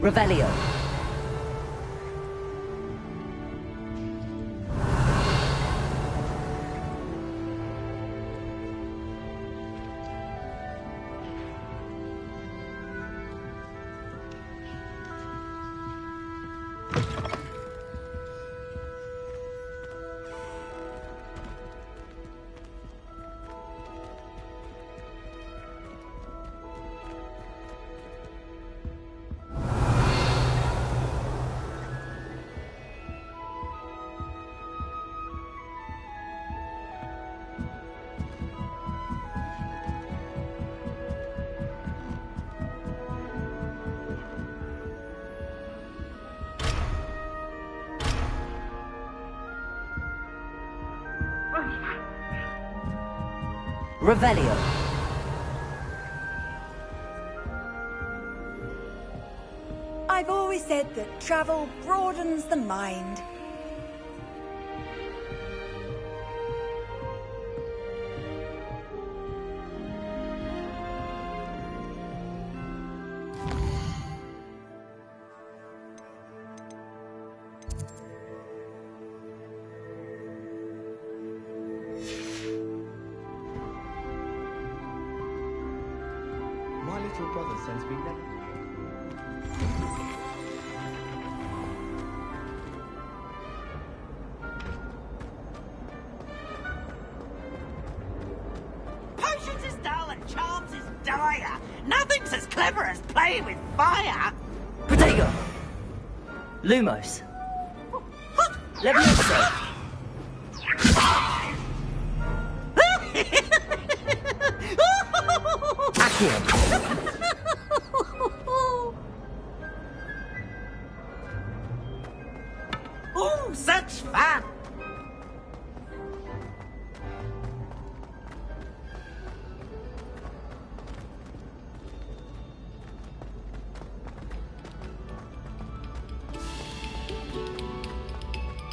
Revelio. Revelio. I've always said that travel broadens the mind. My little brother sends me letters. Potions is dull and charms is dire. Nothing's as clever as playing with fire. Protego. Lumos. Levioso. Accio. Ooh, such fun.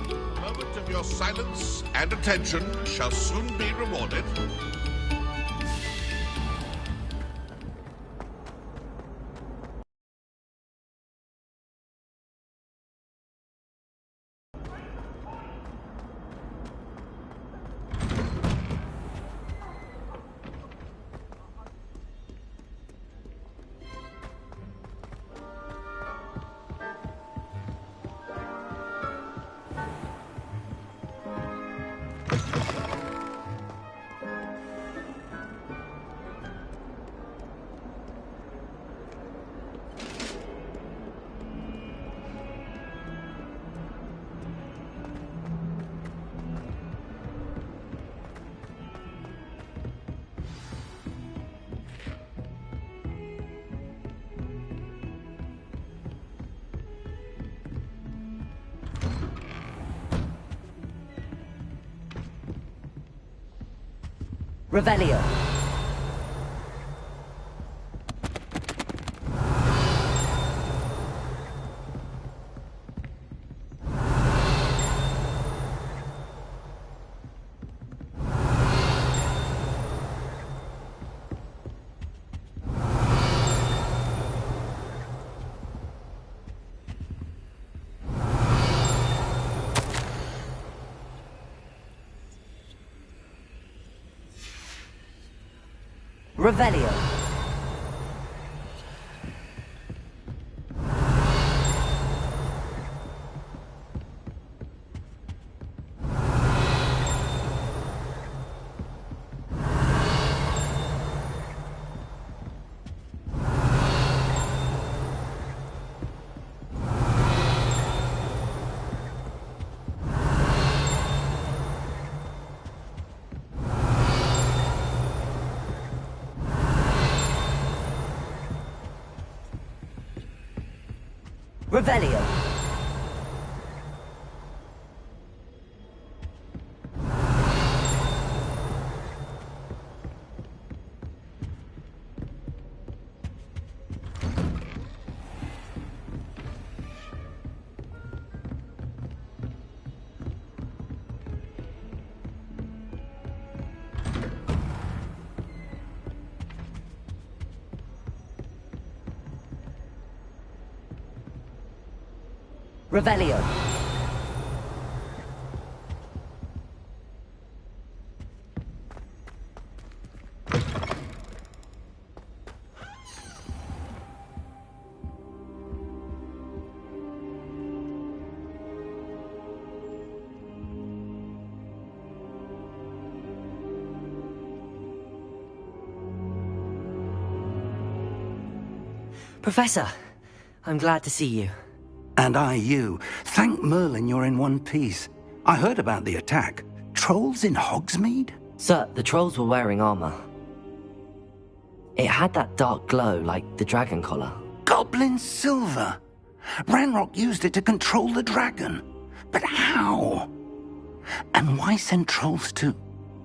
A moment of your silence and attention shall soon be rewarded. Revelio. Revelio. Revelio. Revelio. Professor, I'm glad to see you. And I you. Thank Merlin you're in one piece. I heard about the attack. Trolls in Hogsmeade? Sir, the trolls were wearing armor. It had that dark glow like the dragon collar. Goblin silver! Ranrock used it to control the dragon. But how? And why send trolls to...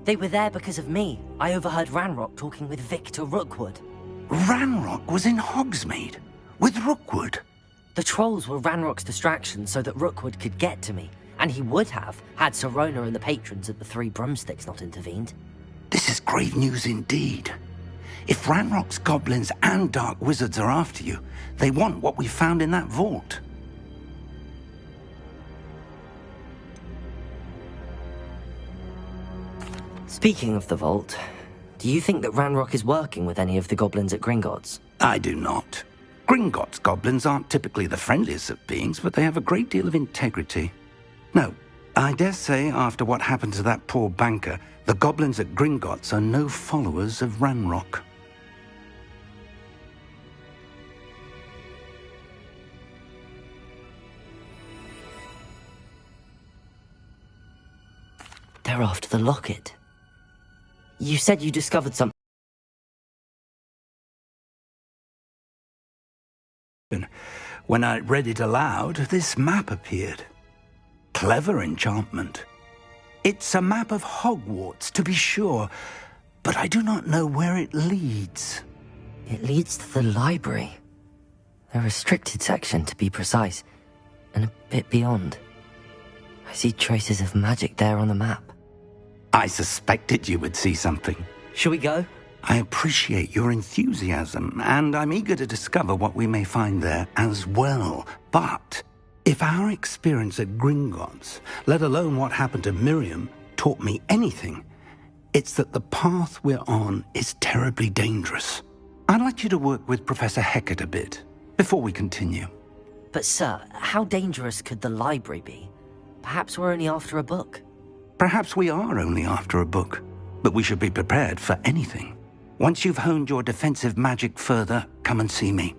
They were there because of me. I overheard Ranrock talking with Victor Rookwood. Ranrock was in Hogsmeade? With Rookwood? The trolls were Ranrock's distraction so that Rookwood could get to me. And he would have, had Sirona and the patrons at the Three Broomsticks not intervened. This is grave news indeed. If Ranrock's goblins and dark wizards are after you, they want what we found in that vault. Speaking of the vault, do you think that Ranrock is working with any of the goblins at Gringotts? I do not. Gringotts goblins aren't typically the friendliest of beings, but they have a great deal of integrity. No, I dare say after what happened to that poor banker, the goblins at Gringotts are no followers of Ranrock. They're after the locket. You said you discovered something. When I read it aloud, this map appeared. Clever enchantment. It's a map of Hogwarts, to be sure, but I do not know where it leads. It leads to the library. A restricted section, to be precise, and a bit beyond. I see traces of magic there on the map. I suspected you would see something. Shall we go? I appreciate your enthusiasm, and I'm eager to discover what we may find there as well. But if our experience at Gringotts, let alone what happened to Miriam, taught me anything, it's that the path we're on is terribly dangerous. I'd like you to work with Professor Hecat a bit before we continue. But sir, how dangerous could the library be? Perhaps we're only after a book. Perhaps we are only after a book, but we should be prepared for anything. Once you've honed your defensive magic further, come and see me.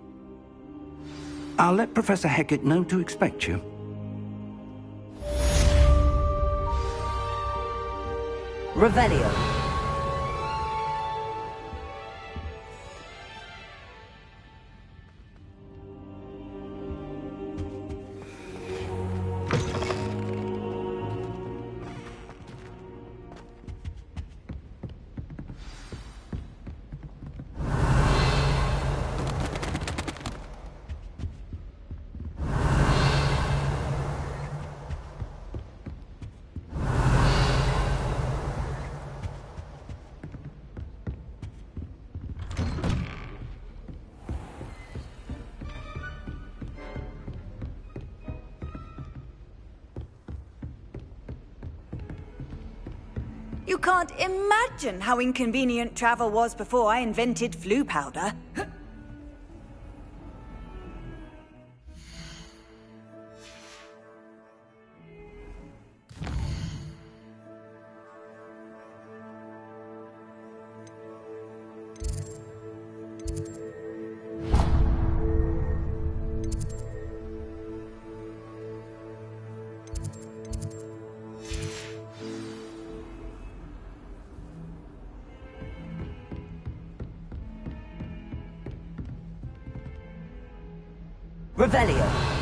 I'll let Professor Hecat know to expect you. Revelio. You can't imagine how inconvenient travel was before I invented flu powder. Revelio.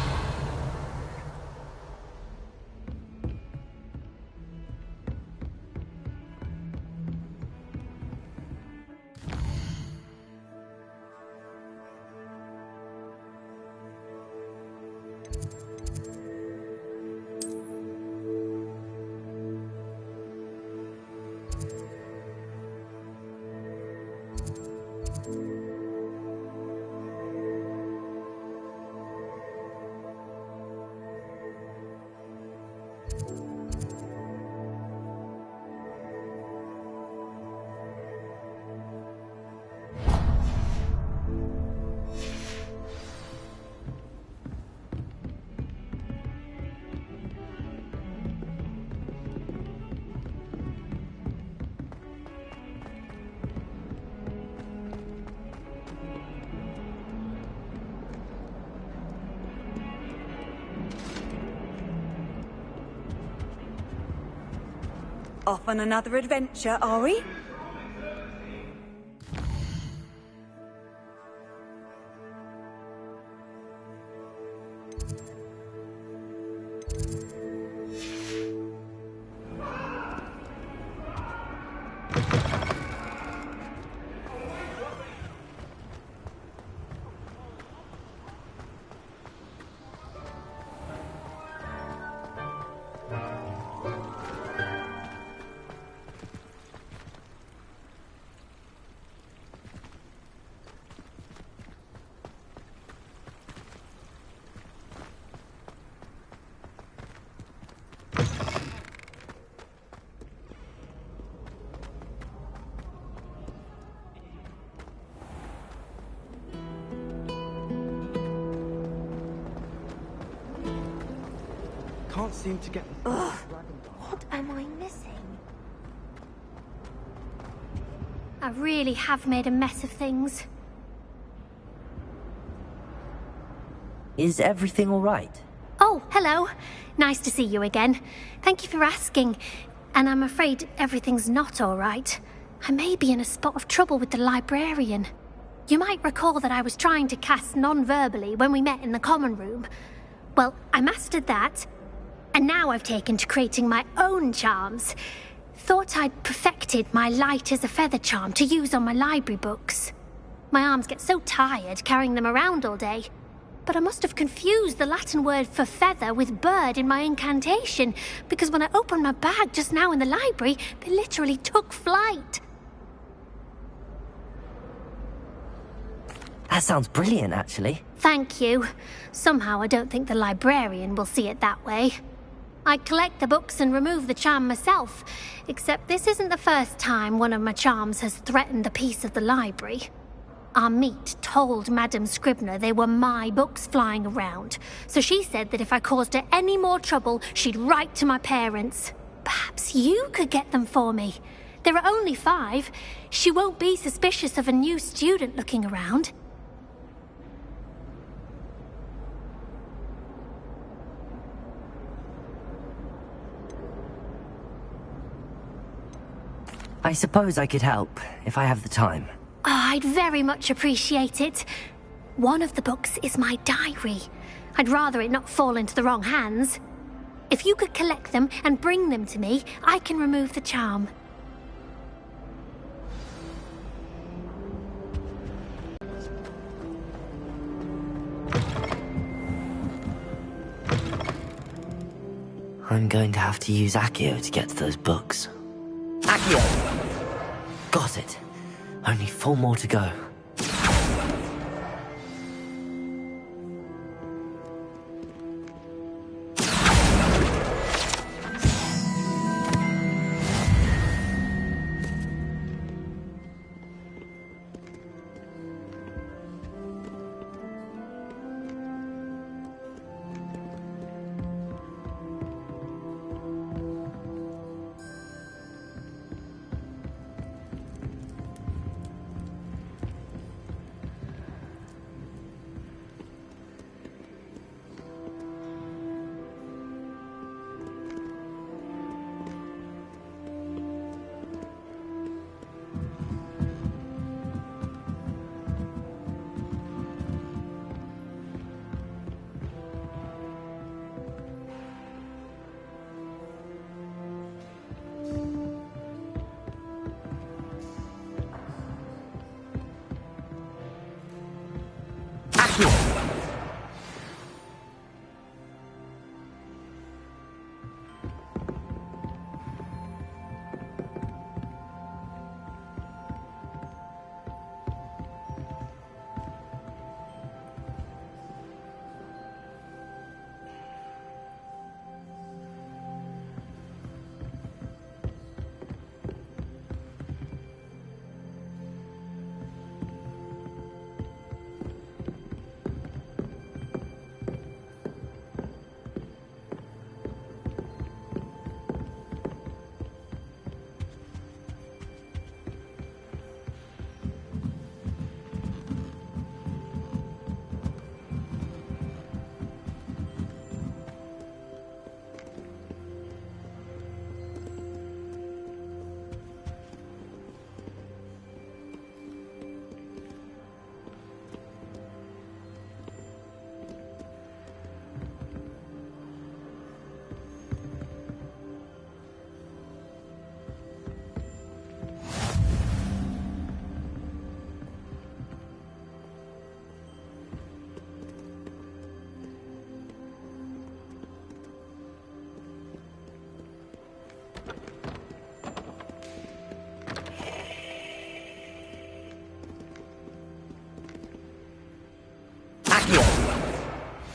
Off on another adventure, are we? Can't seem to get. What am I missing? I really have made a mess of things. Is everything all right? Oh, hello. Nice to see you again. Thank you for asking. And I'm afraid everything's not all right. I may be in a spot of trouble with the librarian. You might recall that I was trying to cast non-verbally when we met in the common room. Well, I mastered that. And now I've taken to creating my own charms. Thought I'd perfected my light as a feather charm to use on my library books. My arms get so tired carrying them around all day. But I must have confused the Latin word for feather with bird in my incantation, because when I opened my bag just now in the library, they literally took flight. That sounds brilliant, actually. Thank you. Somehow I don't think the librarian will see it that way. I collect the books and remove the charm myself, except this isn't the first time one of my charms has threatened the peace of the library. Our meet told Madame Scribner they were my books flying around, so she said that if I caused her any more trouble, she'd write to my parents. Perhaps you could get them for me. There are only 5. She won't be suspicious of a new student looking around. I suppose I could help, if I have the time. Oh, I'd very much appreciate it. One of the books is my diary. I'd rather it not fall into the wrong hands. If you could collect them and bring them to me, I can remove the charm. I'm going to have to use Accio to get to those books. Accio! Got it. Only 4 more to go.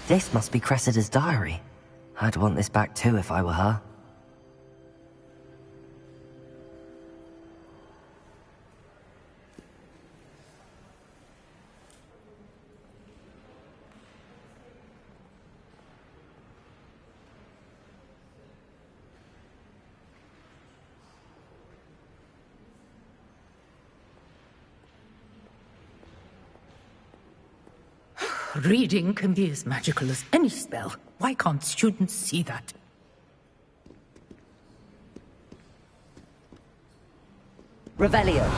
This must be Cressida's diary. I'd want this back too if I were her. Reading can be as magical as any spell. Why can't students see that? Revelio.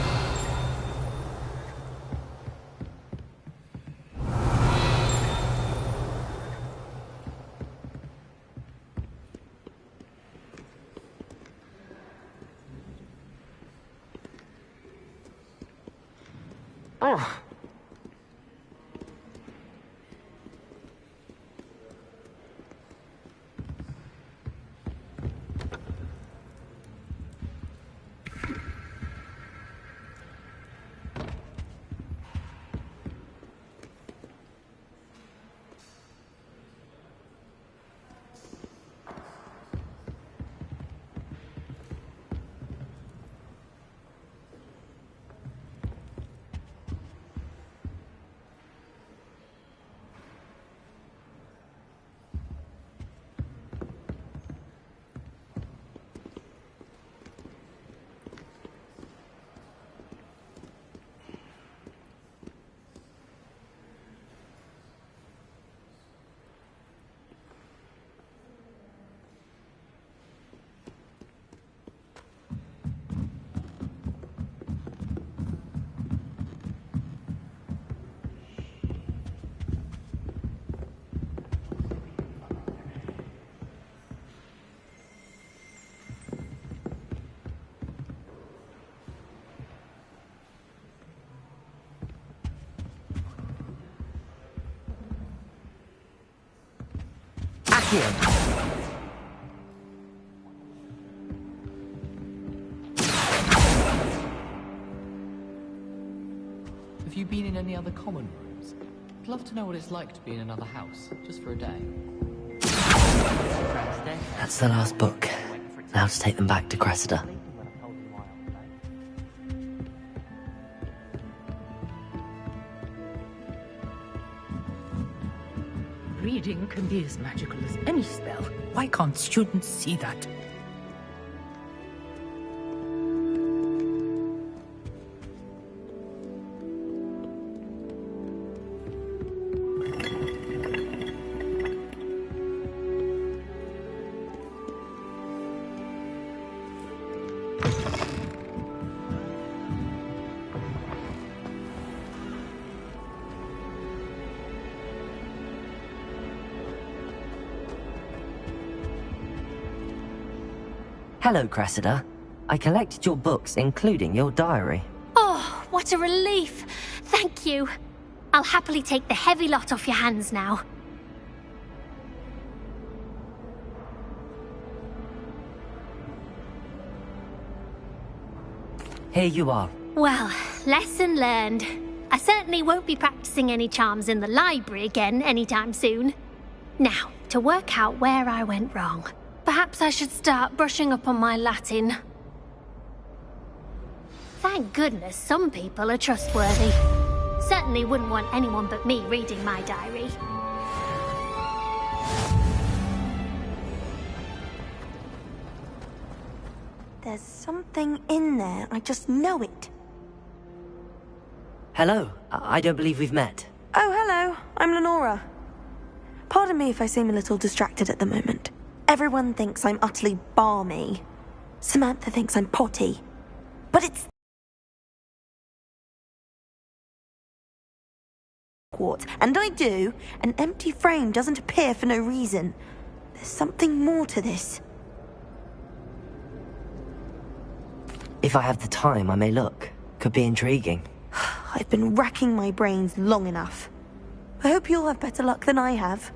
Oh. Accio. Have you been in any other common rooms? I'd love to know what it's like to be in another house, just for a day. That's the last book. Now to take them back to Cressida. Reading can be as magical as any spell. Why can't students see that? Hello, Cressida. I collected your books, including your diary. Oh, what a relief. Thank you. I'll happily take the heavy lot off your hands now. Here you are. Well, lesson learned. I certainly won't be practicing any charms in the library again anytime soon. Now, to work out where I went wrong. Perhaps I should start brushing up on my Latin. Thank goodness some people are trustworthy. Certainly wouldn't want anyone but me reading my diary. There's something in there. I just know it. Hello. I don't believe we've met. Oh, hello. I'm Lenora. Pardon me if I seem a little distracted at the moment. Everyone thinks I'm utterly balmy. Samantha thinks I'm potty. But it's... Hogwarts, and I do. An empty frame doesn't appear for no reason. There's something more to this. If I have the time, I may look. Could be intriguing. I've been racking my brains long enough. I hope you'll have better luck than I have.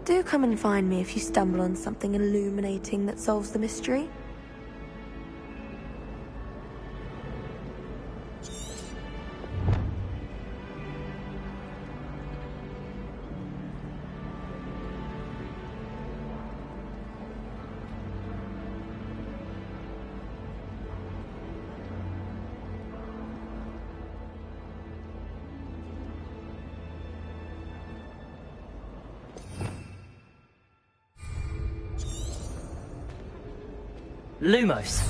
Do come and find me if you stumble on something illuminating that solves the mystery. Lumos.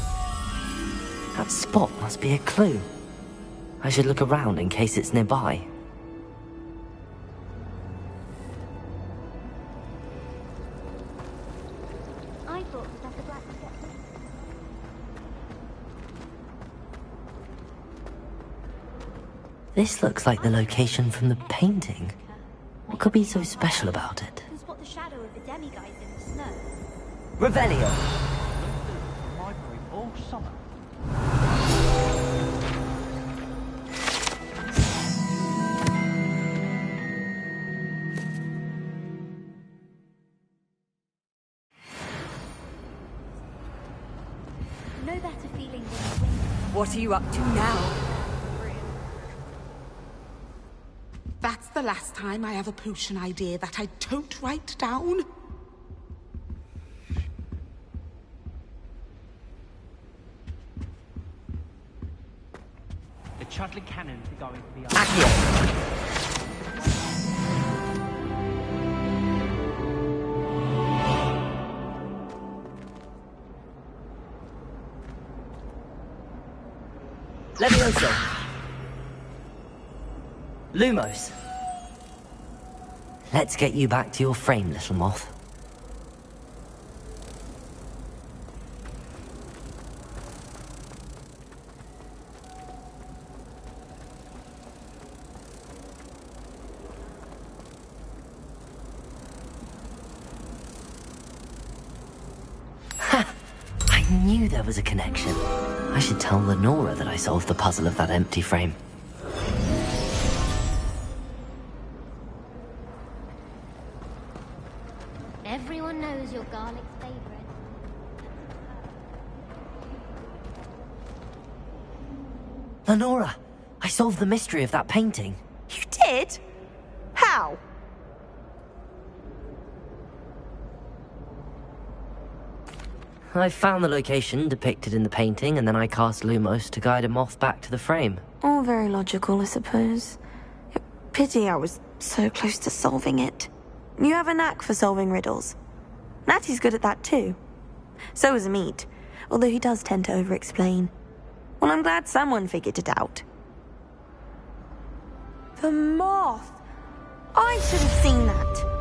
That spot must be a clue. I should look around in case it's nearby. I thought that the black This looks like the location from the painting. What could be so special about it? can spot the shadow of the demiguise in the snow. Revelio! Library all summer. No better feeling than the wind. What are you up to now? That's the last time I have a potion idea that I don't write down. The Chudley cannons are going to be up. Accio! Levioso! Lumos! Let's get you back to your frame, little moth. Ha! I knew there was a connection. I should tell Lenora that I solved the puzzle of that empty frame. Everyone knows you're Garlic's favourite. Lenora! I solved the mystery of that painting. You did? How? I found the location depicted in the painting, and then I cast Lumos to guide a moth back to the frame. All very logical, I suppose. Pity I was so close to solving it. You have a knack for solving riddles. Natty's good at that too. So is Amit, although he does tend to over-explain. Well, I'm glad someone figured it out. The moth! I should have seen that.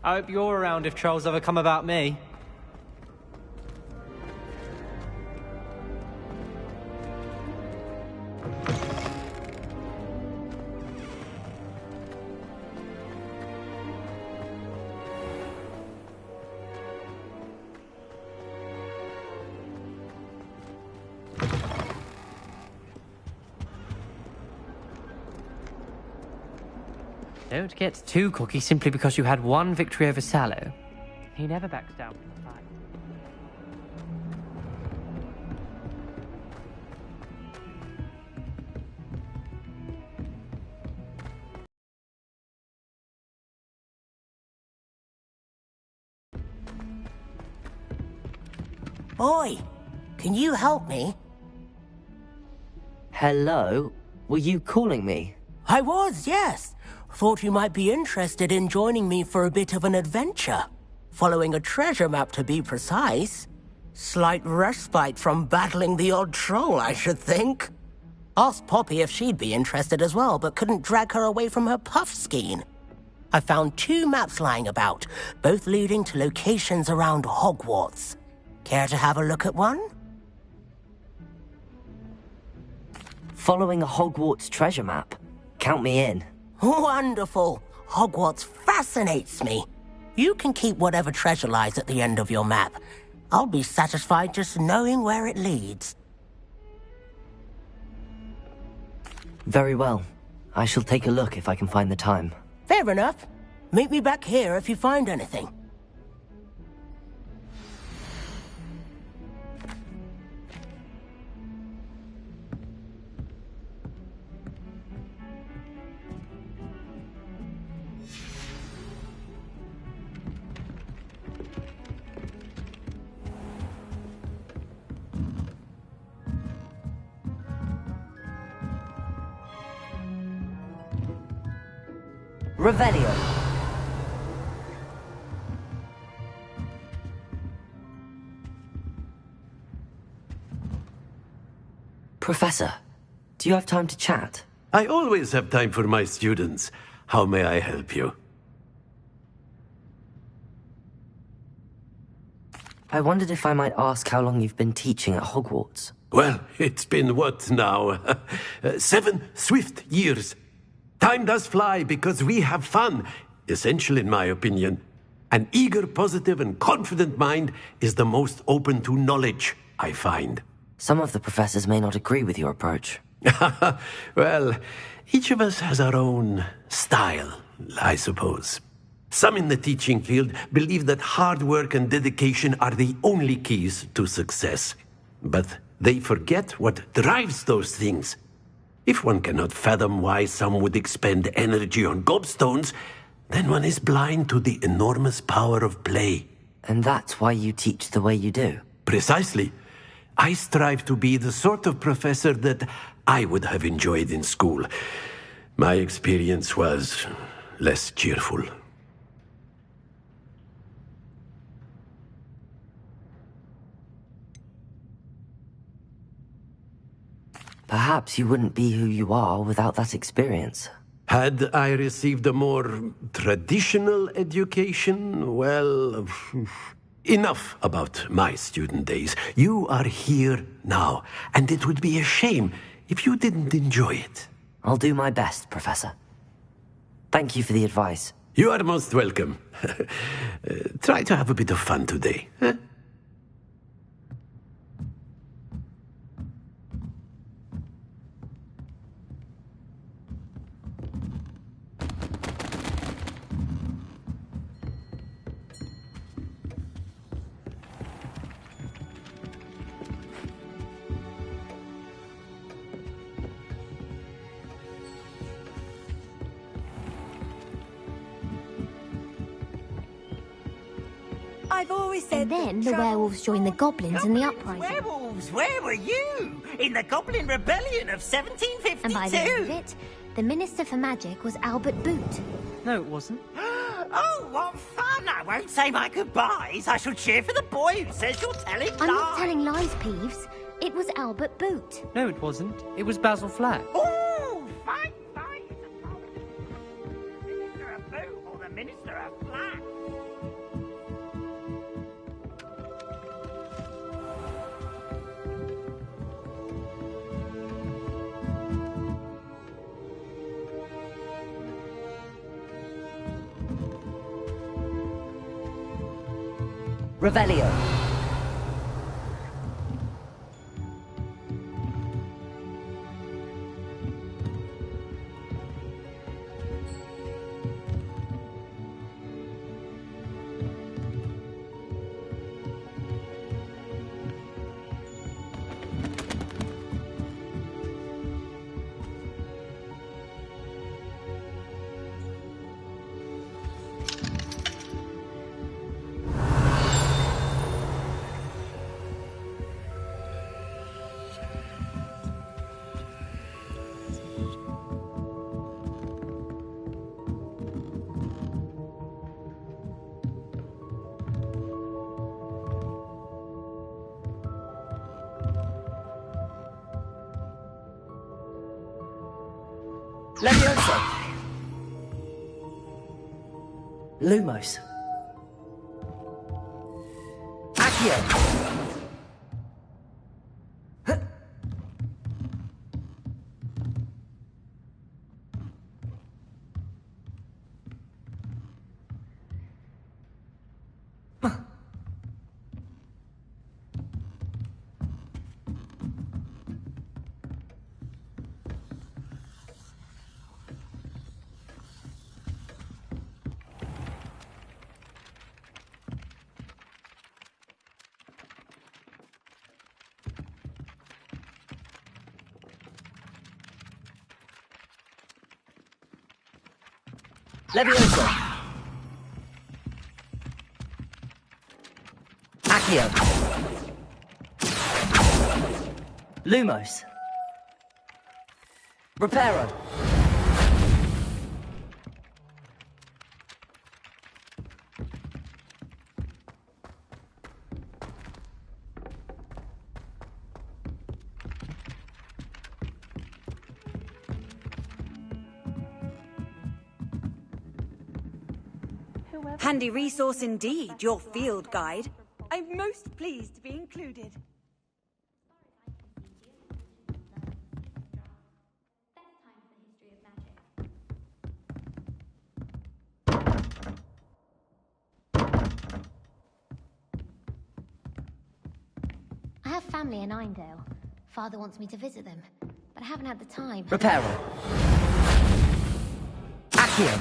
I hope you're around if trolls ever come about me. Don't get too cocky simply because you had one victory over Sallow. He never backs down from a fight. Boy, can you help me? Hello? Were you calling me? I was, yes. Thought you might be interested in joining me for a bit of an adventure. Following a treasure map, to be precise. Slight respite from battling the odd troll, I should think. Asked Poppy if she'd be interested as well, but couldn't drag her away from her puff skein. I found 2 maps lying about, both leading to locations around Hogwarts. Care to have a look at one? Following a Hogwarts treasure map? Count me in. Wonderful. Hogwarts fascinates me. You can keep whatever treasure lies at the end of your map. I'll be satisfied just knowing where it leads. Very well. I shall take a look if I can find the time. Fair enough. Meet me back here if you find anything. Revelio. Professor, do you have time to chat? I always have time for my students. How may I help you? I wondered if I might ask how long you've been teaching at Hogwarts. Well, it's been what now? 7 swift years. Time does fly because we have fun. Essential in my opinion. An eager, positive, and confident mind is the most open to knowledge, I find. Some of the professors may not agree with your approach. Well, each of us has our own style, I suppose. Some in the teaching field believe that hard work and dedication are the only keys to success. But they forget what drives those things. If one cannot fathom why some would expend energy on gobstones, then one is blind to the enormous power of play. And that's why you teach the way you do? Precisely. I strive to be the sort of professor that I would have enjoyed in school. My experience was less cheerful. Perhaps you wouldn't be who you are without that experience. Had I received a more traditional education, well, enough about my student days. You are here now, and it would be a shame if you didn't enjoy it. I'll do my best, Professor. Thank you for the advice. You are most welcome. Try to have a bit of fun today. Huh? I've always said And then that the travel- werewolves joined the goblins in the uprising. Werewolves, where were you? In the Goblin Rebellion of 1752? And by the end of it, the Minister for Magic was Albert Boot. No, it wasn't. Oh, what fun! I won't say my goodbyes. I shall cheer for the boy who says you're telling lies. I'm not telling lies, Peeves. It was Albert Boot. No, it wasn't. It was Basil Flack. Oh, fine. The Minister of Boot or the Minister of Flack? Revelio. Levioso. Lumos. Accio. Levioso. Accio. Lumos. Reparo. Handy resource indeed, your field guide. I'm most pleased to be included. I have family in Eindale. Father wants me to visit them, but I haven't had the time. Reparo. Accio.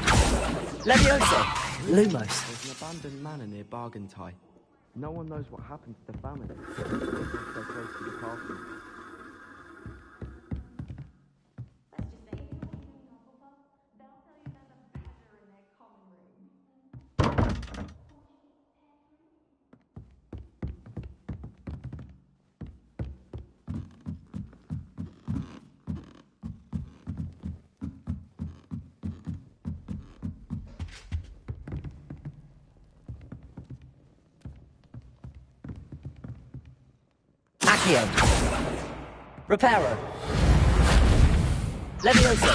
Levioso. Lumos. There's an abandoned manor near Bargantine. No one knows what happened to the family. They're so close to the castle. Accio. Reparo. Levioso.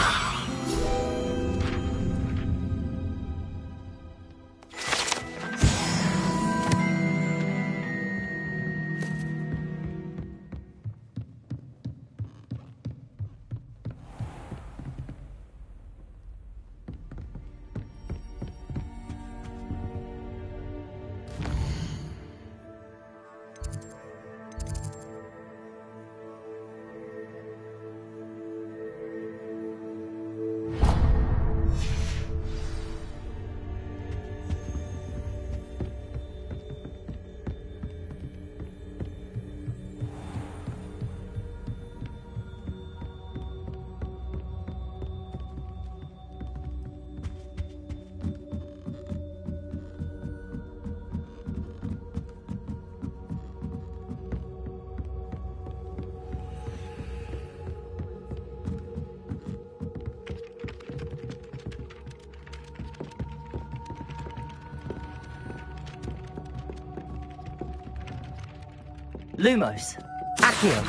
Lumos. Accio.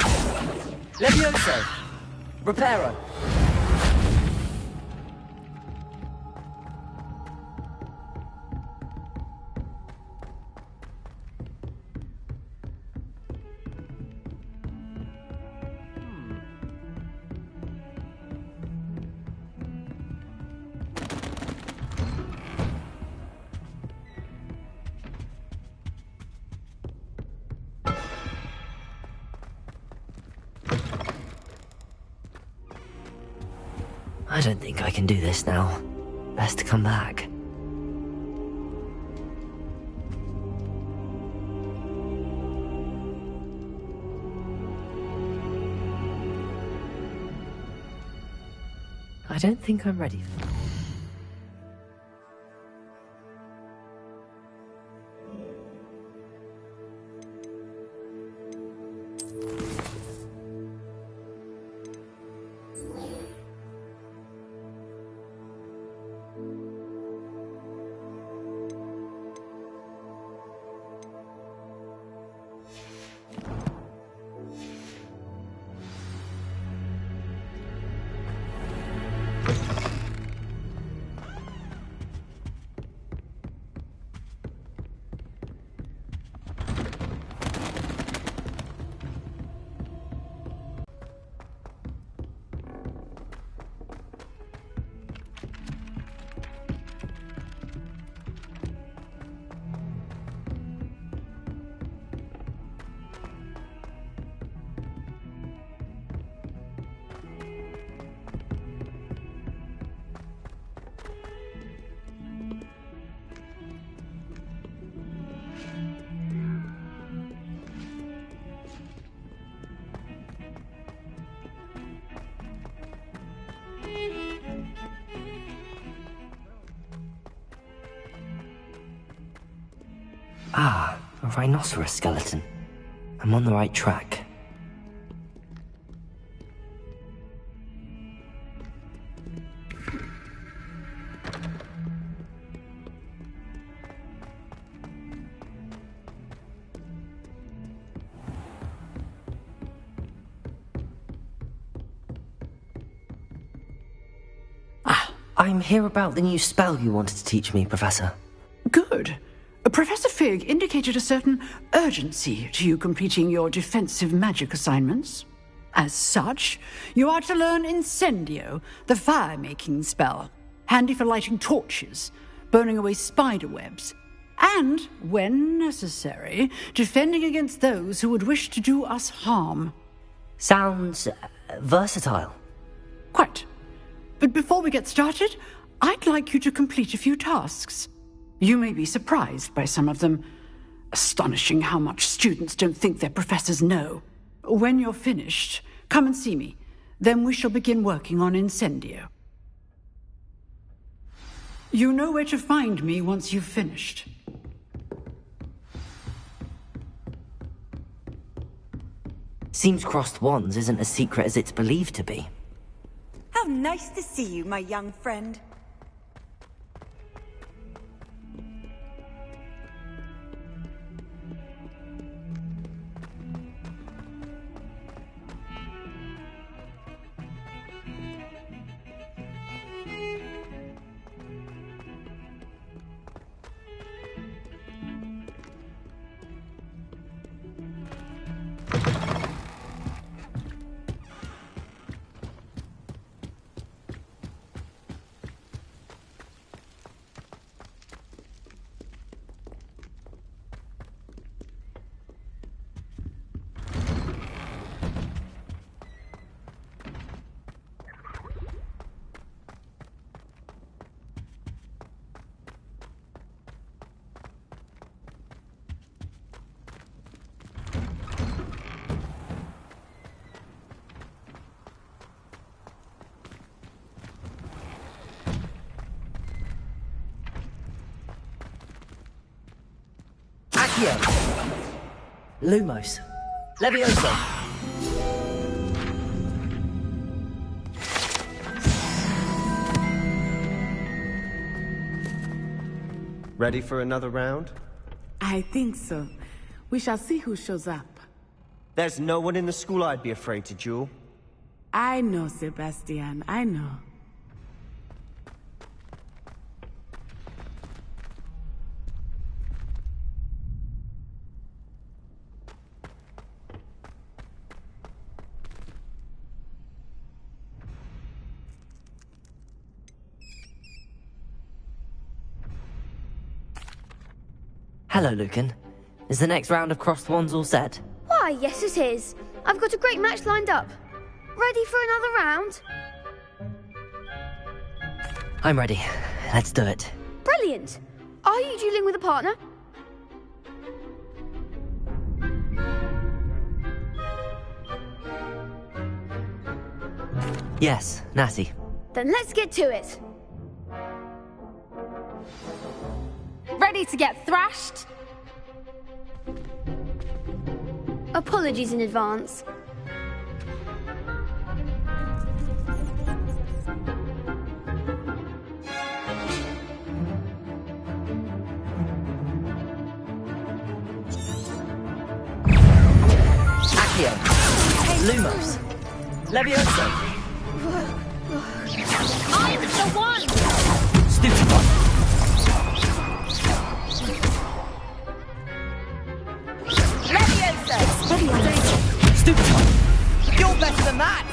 Levioso. Reparo. I don't think I can do this now. Best to come back. I don't think I'm ready for that. Ah, a rhinoceros skeleton. I'm on the right track. I'm here about the new spell you wanted to teach me, Professor. Good. Professor Fig indicated a certain urgency to you completing your defensive magic assignments. As such, you are to learn Incendio, the fire-making spell, handy for lighting torches, burning away spider webs, and, when necessary, defending against those who would wish to do us harm. Sounds versatile. Quite. But before we get started, I'd like you to complete a few tasks. You may be surprised by some of them. Astonishing how much students don't think their professors know. When you're finished, come and see me. Then we shall begin working on Incendio. You know where to find me once you've finished. Seems crossed wands isn't as secret as it's believed to be. How nice to see you, my young friend. Accio. Lumos. Levioso. Ready for another round? I think so. We shall see who shows up. There's no one in the school I'd be afraid to duel. I know, Sebastian, I know. Hello, Lucan. Is the next round of Crossed Wands all set? Why, yes it is. I've got a great match lined up. Ready for another round? I'm ready. Let's do it. Brilliant. Are you dueling with a partner? Yes, Natty. Then let's get to it. Ready to get thrashed? Apologies in advance. Accio. Lumos. Levioso. I'm the one! Stupefy. Levioso! Stupefy. You're better than that!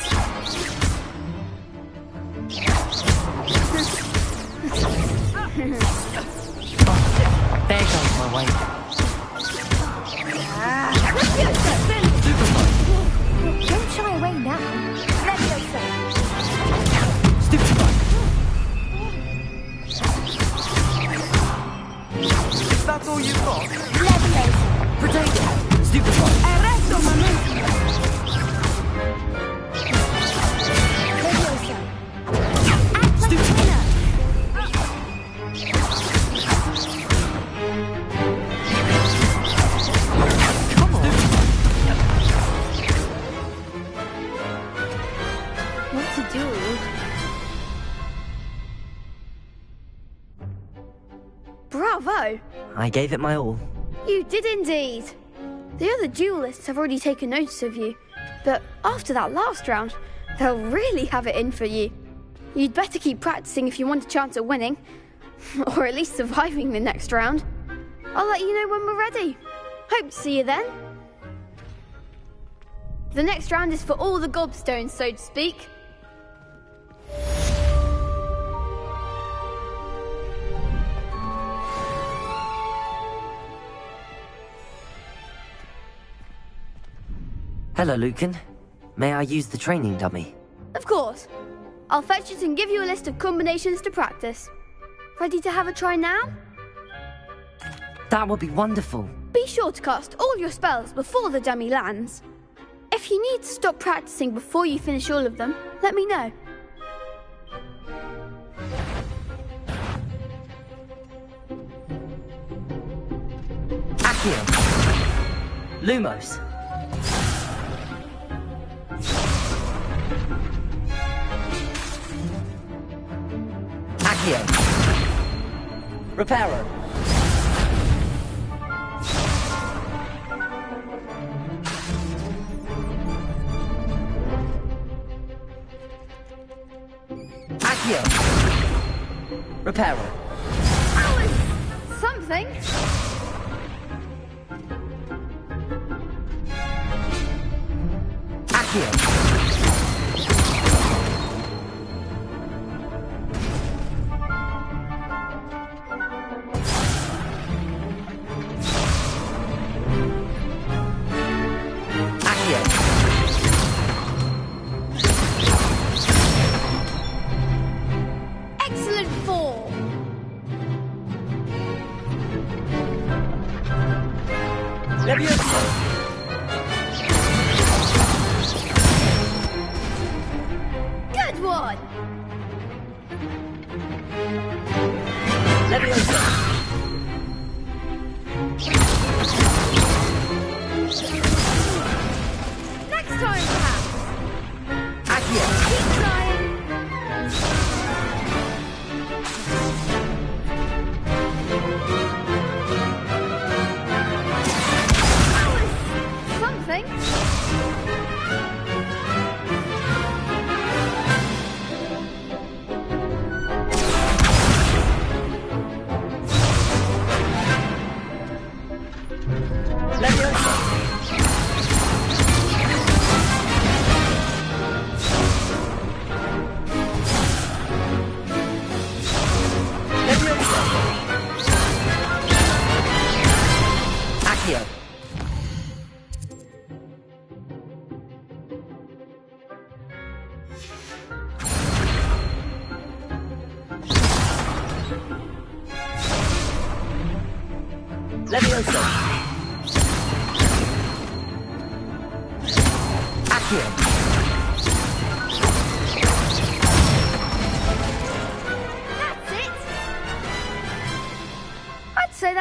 There goes my way. Don't shy away now. Levioso! Stupefy. Is that all you've got? Levioso! Potato. Stupefy. Arresto momento! Levioso! Act like a winner! Come on. What to do? Bravo! I gave it my all. You did indeed. The other duelists have already taken notice of you, but after that last round, they'll really have it in for you. You'd better keep practicing if you want a chance at winning, or at least surviving the next round. I'll let you know when we're ready. Hope to see you then. The next round is for all the gobstones, so to speak. Hello, Lucan. May I use the training dummy? Of course. I'll fetch it and give you a list of combinations to practice. Ready to have a try now? That would be wonderful. Be sure to cast all your spells before the dummy lands. If you need to stop practicing before you finish all of them, let me know. Accio. Lumos. Accio. Reparo. Accio. Reparo. That was something. Accio. Excellent form. Levioso. Good one. Levioso. Next time, perhaps. Accio. Keep trying. That was something.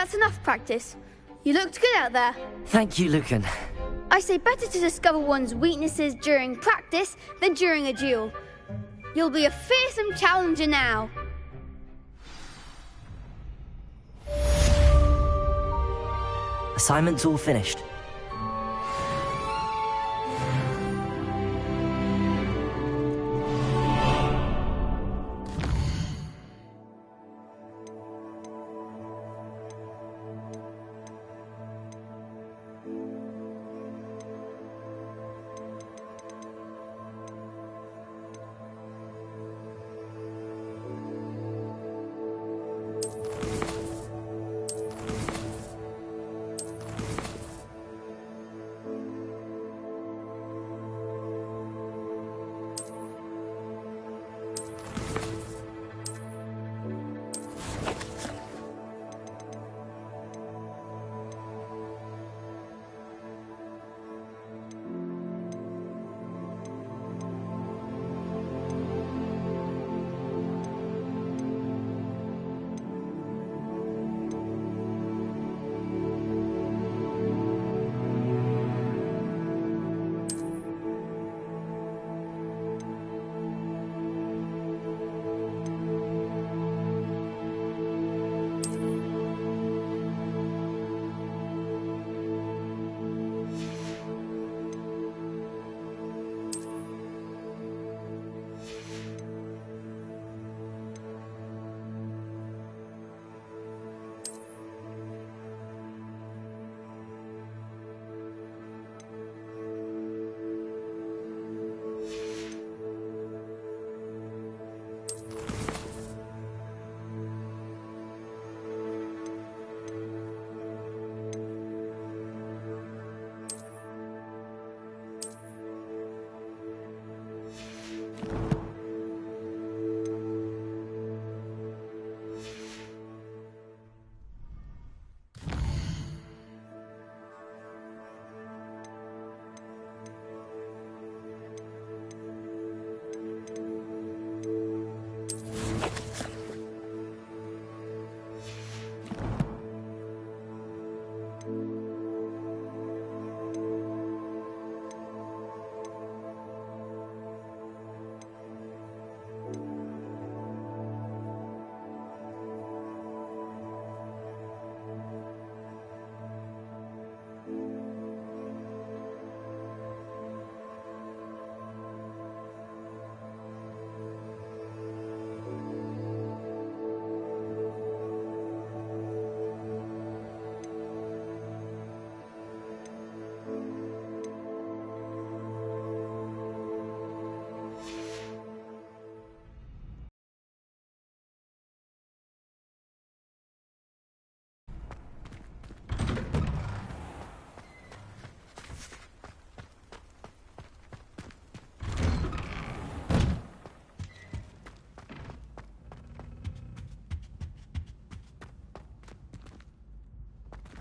That's enough practice. You looked good out there. Thank you, Lucan. I say better to discover one's weaknesses during practice than during a duel. You'll be a fearsome challenger now. Assignment's all finished.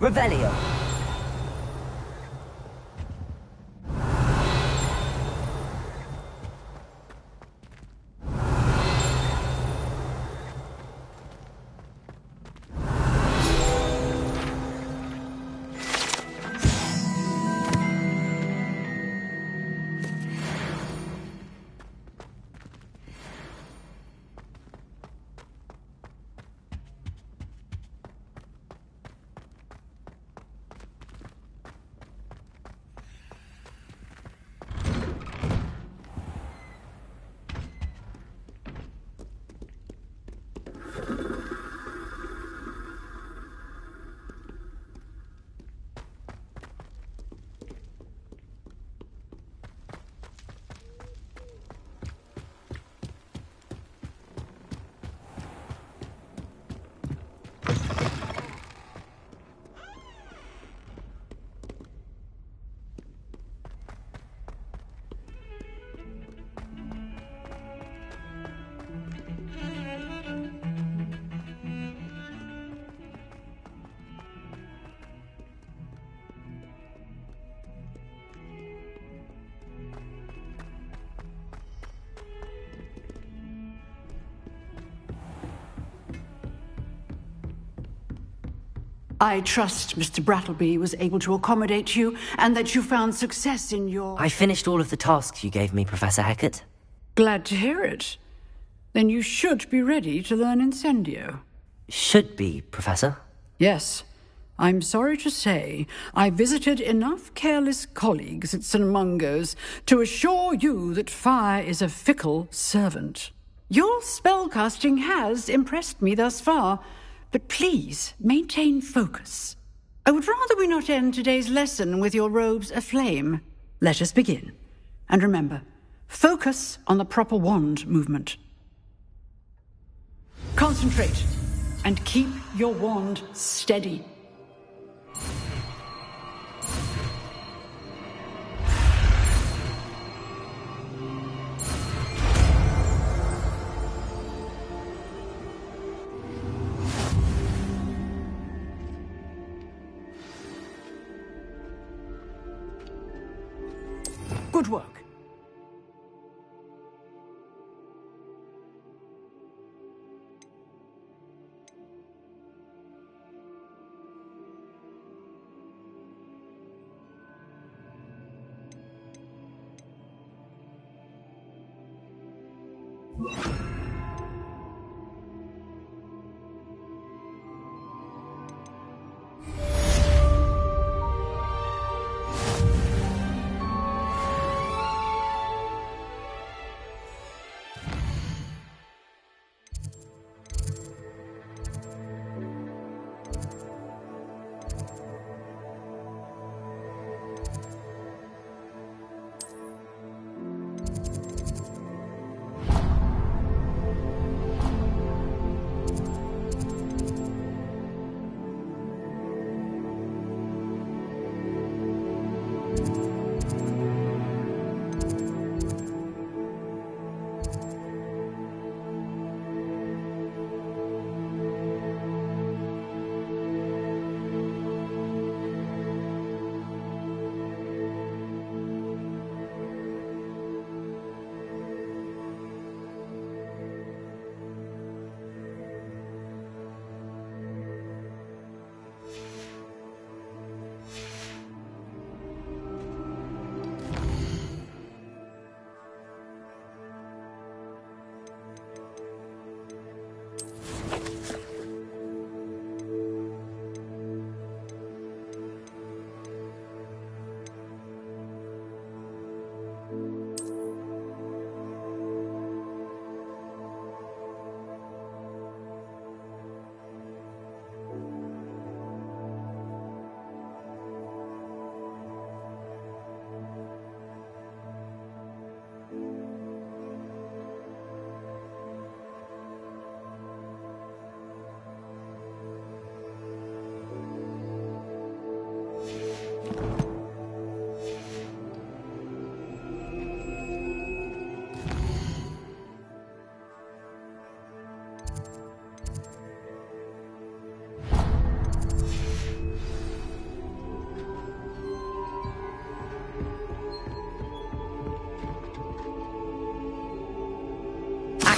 Revelio. I trust Mr. Brattleby was able to accommodate you, and that you found success in your... I finished all of the tasks you gave me, Professor Hecat. Glad to hear it. Then you should be ready to learn Incendio. Should be, Professor? Yes. I'm sorry to say, I visited enough careless colleagues at St. Mungo's to assure you that fire is a fickle servant. Your spellcasting has impressed me thus far, but please maintain focus. I would rather we not end today's lesson with your robes aflame. Let us begin. And remember, focus on the proper wand movement. Concentrate, and keep your wand steady. Good work.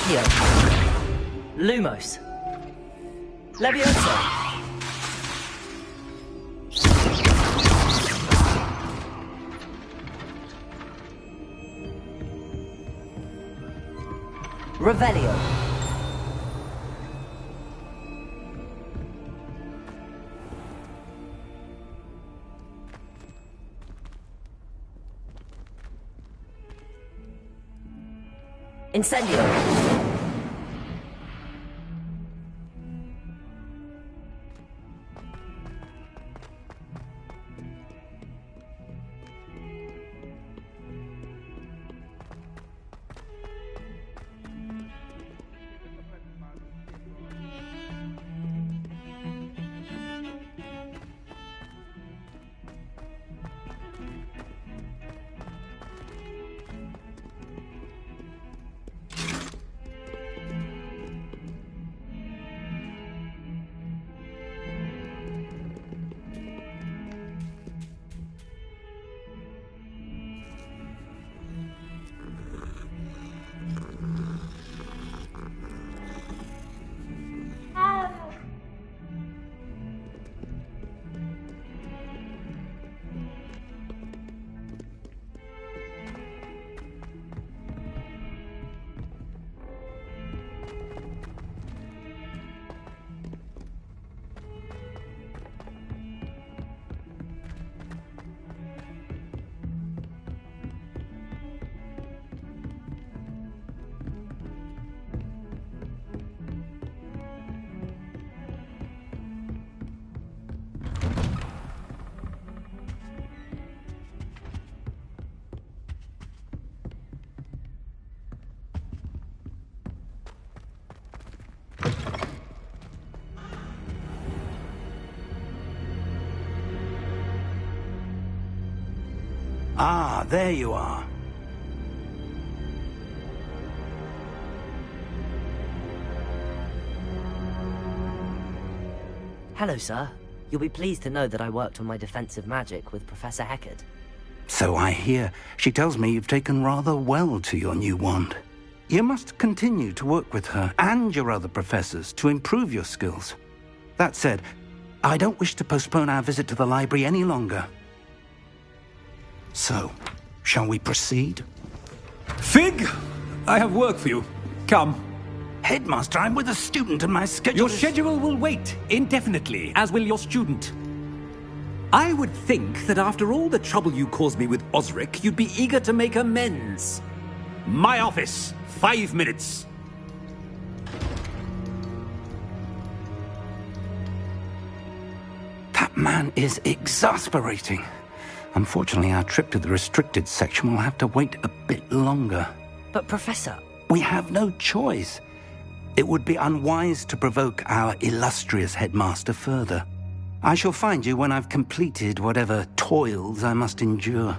Accio. Lumos. Leviosa. Revelio. Incendio. Ah, there you are. Hello, sir. You'll be pleased to know that I worked on my defensive magic with Professor Heckard. So I hear. She tells me you've taken rather well to your new wand. You must continue to work with her and your other professors to improve your skills. That said, I don't wish to postpone our visit to the library any longer. So, shall we proceed? Fig! I have work for you. Come. Headmaster, I'm with a student and my schedule Your schedule will wait indefinitely, as will your student. I would think that after all the trouble you caused me with Osric, you'd be eager to make amends. My office, 5 minutes. That man is exasperating. Unfortunately, our trip to the restricted section will have to wait a bit longer. But, Professor... We have no choice. It would be unwise to provoke our illustrious headmaster further. I shall find you when I've completed whatever toils I must endure.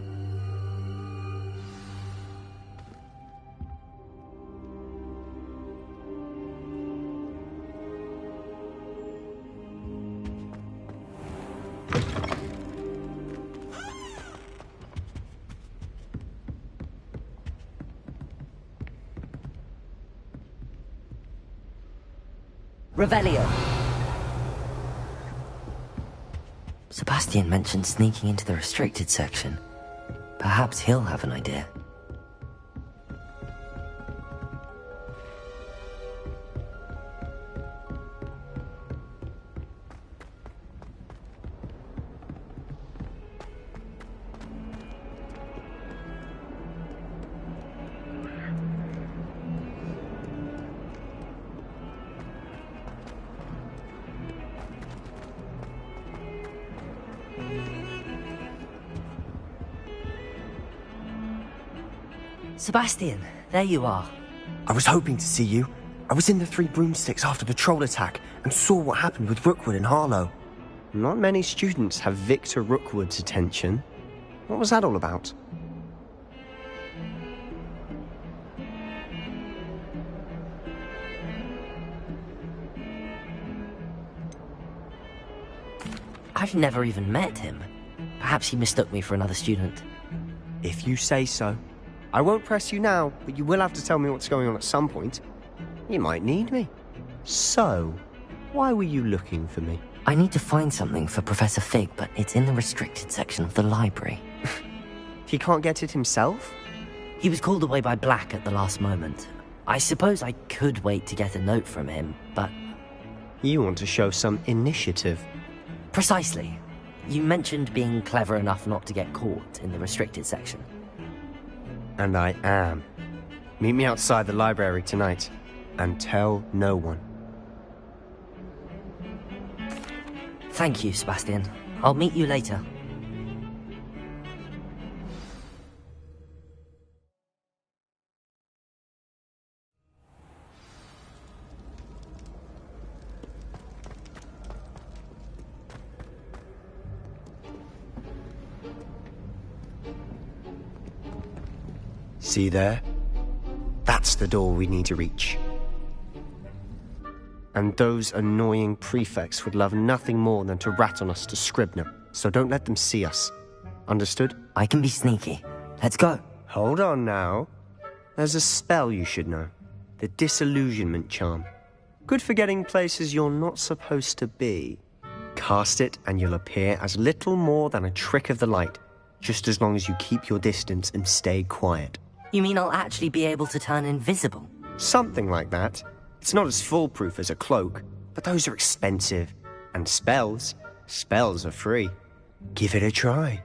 Revelio. Sebastian mentioned sneaking into the restricted section. Perhaps he'll have an idea. Sebastian, there you are. I was hoping to see you. I was in the Three Broomsticks after the troll attack and saw what happened with Rookwood and Harlow. Not many students have Victor Rookwood's attention. What was that all about? I've never even met him. Perhaps he mistook me for another student. If you say so. I won't press you now, but you will have to tell me what's going on at some point. You might need me. So, why were you looking for me? I need to find something for Professor Fig, but it's in the restricted section of the library. He can't get it himself? He was called away by Black at the last moment. I suppose I could wait to get a note from him, but... You want to show some initiative. Precisely. You mentioned being clever enough not to get caught in the restricted section. And I am. Meet me outside the library tonight, and tell no one. Thank you, Sebastian. I'll meet you later. See there? That's the door we need to reach. And those annoying prefects would love nothing more than to rat on us to Scribner, so don't let them see us. Understood? I can be sneaky. Let's go. Hold on now. There's a spell you should know. The Disillusionment Charm. Good for getting places you're not supposed to be. Cast it and you'll appear as little more than a trick of the light, just as long as you keep your distance and stay quiet. You mean I'll actually be able to turn invisible? Something like that. It's not as foolproof as a cloak, but those are expensive. And spells are free. Give it a try.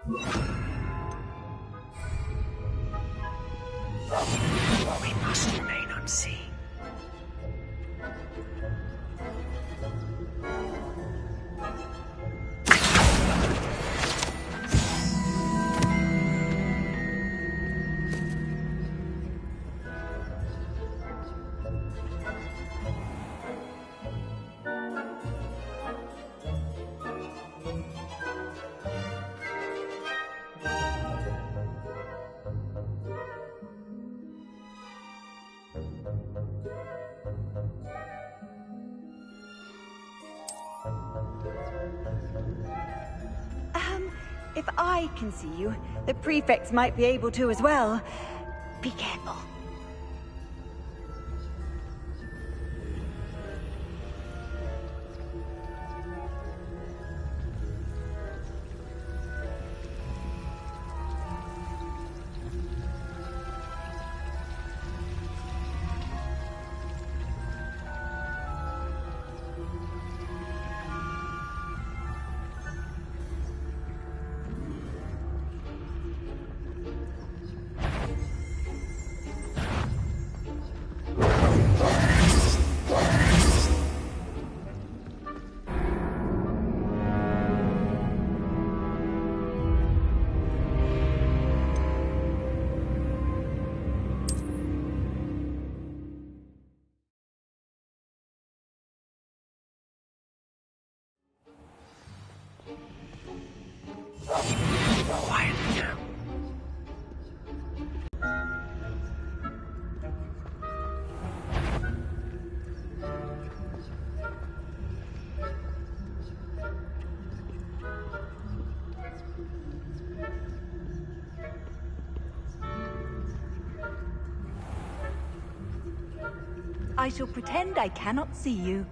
We must remain unseen. If I can see you, the prefects might be able to as well. Be careful. Quietly now. I shall pretend I cannot see you.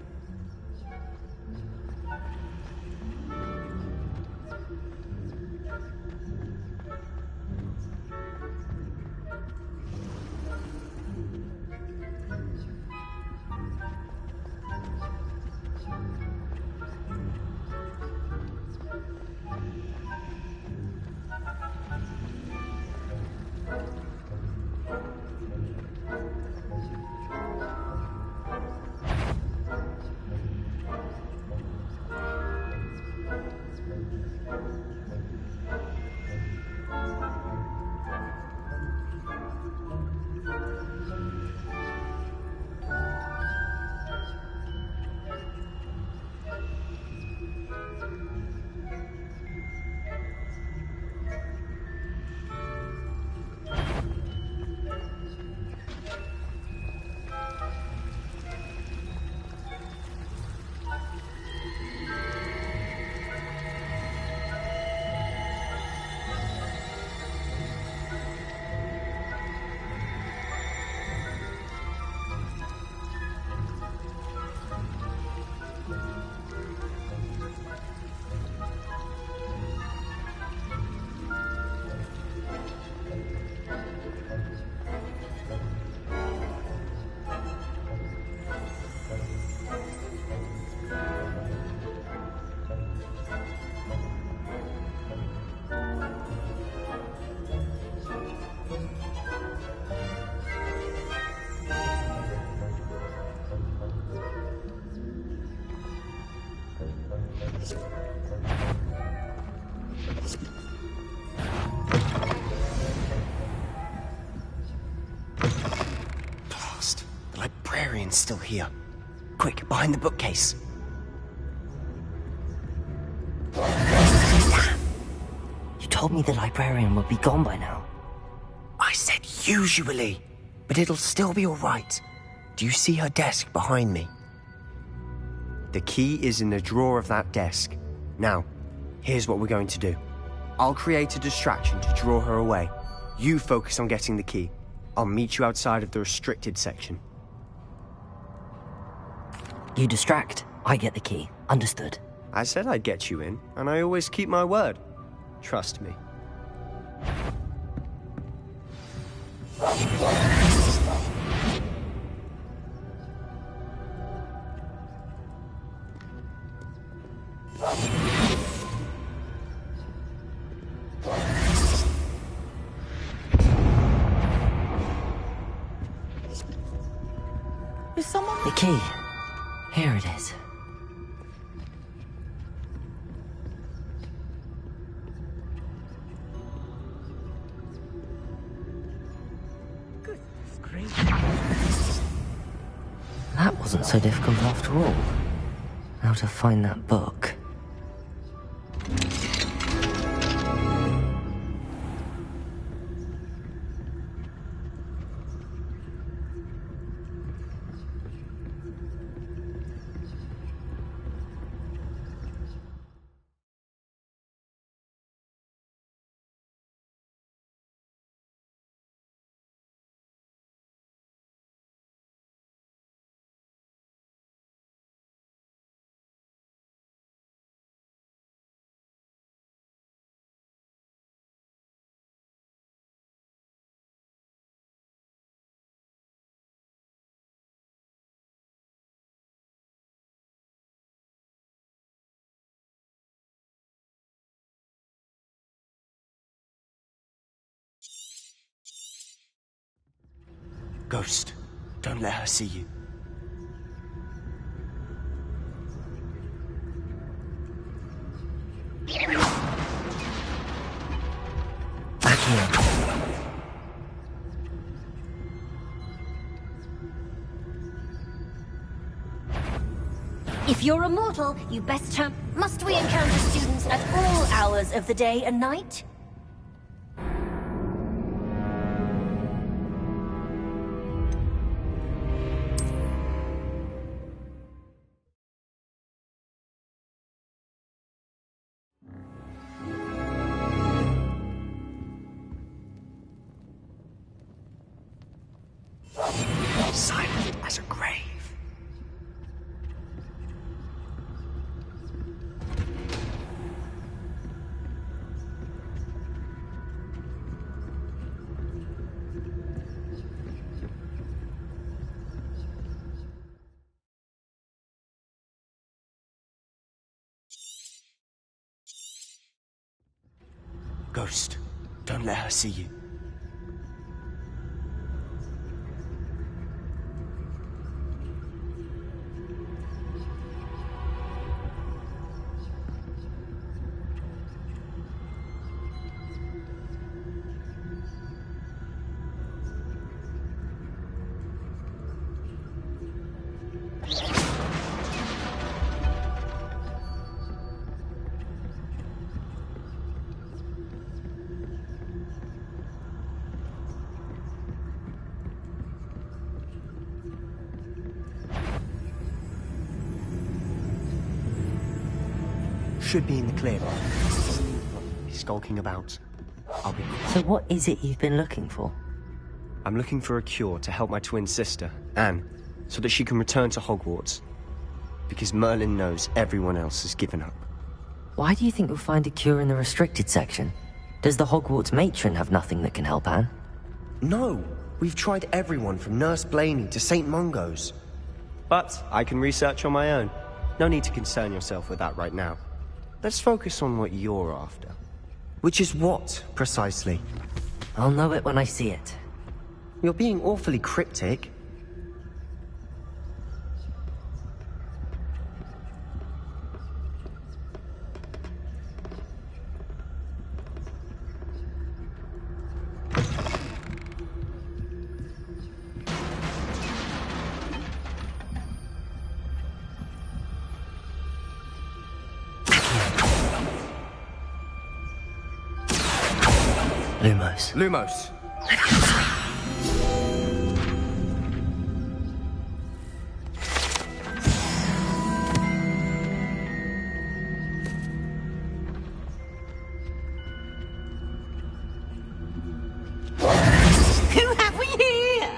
Blast. The librarian's still here. Quick, behind the bookcase. You told me the librarian would be gone by now. I said usually, but it'll still be all right. Do you see her desk behind me? The key is in the drawer of that desk. Now, here's what we're going to do. I'll create a distraction to draw her away. You focus on getting the key. I'll meet you outside of the restricted section. You distract, I get the key. Understood. I said I'd get you in, and I always keep my word. Trust me. key. Here it is. Goodness gracious. That wasn't so difficult after all. How to find that book. Ghost, don't let her see you. Back here. If you're a mortal, you best turn... Must we encounter students at all hours of the day and night? Silent as a grave. Ghost, don't let her see you. Should be in the clear. He's skulking about. I'll be quick. So what is it you've been looking for? I'm looking for a cure to help my twin sister, Anne, so that she can return to Hogwarts. Because Merlin knows everyone else has given up. Why do you think you'll find a cure in the restricted section? Does the Hogwarts matron have nothing that can help Anne? No! We've tried everyone from Nurse Blaney to St. Mungo's. But I can research on my own. No need to concern yourself with that right now. Let's focus on what you're after. Which is what, precisely? I'll know it when I see it. You're being awfully cryptic. Lumos. Lumos. Who have we here?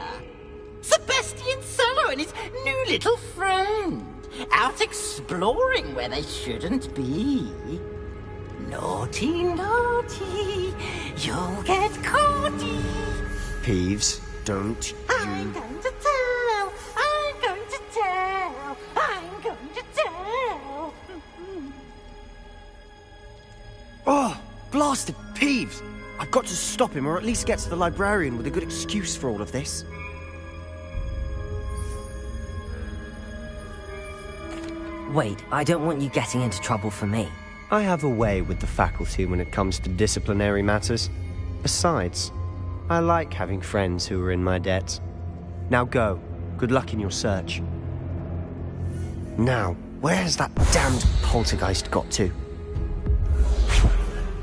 Sebastian Solo and his new little friend. Out exploring where they shouldn't be. Naughty, naughty, you'll get caughty. Peeves, don't you... I'm going to tell, I'm going to tell, I'm going to tell. Oh, blasted Peeves! I've got to stop him, or at least get to the librarian with a good excuse for all of this. Wait, I don't want you getting into trouble for me. I have a way with the faculty when it comes to disciplinary matters. Besides, I like having friends who are in my debt. Now go. Good luck in your search. Now, where's that damned poltergeist got to?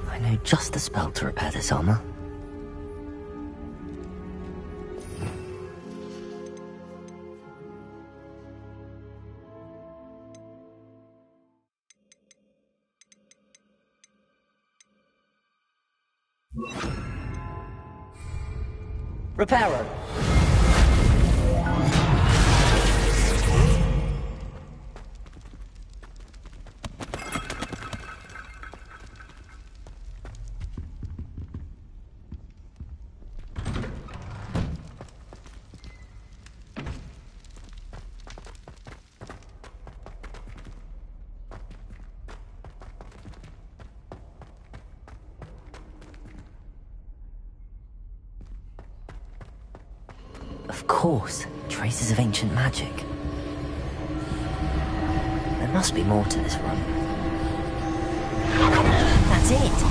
I know just the spell to repair this armor. Reparo. Of course, traces of ancient magic. There must be more to this room. That's it!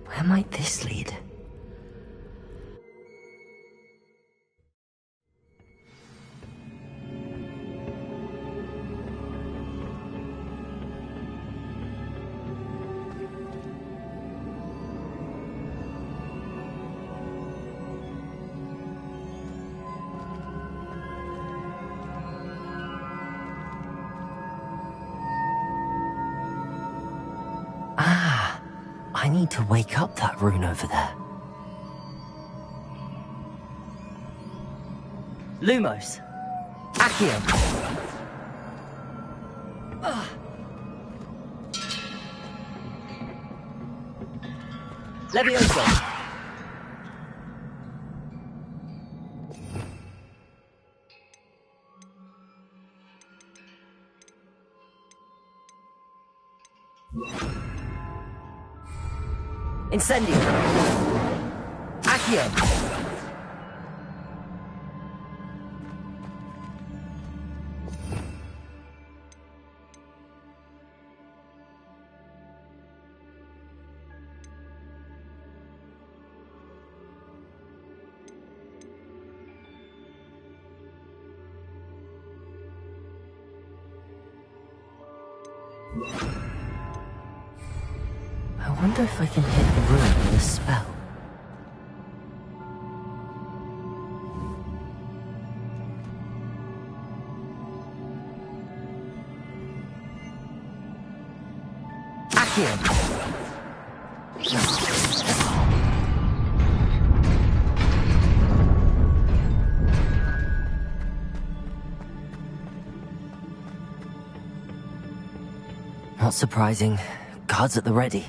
Where might this lead? I need to wake up that rune over there. Lumos. Accio. Levioso. Incendio. Accio. I wonder if I can hit the room with a spell. Accio! Not surprising. Guards at the ready.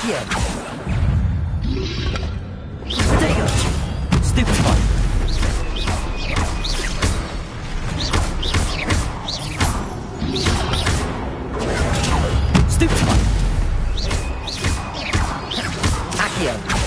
Accio! Potato! Stupefy! Stupefy! Accio!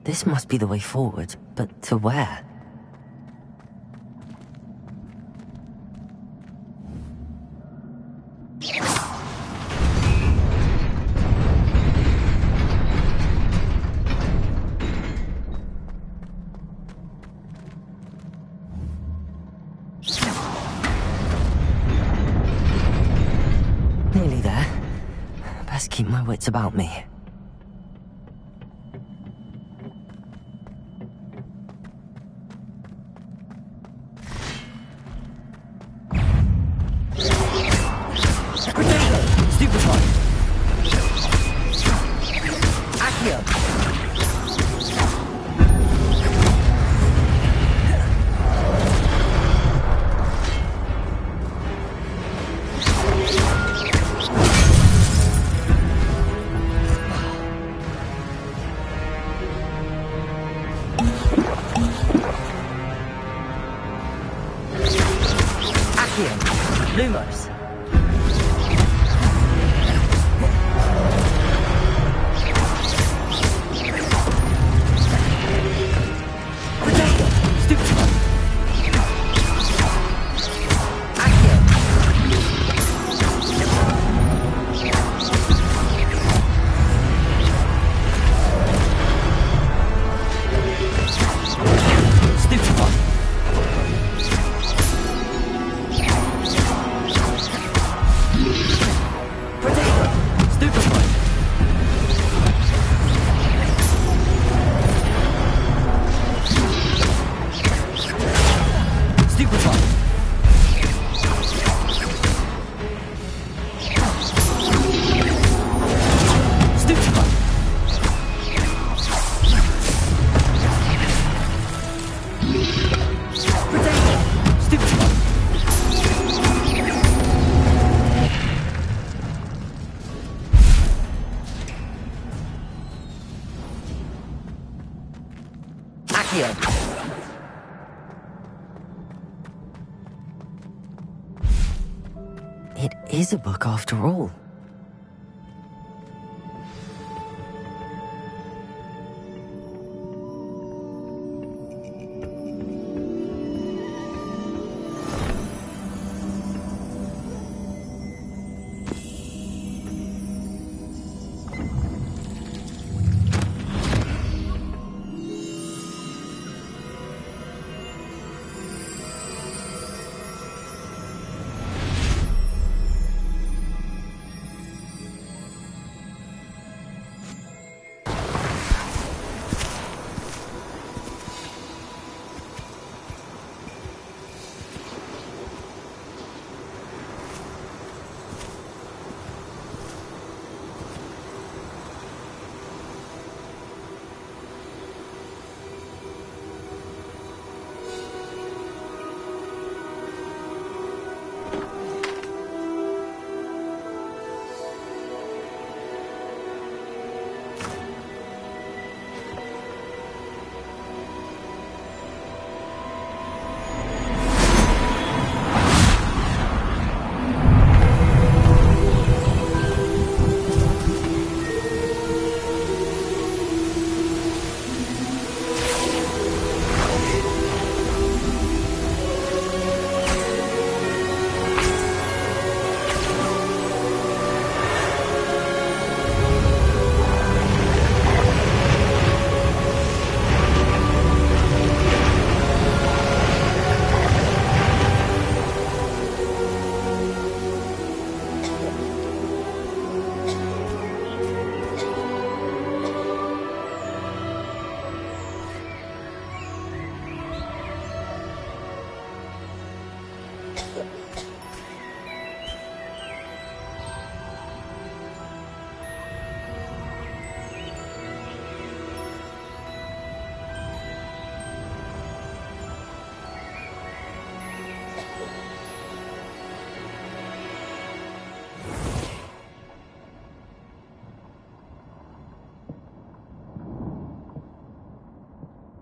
This must be the way forward, but to where? Nearly there. Best keep my wits about me. Lumos. It is a book after all.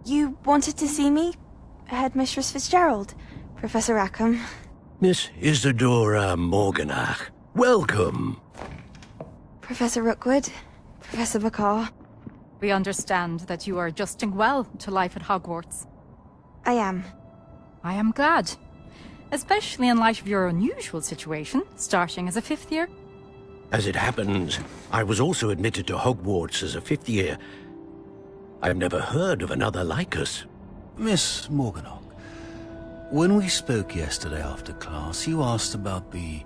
You wanted to see me? Headmistress Fitzgerald, Professor Rackham. Miss Isadora Morganach, welcome. Professor Rookwood, Professor Bakar. We understand that you are adjusting well to life at Hogwarts. I am. I am glad. Especially in light of your unusual situation, starting as a 5th year. As it happens, I was also admitted to Hogwarts as a 5th year. I've never heard of another like us. Miss Morganach, when we spoke yesterday after class, you asked about the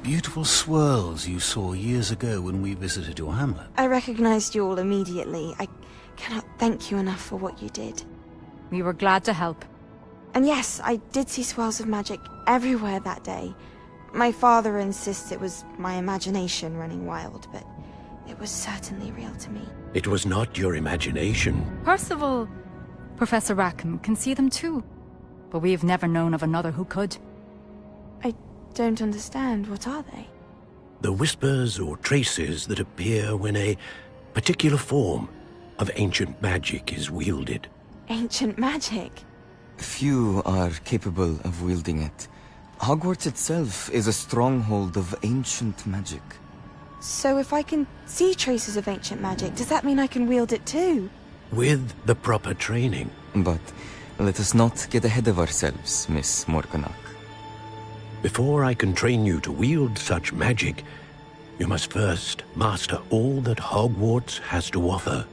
beautiful swirls you saw years ago when we visited your hamlet. I recognized you all immediately. I cannot thank you enough for what you did. We were glad to help. And yes, I did see swirls of magic everywhere that day. My father insists it was my imagination running wild, but it was certainly real to me. It was not your imagination. Percival, Professor Rackham can see them too. But we have never known of another who could. I don't understand. What are they? The whispers or traces that appear when a particular form of ancient magic is wielded. Ancient magic? Few are capable of wielding it. Hogwarts itself is a stronghold of ancient magic. So if I can see traces of ancient magic, does that mean I can wield it too? With the proper training. But let us not get ahead of ourselves, Miss Morganach. Before I can train you to wield such magic, you must first master all that Hogwarts has to offer.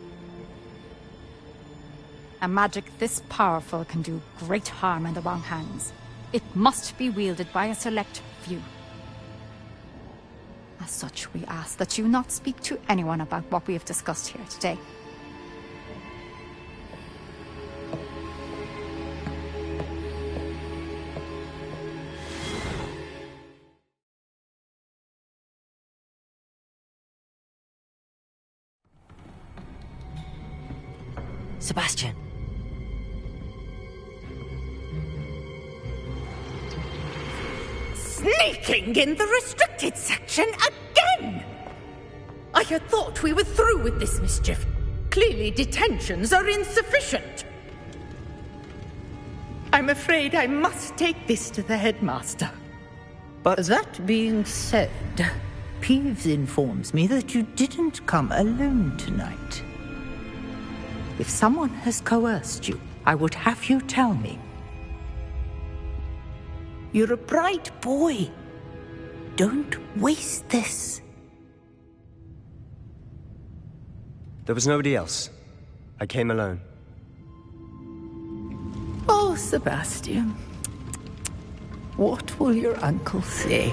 A magic this powerful can do great harm in the wrong hands. It must be wielded by a select few. As such, we ask that you not speak to anyone about what we have discussed here today. Sebastian. Sneaking in the restricted section again! I had thought we were through with this mischief. Clearly detentions are insufficient. I'm afraid I must take this to the headmaster. But that being said, Peeves informs me that you didn't come alone tonight. If someone has coerced you, I would have you tell me. You're a bright boy. Don't waste this. There was nobody else. I came alone. Oh, Sebastian. What will your uncle say?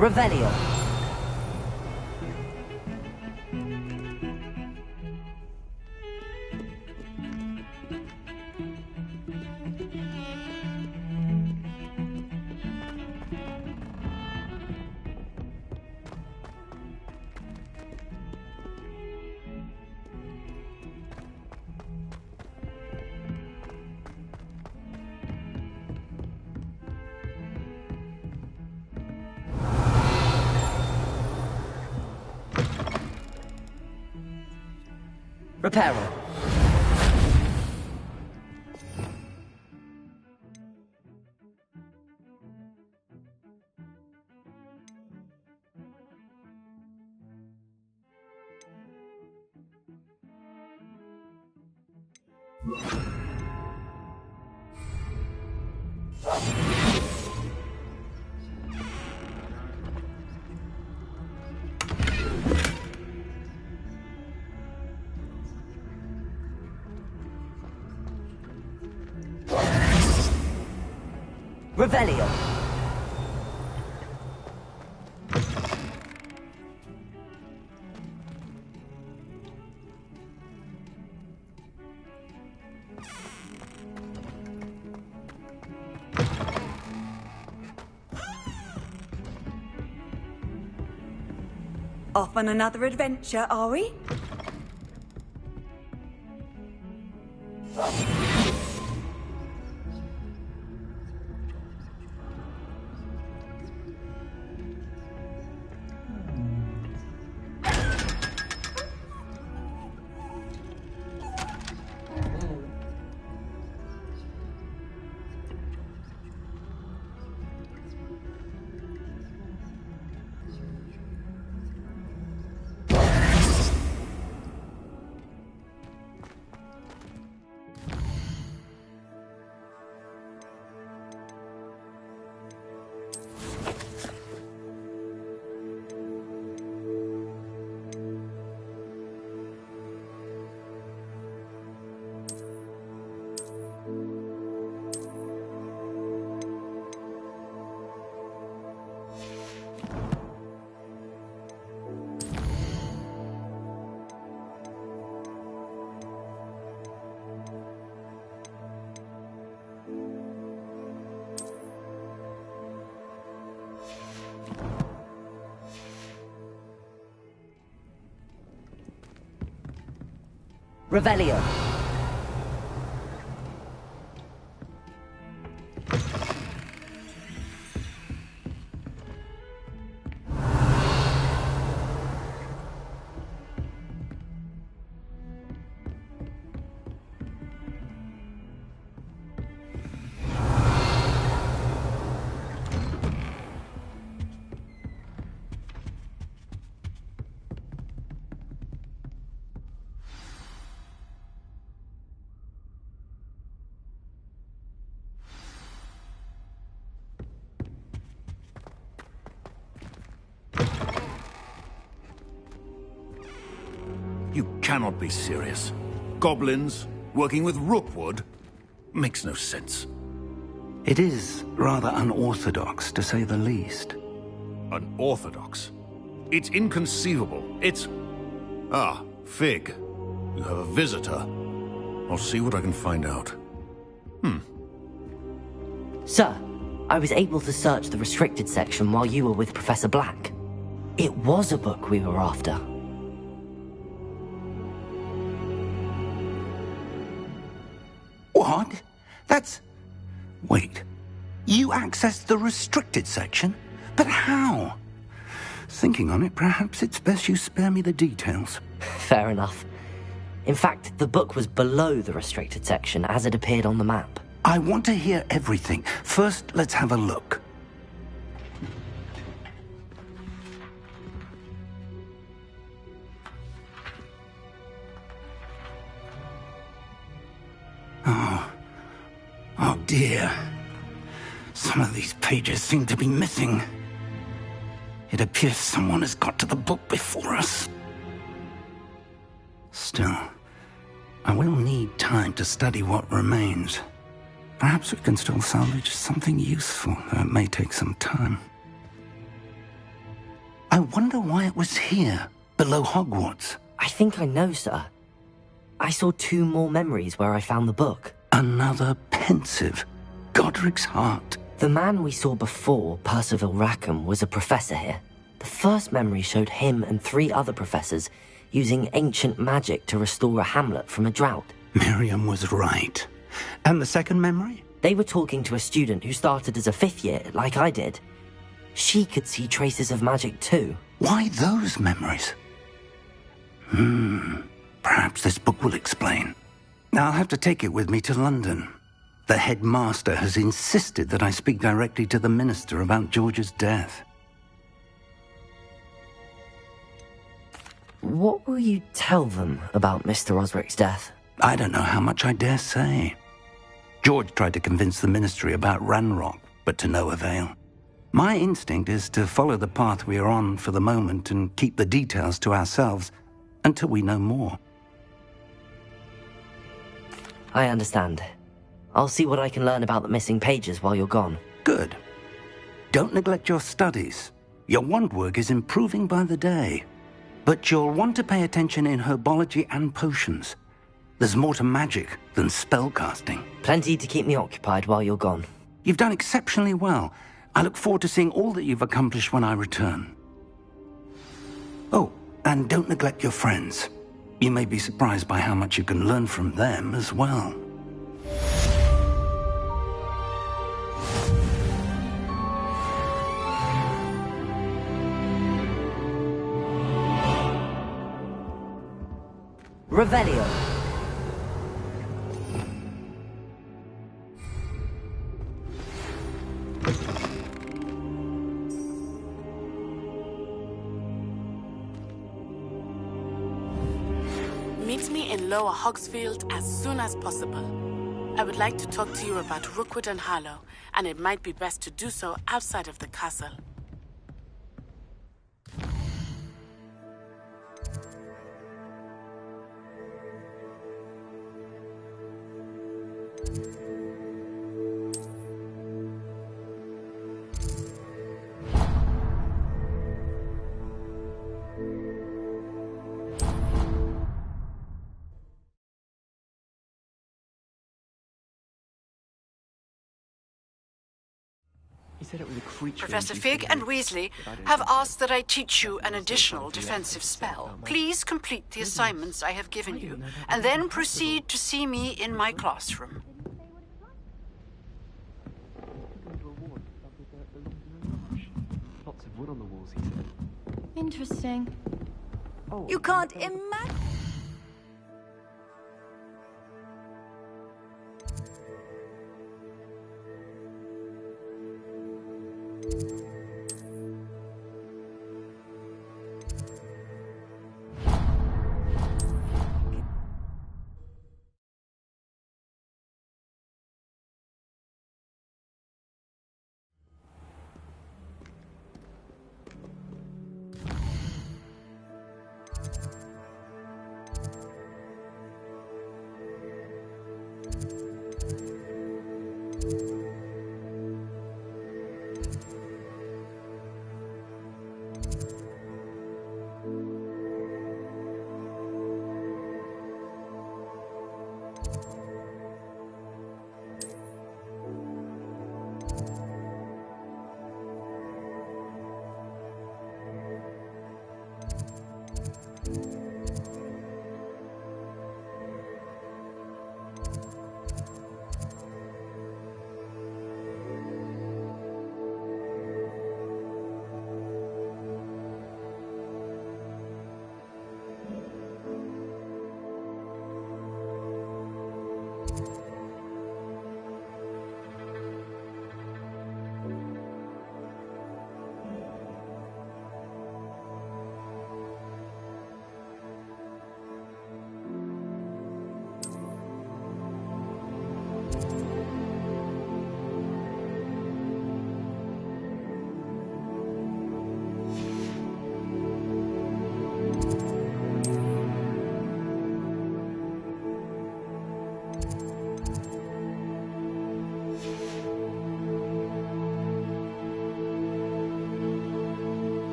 Revelio. Reparo. Revelio. Off on another adventure, are we? Revelio. You cannot be serious. Goblins working with Rookwood? Makes no sense. It is rather unorthodox, to say the least. Unorthodox? It's inconceivable. It's... Ah, Fig. You have a visitor. I'll see what I can find out. Sir, I was able to search the restricted section while you were with Professor Black. It was a book we were after. What? That's... Wait. You accessed the restricted section? But how? Thinking on it, perhaps it's best you spare me the details. Fair enough. In fact, the book was below the restricted section as it appeared on the map. I want to hear everything. First, let's have a look. Oh dear. Some of these pages seem to be missing. It appears someone has got to the book before us. Still, I will need time to study what remains. Perhaps we can still salvage something useful, though it may take some time. I wonder why it was here, below Hogwarts. I think I know, sir. I saw 2 more memories where I found the book. Another pensive. Godric's heart. The man we saw before, Percival Rackham, was a professor here. The first memory showed him and 3 other professors using ancient magic to restore a hamlet from a drought. Miriam was right. And the second memory? They were talking to a student who started as a 5th year, like I did. She could see traces of magic too. Why those memories? Perhaps this book will explain. I'll have to take it with me to London. The headmaster has insisted that I speak directly to the minister about George's death. What will you tell them about Mr. Osric's death? I don't know how much I dare say. George tried to convince the ministry about Ranrock, but to no avail. My instinct is to follow the path we are on for the moment and keep the details to ourselves until we know more. I understand. I'll see what I can learn about the missing pages while you're gone. Good. Don't neglect your studies. Your wand work is improving by the day. But you'll want to pay attention in herbology and potions. There's more to magic than spellcasting. Plenty to keep me occupied while you're gone. You've done exceptionally well. I look forward to seeing all that you've accomplished when I return. Oh, and don't neglect your friends. You may be surprised by how much you can learn from them as well. Revelio. Meet me in Lower Hogsfield as soon as possible. I would like to talk to you about Rookwood and Harlow, and it might be best to do so outside of the castle. Professor Fig and Weasley have asked that I teach you an additional defensive spell. Please complete the assignments I have given you, and then proceed to see me in my classroom. Lots of wood on the walls, he said. Interesting. You can't imagine.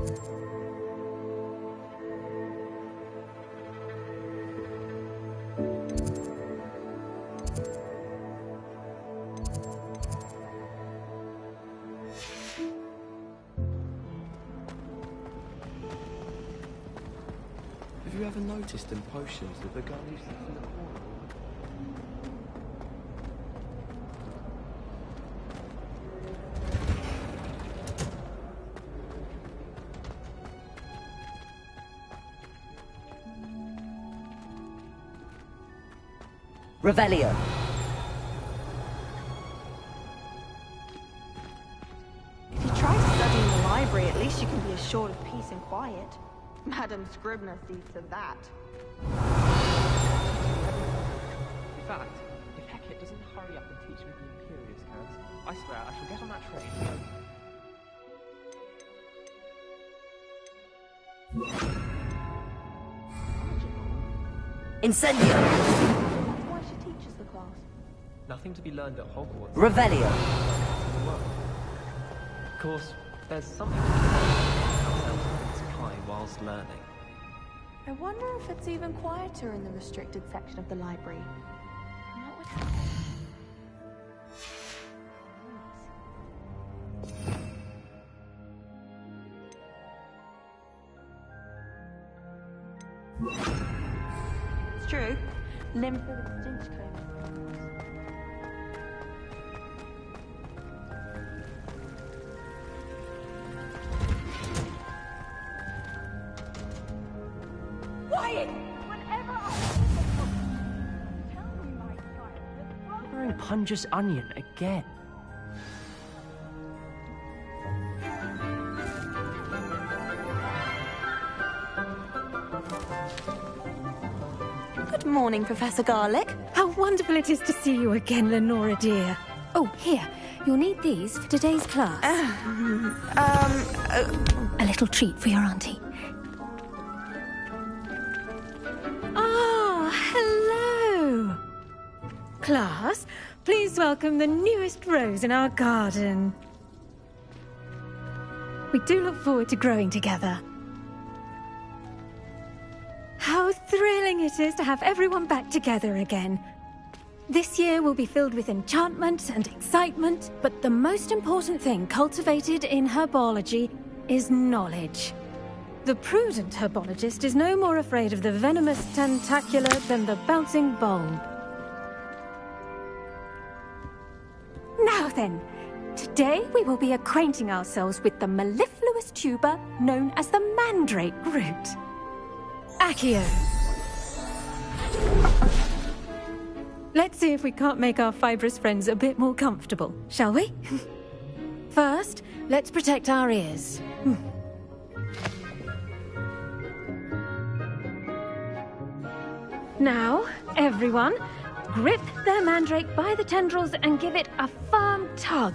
Have you ever noticed in potions that the girl who's left in the corner? Revelio. If you try to study in the library, at least you can be assured of peace and quiet. Madam Scribner sees to that. In fact, if Hecate doesn't hurry up and teach me the Imperious Cans, I swear I shall get on that train. Incendio. That's why she teaches the class. Nothing to be learned at Hogwarts. Revelio. Of course, there's something to try whilst learning. I wonder if it's even quieter in the restricted section of the library. What would happen? It's true. Limb through the stench cone. Quiet! Whenever I tell me, my child, Wearing Punja's onion again. Good morning, Professor Garlick. How wonderful it is to see you again, Lenora dear. Oh, here. You'll need these for today's class. A little treat for your auntie. Ah, hello. Class, please welcome the newest rose in our garden. We do look forward to growing together. How thrilling it is to have everyone back together again. This year will be filled with enchantment and excitement, but the most important thing cultivated in herbology is knowledge. The prudent herbologist is no more afraid of the venomous tentacular than the bouncing bulb. Now then, today we will be acquainting ourselves with the mellifluous tuber known as the mandrake root. Accio. Let's see if we can't make our fibrous friends a bit more comfortable, shall we? First, let's protect our ears. Now, everyone, grip their mandrake by the tendrils and give it a firm tug.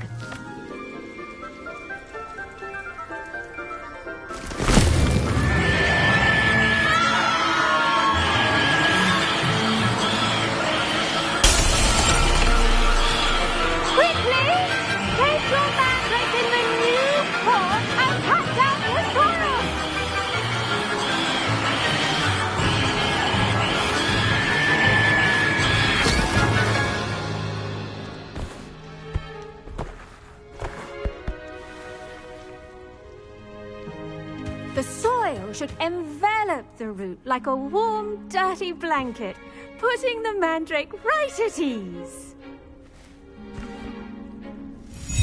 The soil should envelop the root like a warm, dirty blanket, putting the mandrake right at ease.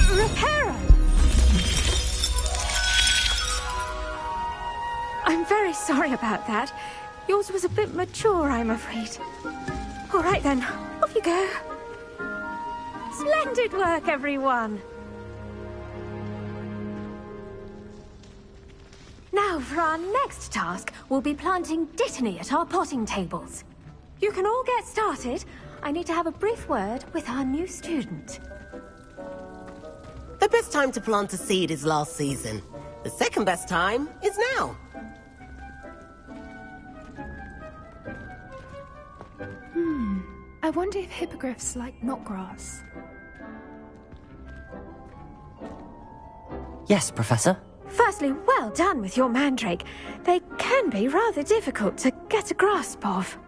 Reparo! I'm very sorry about that. Yours was a bit mature, I'm afraid. All right then, off you go. Splendid work, everyone! Now, for our next task, we'll be planting dittany at our potting tables. You can all get started. I need to have a brief word with our new student. The best time to plant a seed is last season. The second best time is now. I wonder if hippogriffs like knotgrass. Yes, Professor. Firstly, well done with your mandrake. They can be rather difficult to get a grasp of.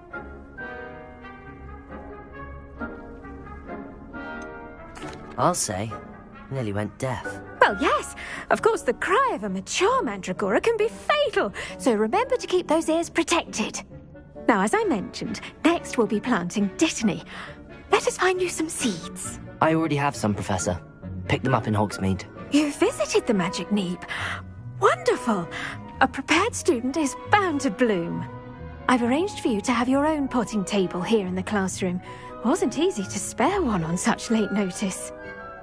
I'll say, nearly went deaf. Well, yes. Of course, the cry of a mature mandragora can be fatal, so remember to keep those ears protected. Now, as I mentioned, next we'll be planting Dittany. Let us find you some seeds. I already have some, Professor. Picked them up in Hogsmeade. You visited the Magic Neep. Wonderful. A prepared student is bound to bloom. I've arranged for you to have your own potting table here in the classroom. Wasn't easy to spare one on such late notice.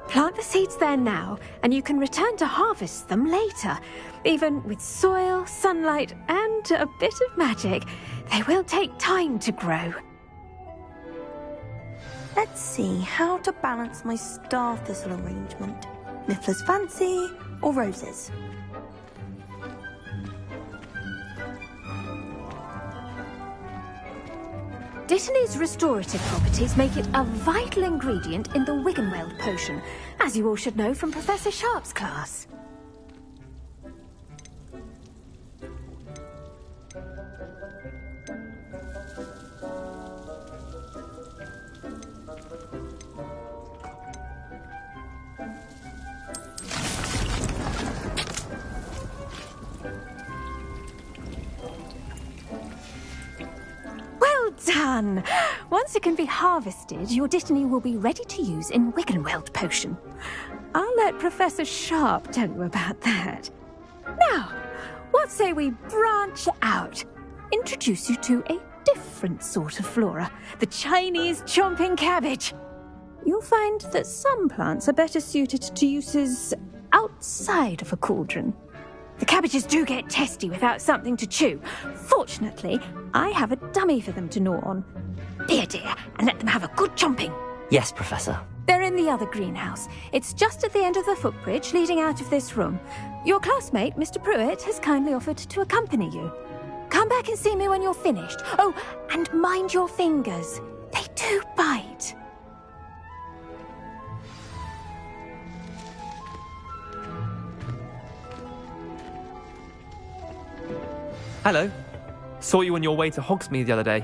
Plant the seeds there now, and you can return to harvest them later. Even with soil, sunlight, and a bit of magic, they will take time to grow. Let's see how to balance my star thistle arrangement. Niffler's fancy or roses? Dittany's restorative properties make it a vital ingredient in the Wiggenweld potion, as you all should know from Professor Sharp's class. Done! Once it can be harvested, your Dittany will be ready to use in Wiggenweld potion. I'll let Professor Sharp tell you about that. Now, what say we branch out? Introduce you to a different sort of flora, the Chinese chomping cabbage. You'll find that some plants are better suited to uses outside of a cauldron. The cabbages do get testy without something to chew. Fortunately, I have a dummy for them to gnaw on. Be a dear, and let them have a good chomping. Yes, Professor. They're in the other greenhouse. It's just at the end of the footbridge leading out of this room. Your classmate, Mr. Pruitt, has kindly offered to accompany you. Come back and see me when you're finished. Oh, and mind your fingers. They do bite. Hello. Saw you on your way to Hogsmeade the other day.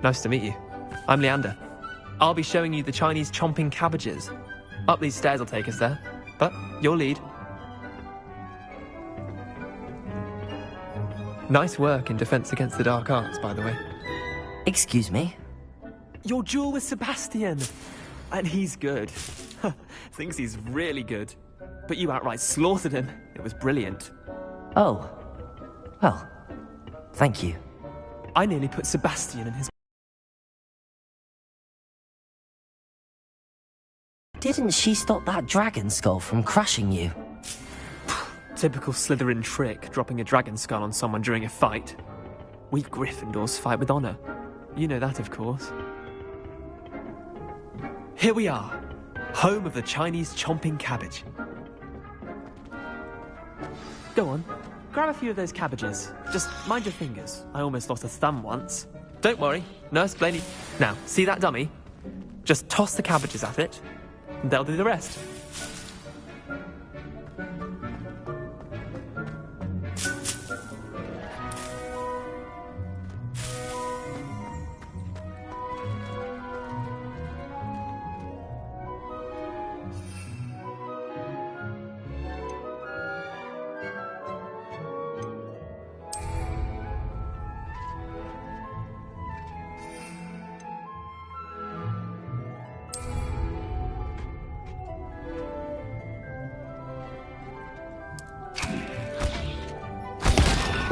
Nice to meet you. I'm Leander. I'll be showing you the Chinese chomping cabbages. Up these stairs will take us there, but your lead. Nice work in Defense Against the Dark Arts, by the way. Excuse me? Your duel with Sebastian! And he's good. Thinks he's really good. But you outright slaughtered him. It was brilliant. Oh. Well, thank you. I nearly put Sebastian in his... Didn't she stop that dragon skull from crushing you? Typical Slytherin trick, dropping a dragon skull on someone during a fight. We Gryffindors fight with honor. You know that, of course. Here we are, home of the Chinese chomping cabbage. Go on, grab a few of those cabbages. Just mind your fingers. I almost lost a thumb once. Don't worry, Nurse Blaney. Now, see that dummy? Just toss the cabbages at it, and they'll do the rest.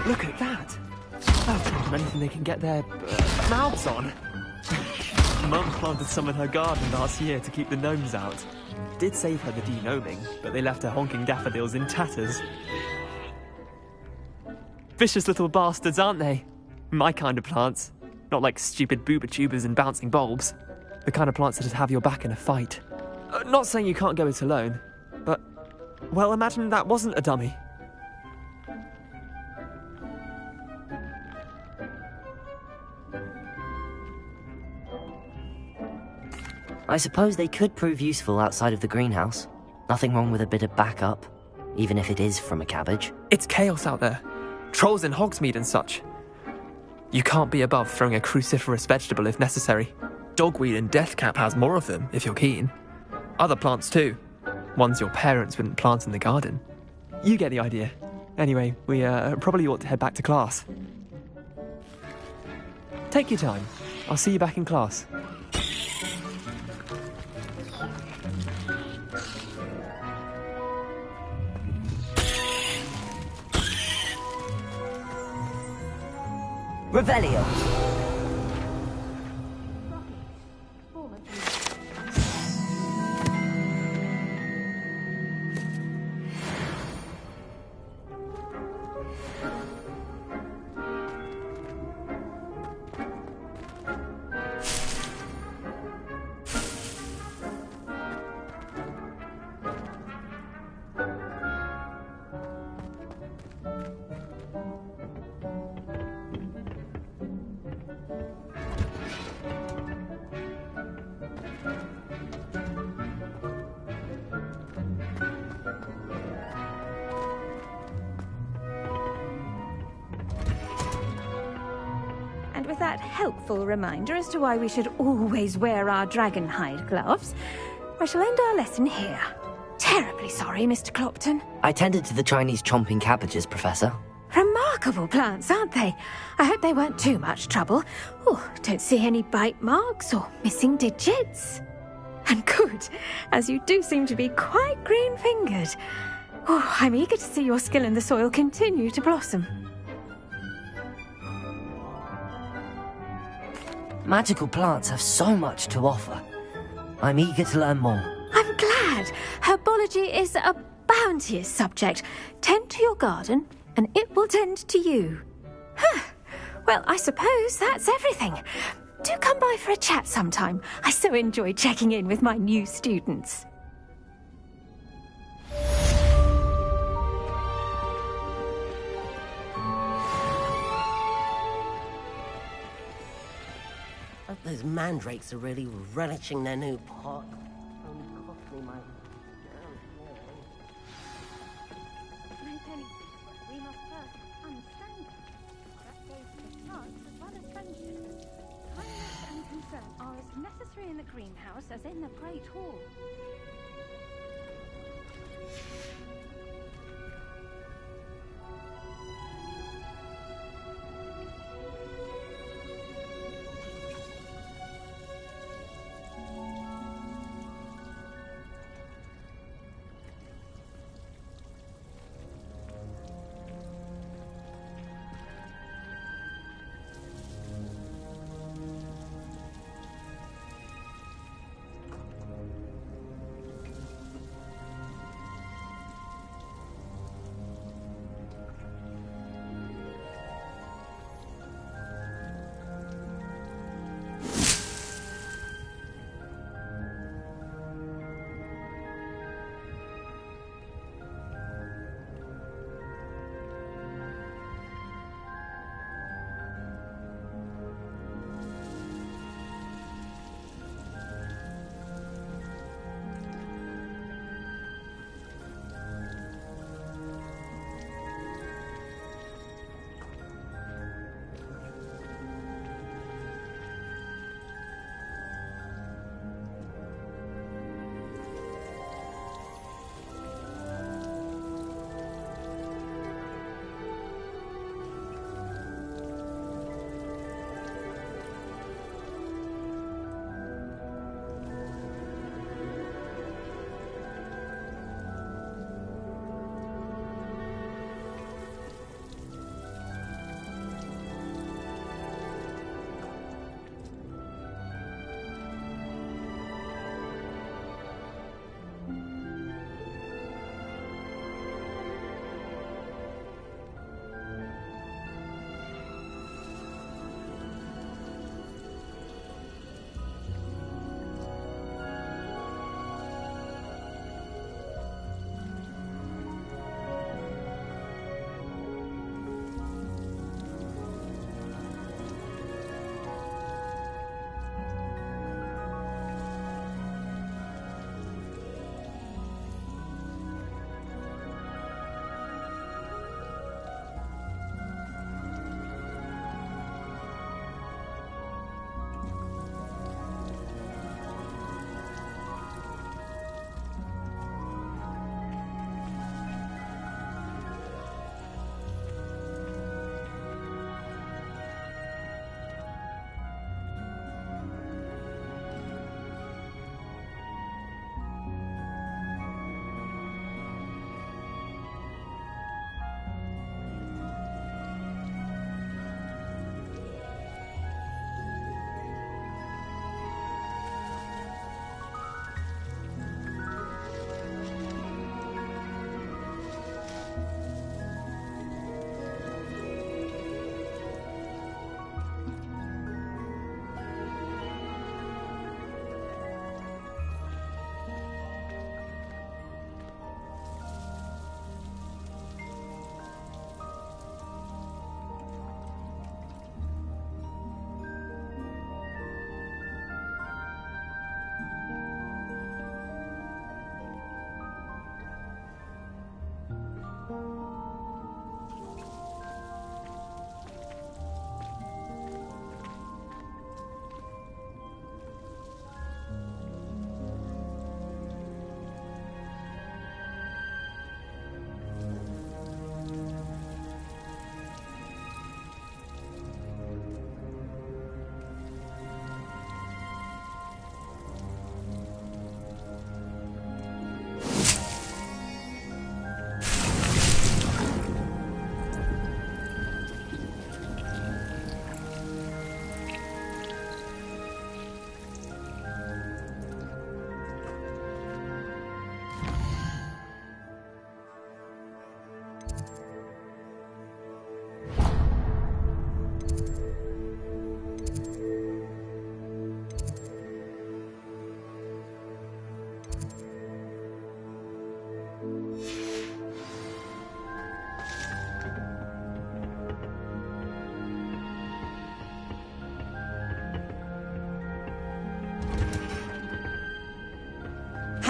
Look at that! I've told them anything they can get their mouths on. Mum planted some in her garden last year to keep the gnomes out. Did save her the de-gnoming, but they left her honking daffodils in tatters. Vicious little bastards, aren't they? My kind of plants. Not like stupid booba tubers and bouncing bulbs. The kind of plants that'd have your back in a fight. Not saying you can't go it alone, but... well, imagine that wasn't a dummy. I suppose they could prove useful outside of the greenhouse. Nothing wrong with a bit of backup. even if it is from a cabbage. It's chaos out there. Trolls in Hogsmeade and such. You can't be above throwing a cruciferous vegetable if necessary. Dogweed and deathcap has more of them, if you're keen. Other plants too. Ones your parents wouldn't plant in the garden. You get the idea. Anyway, we probably ought to head back to class. Take your time. I'll see you back in class. Revelio. With that helpful reminder as to why we should always wear our dragon hide gloves, I shall end our lesson here. Terribly sorry, Mr. Clopton. I tended to the Chinese chomping cabbages, Professor. Remarkable plants, aren't they? I hope they weren't too much trouble. Oh, don't see any bite marks or missing digits. And good, as you do seem to be quite green-fingered. Oh, I'm eager to see your skill in the soil continue to blossom. Magical plants have so much to offer. I'm eager to learn more. I'm glad. Herbology is a bounteous subject. Tend to your garden, and it will tend to you. Well, I suppose that's everything. Do come by for a chat sometime. I so enjoy checking in with my new students. Those mandrakes are really relishing their new pot. Only cost me my... Like anything, we must first understand it. That goes for chance as well as friendship. Kindness and concern are as necessary in the greenhouse as in the Great Hall.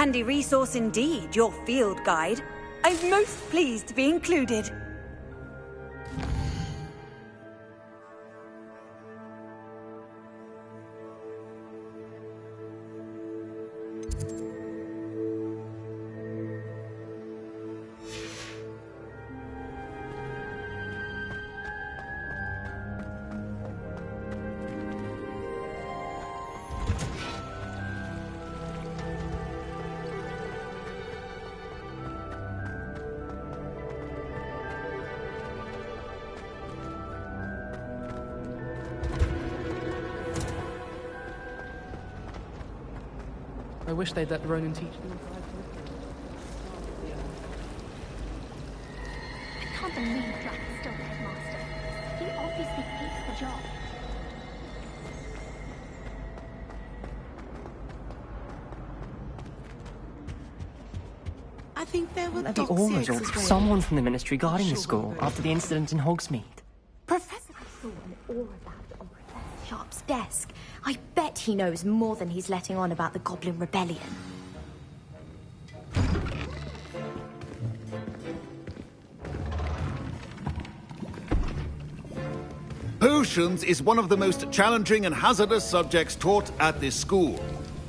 handy resource indeed, your field guide. I'm most pleased to be included. I wish they'd let Ronan teach them. I can't believe Drac is still the headmaster. He obviously hates the job. I think there were The Aurors or as well. someone from the Ministry guarding the school after the incident in Hogsmeade. Professor, I saw an aura badge on Professor Sharp's desk. I bet he knows more than he's letting on about the Goblin Rebellion. Potions is one of the most challenging and hazardous subjects taught at this school.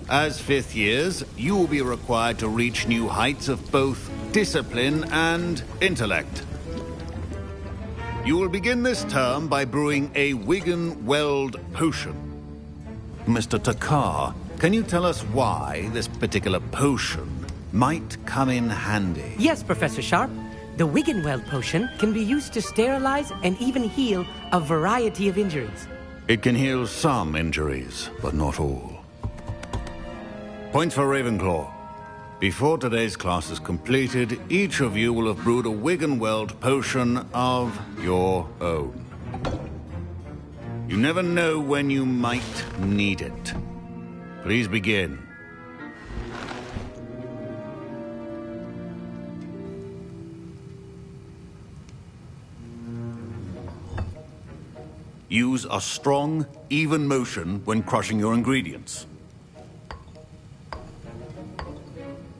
As fifth years, you will be required to reach new heights of both discipline and intellect. You will begin this term by brewing a Wigan-Weld potion. Mr. Takar, can you tell us why this particular potion might come in handy? Yes, Professor Sharp. The Wiggenweld potion can be used to sterilize and even heal a variety of injuries. It can heal some injuries, but not all. Point for Ravenclaw. Before today's class is completed, each of you will have brewed a Wiggenweld potion of your own. You never know when you might need it. Please begin. Use a strong, even motion when crushing your ingredients.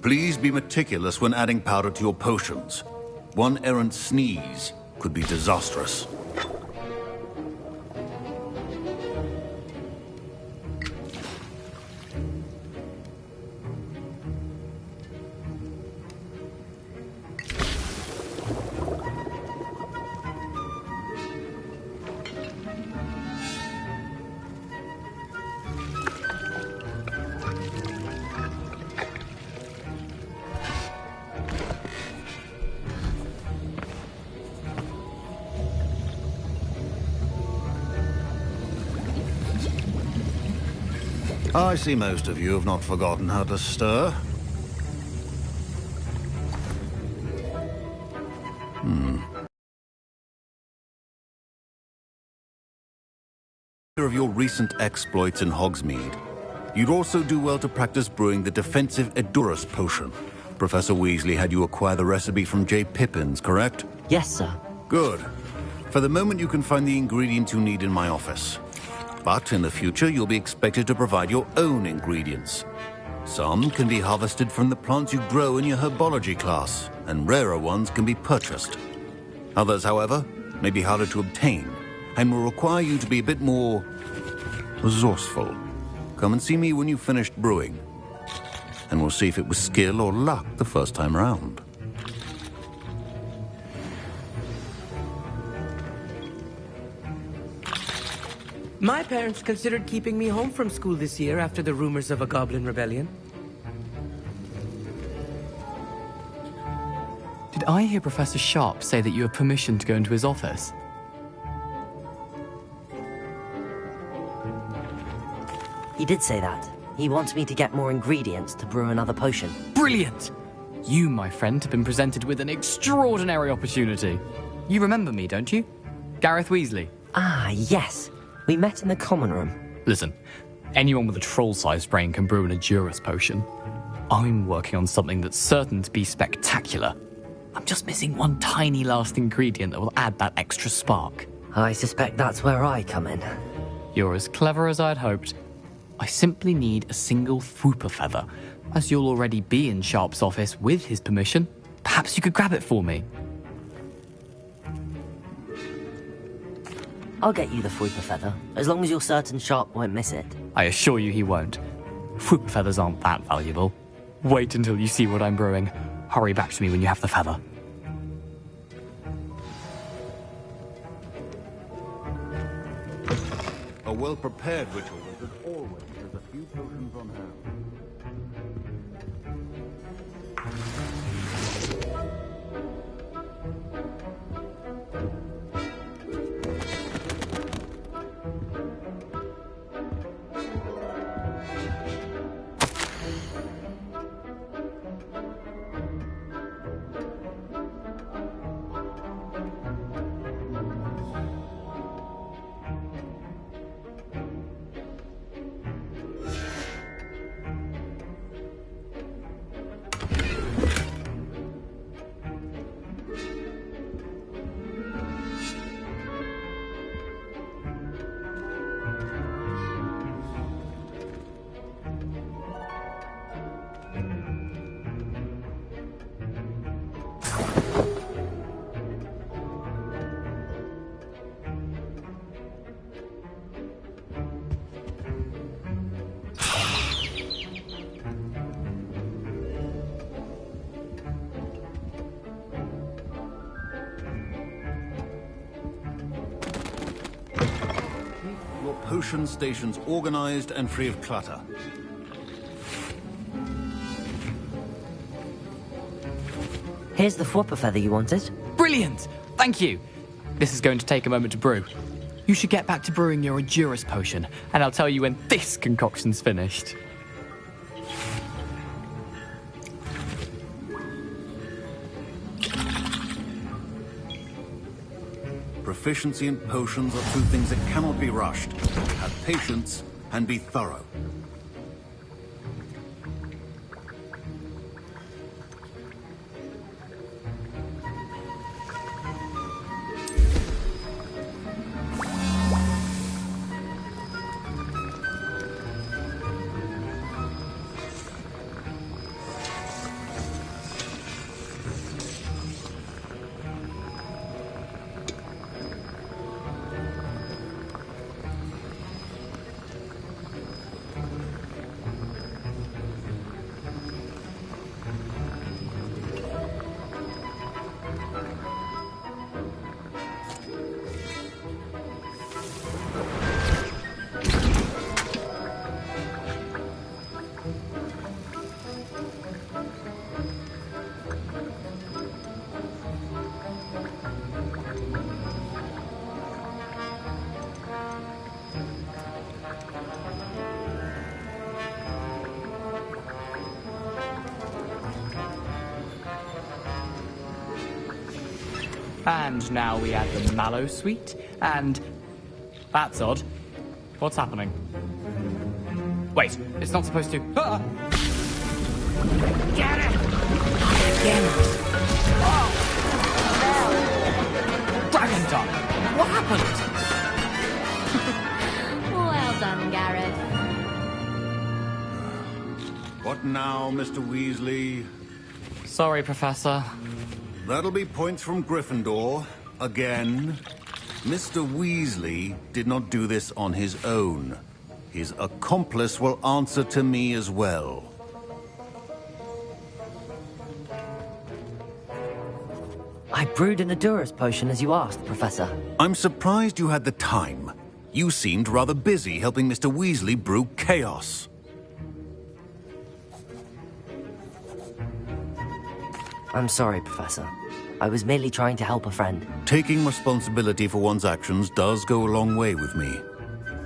Please be meticulous when adding powder to your potions. One errant sneeze could be disastrous. I see most of you have not forgotten how to stir. Of your recent exploits in Hogsmeade, you'd also do well to practice brewing the defensive Edurus potion. Professor Weasley had you acquire the recipe from J. Pippins, correct? Yes, sir. Good. For the moment, you can find the ingredients you need in my office. But in the future, you'll be expected to provide your own ingredients. Some can be harvested from the plants you grow in your herbology class, and rarer ones can be purchased. Others, however, may be harder to obtain, and will require you to be a bit more resourceful. Come and see me when you've finished brewing, and we'll see if it was skill or luck the first time round. My parents considered keeping me home from school this year after the rumors of a Goblin Rebellion. Did I hear Professor Sharp say that you have permission to go into his office? He did say that. He wants me to get more ingredients to brew another potion. Brilliant! You, my friend, have been presented with an extraordinary opportunity. You remember me, don't you? Gareth Weasley. Ah, yes. We met in the common room. Listen, anyone with a troll-sized brain can brew an Edurus potion. I'm working on something that's certain to be spectacular. I'm just missing one tiny last ingredient that will add that extra spark. I suspect that's where I come in. You're as clever as I'd hoped. I simply need a single Fwooper feather. As you'll already be in Sharp's office with his permission, perhaps you could grab it for me. I'll get you the Fruiper Feather, as long as you're certain Sharp won't miss it. I assure you he won't. Fruit feathers aren't that valuable. Wait until you see what I'm brewing. Hurry back to me when you have the feather. A well-prepared ritual is as always has a few potions on hand. Potion stations organized and free of clutter. Here's the Fruiper Feather you wanted. Brilliant! Thank you! This is going to take a moment to brew. You should get back to brewing your Juris potion, and I'll tell you when this concoction's finished. Proficiency in potions are two things that cannot be rushed. Have patience and be thorough. And now we add the mallow sweet, and... That's odd. What's happening? Wait, it's not supposed to... Ah! Get it! Again. Oh! Dragon Dog! What happened? Well done, Gareth. What now, Mr. Weasley? Sorry, Professor. That'll be points from Gryffindor. Again. Mr. Weasley did not do this on his own. His accomplice will answer to me as well. I brewed an Adurus potion as you asked, Professor. I'm surprised you had the time. You seemed rather busy helping Mr. Weasley brew chaos. I'm sorry, Professor. I was merely trying to help a friend. Taking responsibility for one's actions does go a long way with me.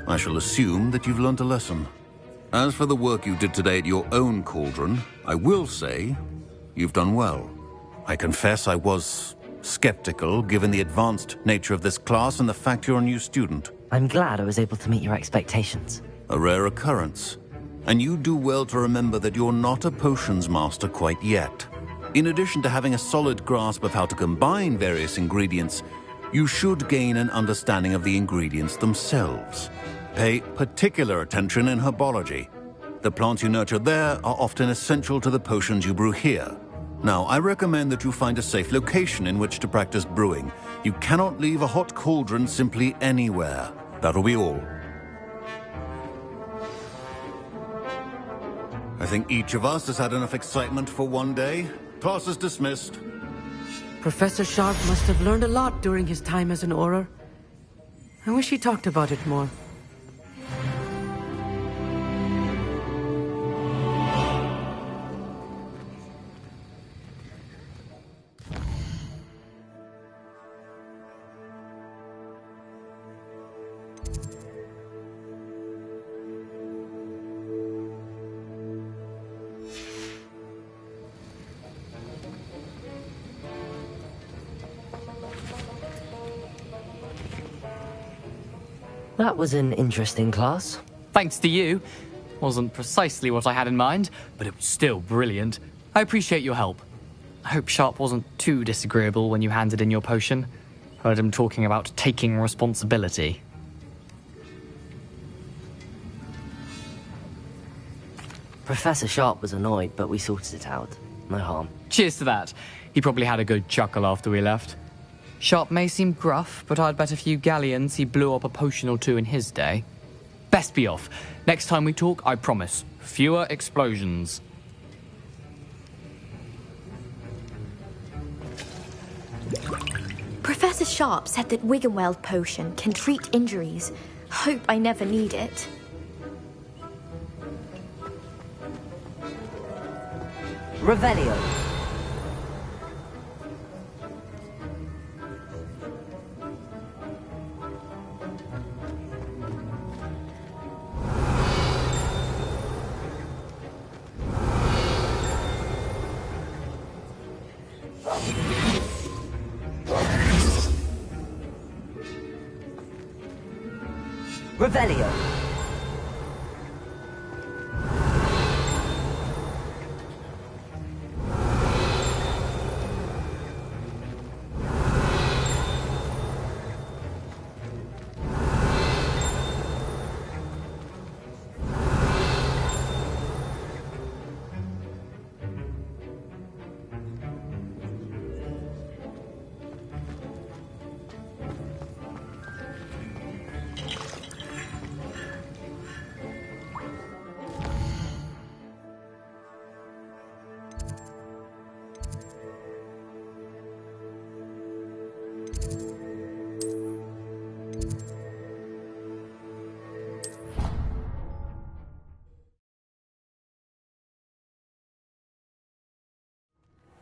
I shall assume that you've learnt a lesson. As for the work you did today at your own cauldron, I will say you've done well. I confess I was skeptical, given the advanced nature of this class and the fact you're a new student. I'm glad I was able to meet your expectations. A rare occurrence. And you do well to remember that you're not a potions master quite yet. In addition to having a solid grasp of how to combine various ingredients, you should gain an understanding of the ingredients themselves. Pay particular attention in herbology. The plants you nurture there are often essential to the potions you brew here. Now, I recommend that you find a safe location in which to practice brewing. You cannot leave a hot cauldron simply anywhere. That'll be all. I think each of us has had enough excitement for one day. Class is dismissed. Professor Sharp must have learned a lot during his time as an Auror. I wish he talked about it more. That was an interesting class. Thanks to you. Wasn't precisely what I had in mind, but it was still brilliant. I appreciate your help. I hope Sharp wasn't too disagreeable when you handed in your potion. Heard him talking about taking responsibility. Professor Sharp was annoyed, but we sorted it out. No harm. Cheers to that. He probably had a good chuckle after we left. Sharp may seem gruff, but I'd bet a few galleons he blew up a potion or two in his day. Best be off. Next time we talk, I promise, fewer explosions. Professor Sharp said that Wiggenweld potion can treat injuries. Hope I never need it. Revelio. Revelio.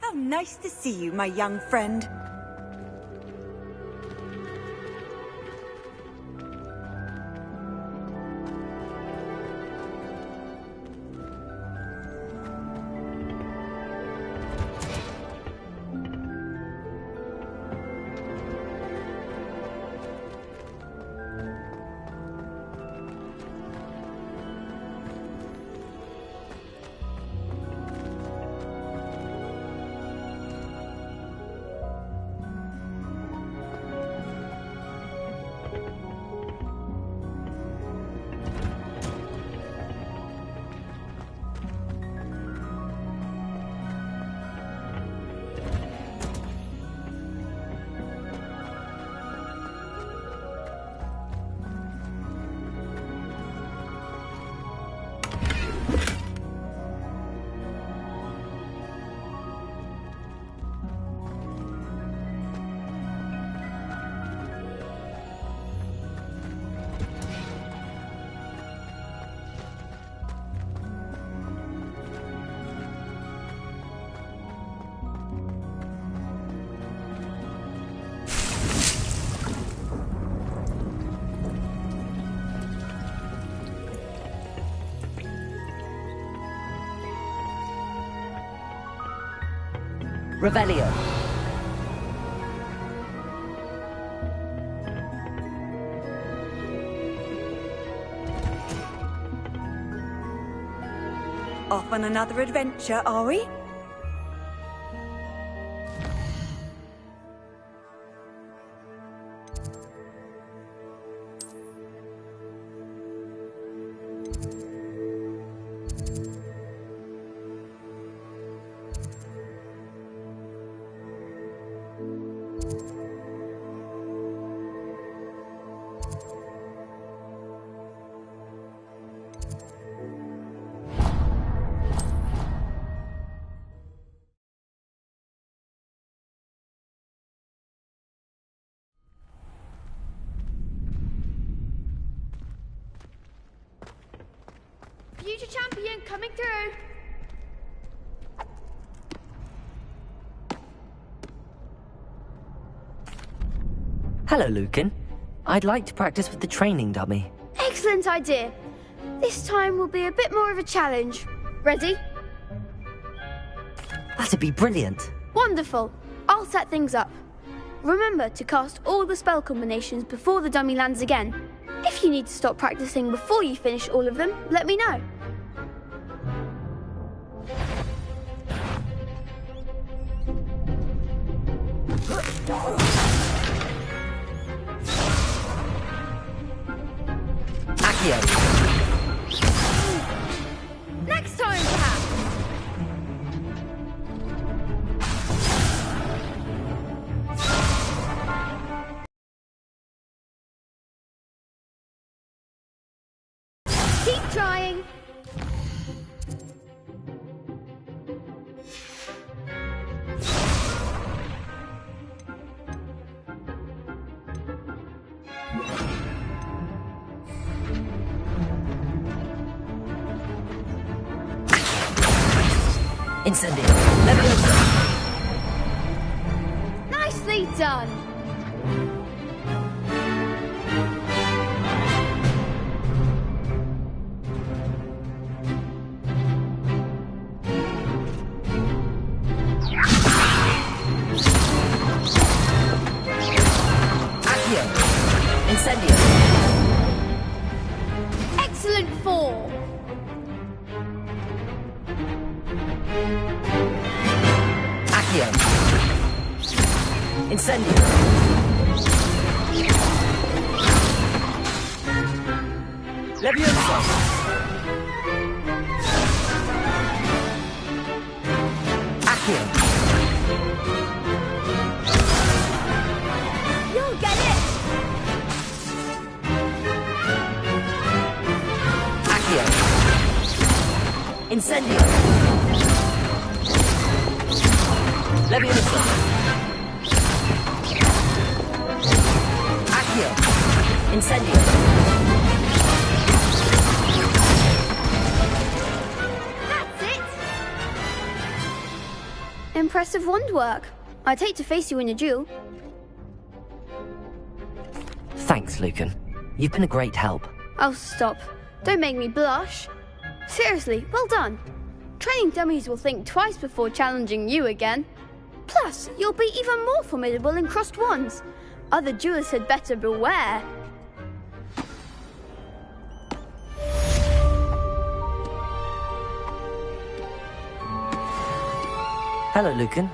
How nice to see you, my young friend. Revelio. Off on another adventure, are we? Future champion coming through. Hello, Lucan. I'd like to practice with the training dummy. Excellent idea. This time will be a bit more of a challenge. Ready? That'd be brilliant. Wonderful. I'll set things up. Remember to cast all the spell combinations before the dummy lands again. If you need to stop practicing before you finish all of them, let me know. Accio. Next time, perhaps. Keep trying. Incendio. Leviosa. Nicely done. Accio. Incendio. Excellent form. Accio. Incendio. Leviosa. Accio. You'll get it. Accio. Incendio. Leviosa. Accio. Incendio. That's it. Impressive wand work. I'd hate to face you in a duel. Thanks, Lucan. You've been a great help. Oh, stop. Don't make me blush. Seriously, well done. Training dummies will think twice before challenging you again. Plus, you'll be even more formidable in crossed wands. Other duelists had better beware. Hello, Lucan.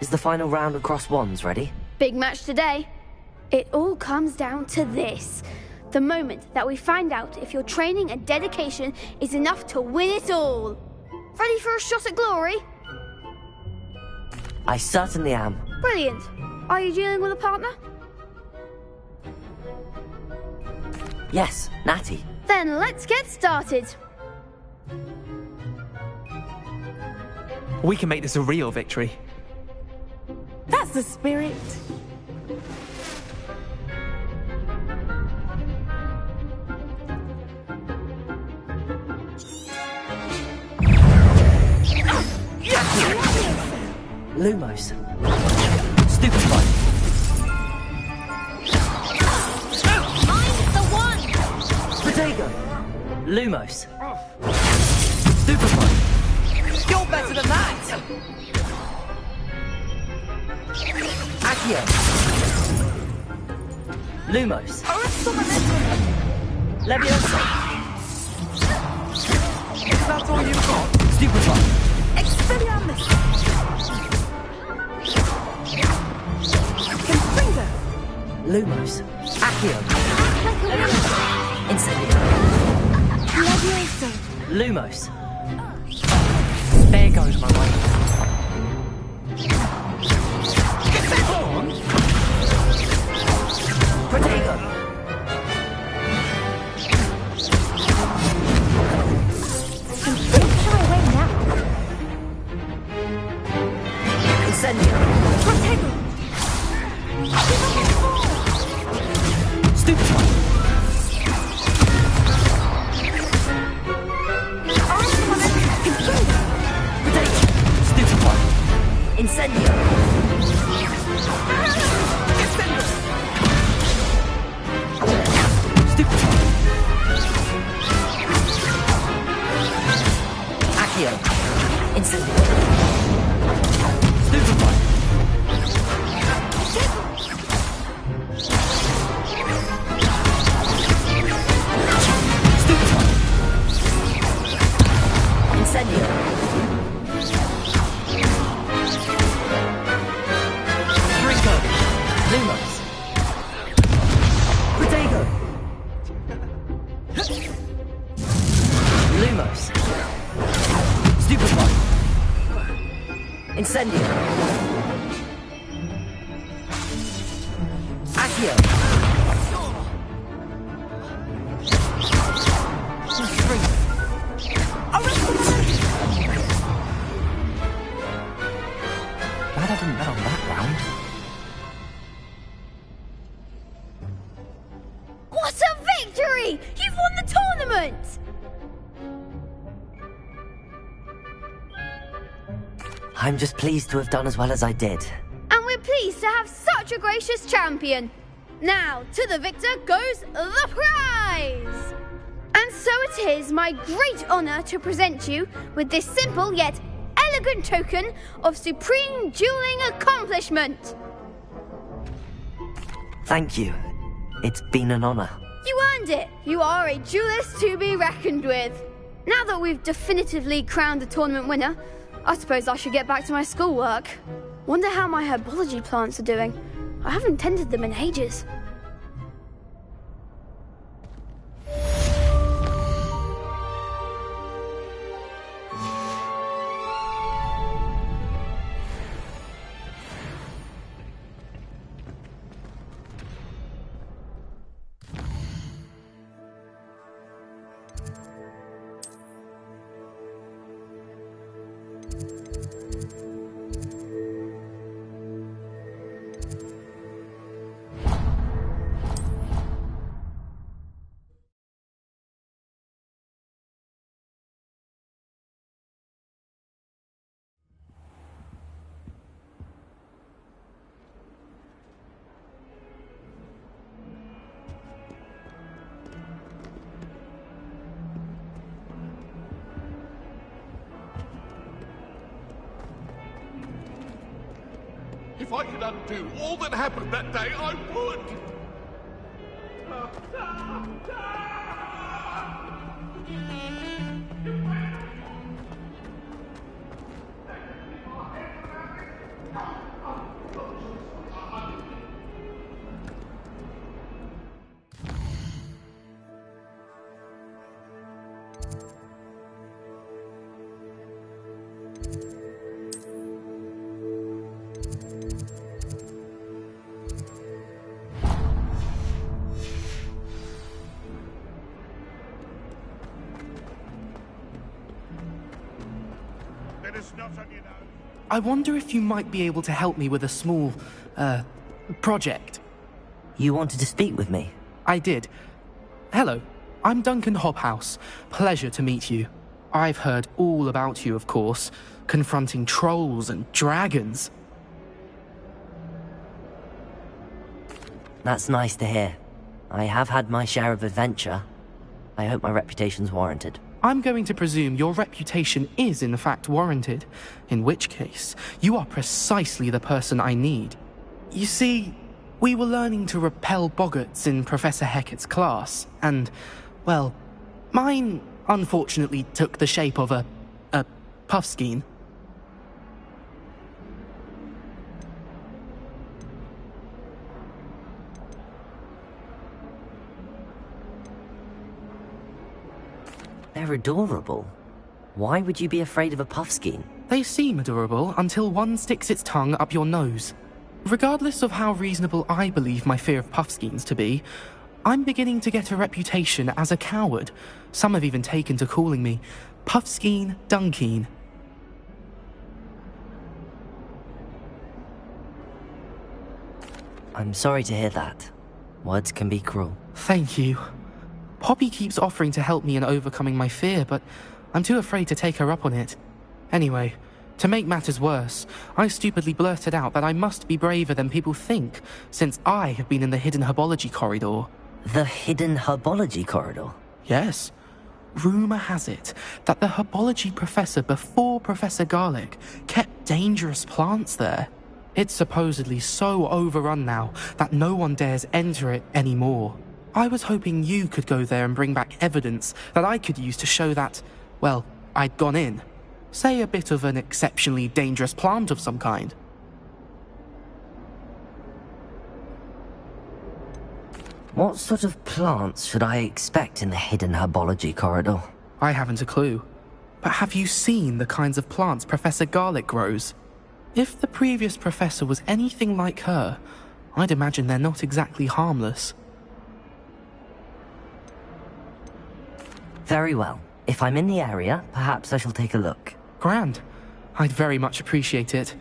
Is the final round of cross wands ready? Big match today. It all comes down to this. The moment that we find out if your training and dedication is enough to win it all. Ready for a shot at glory? I certainly am. Brilliant. Are you dealing with a partner? Yes, Natty. Then let's get started. We can make this a real victory. That's the spirit. Lumos. Stupefy. Mind the one! Protego. Lumos. Stupefy. You're better than that! Accio. Lumos. Leviosa. Is that all you've got? Stupefy. Expelliarmus! Confringo! Lumos. Accio. Incendio. Leviosa. Lumos. There goes my way. Protego. Shy away now. Incendio. Protego. Stupefy. Lumos. Protego. Lumos. Stupefy. Incendio. Accio. Glad I didn't bet on that round. What a victory! You've won the tournament! I'm just pleased to have done as well as I did. And we're pleased to have such a gracious champion. Now, to the victor goes the prize! And so it is my great honour to present you with this simple yet elegant token of supreme dueling accomplishment. Thank you. It's been an honor. You earned it. You are a duelist to be reckoned with. Now that we've definitively crowned the tournament winner, I suppose I should get back to my schoolwork. Wonder how my herbology plants are doing. I haven't tended them in ages. If I could undo all that happened that day, I would! I wonder if you might be able to help me with a small, project. You wanted to speak with me? I did. Hello, I'm Duncan Hobhouse. Pleasure to meet you. I've heard all about you, of course, confronting trolls and dragons. That's nice to hear. I have had my share of adventure. I hope my reputation's warranted. I'm going to presume your reputation is in fact warranted, in which case, you are precisely the person I need. You see, we were learning to repel boggarts in Professor Hecat's class, and, well, mine unfortunately took the shape of a puffskein. They're adorable. Why would you be afraid of a puffskein? They seem adorable until one sticks its tongue up your nose. Regardless of how reasonable I believe my fear of puffskeins to be, I'm beginning to get a reputation as a coward. Some have even taken to calling me Puffskein Dunkeen. I'm sorry to hear that. Words can be cruel. Thank you. Poppy keeps offering to help me in overcoming my fear, but I'm too afraid to take her up on it. Anyway, to make matters worse, I stupidly blurted out that I must be braver than people think, since I have been in the hidden herbology corridor. The hidden herbology corridor? Yes. Rumour has it that the herbology professor before Professor Garlic kept dangerous plants there. It's supposedly so overrun now that no one dares enter it anymore. I was hoping you could go there and bring back evidence that I could use to show that, well, I'd gone in. Say a bit of an exceptionally dangerous plant of some kind. What sort of plants should I expect in the hidden herbology corridor? I haven't a clue. But have you seen the kinds of plants Professor Garlic grows? If the previous professor was anything like her, I'd imagine they're not exactly harmless. Very well. If I'm in the area, perhaps I shall take a look. Grand. I'd very much appreciate it.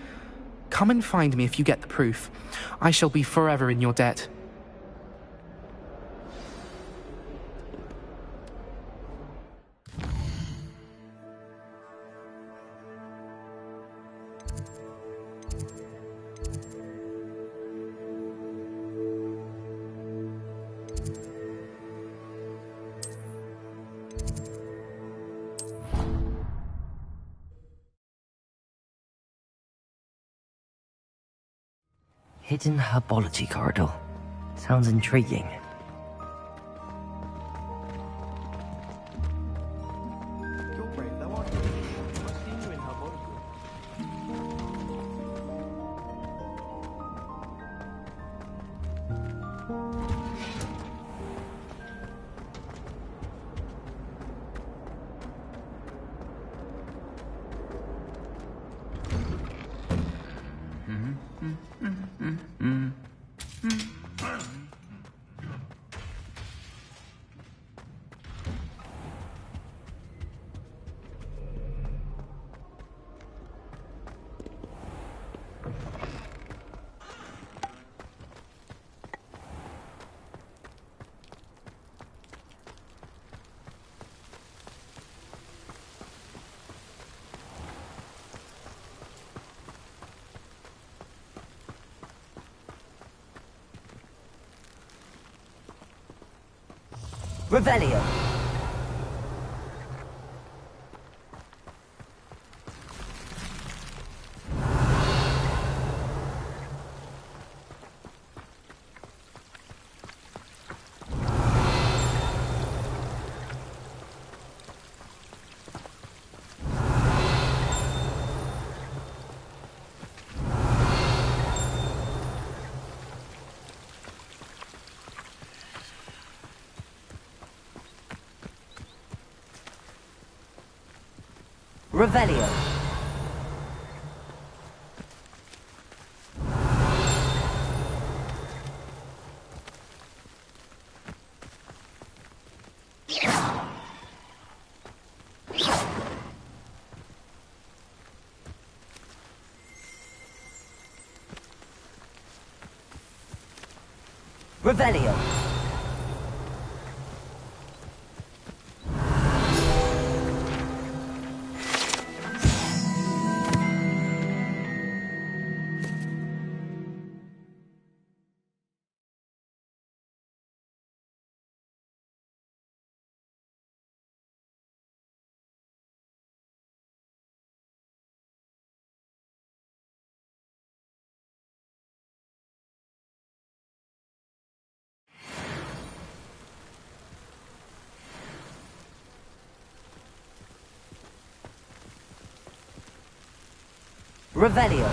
Come and find me if you get the proof. I shall be forever in your debt. Hidden herbology corridor. Sounds intriguing. You're brave though, aren't you? I've seen you in herbology. Revelio. Revelio. Revelio. Revelio.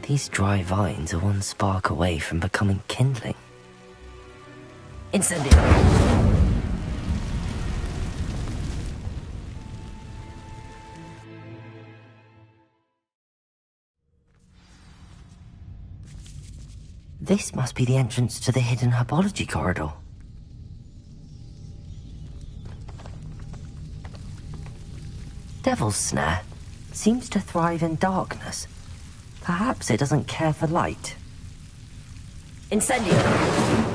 These dry vines are one spark away from becoming kindling. Incendio! This must be the entrance to the hidden herbology corridor. Devil's Snare seems to thrive in darkness. Perhaps it doesn't care for light. Incendio!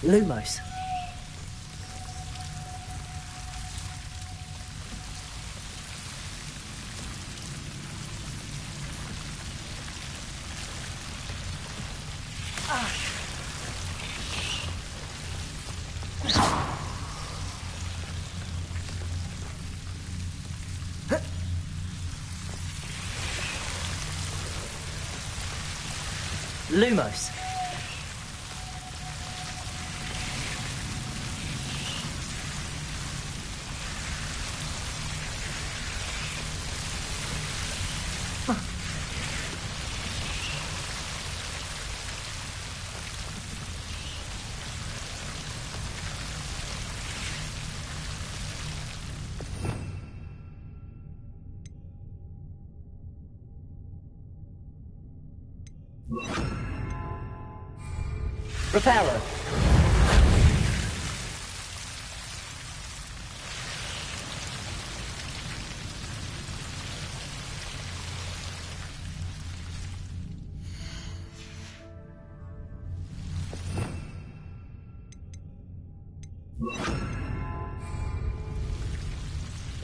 Lumos. Lumos. Reparo.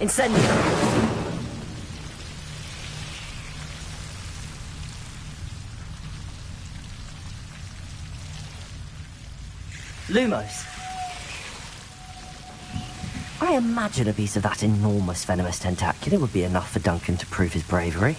Incendio. Lumos. I imagine a piece of that enormous venomous tentacular would be enough for Duncan to prove his bravery.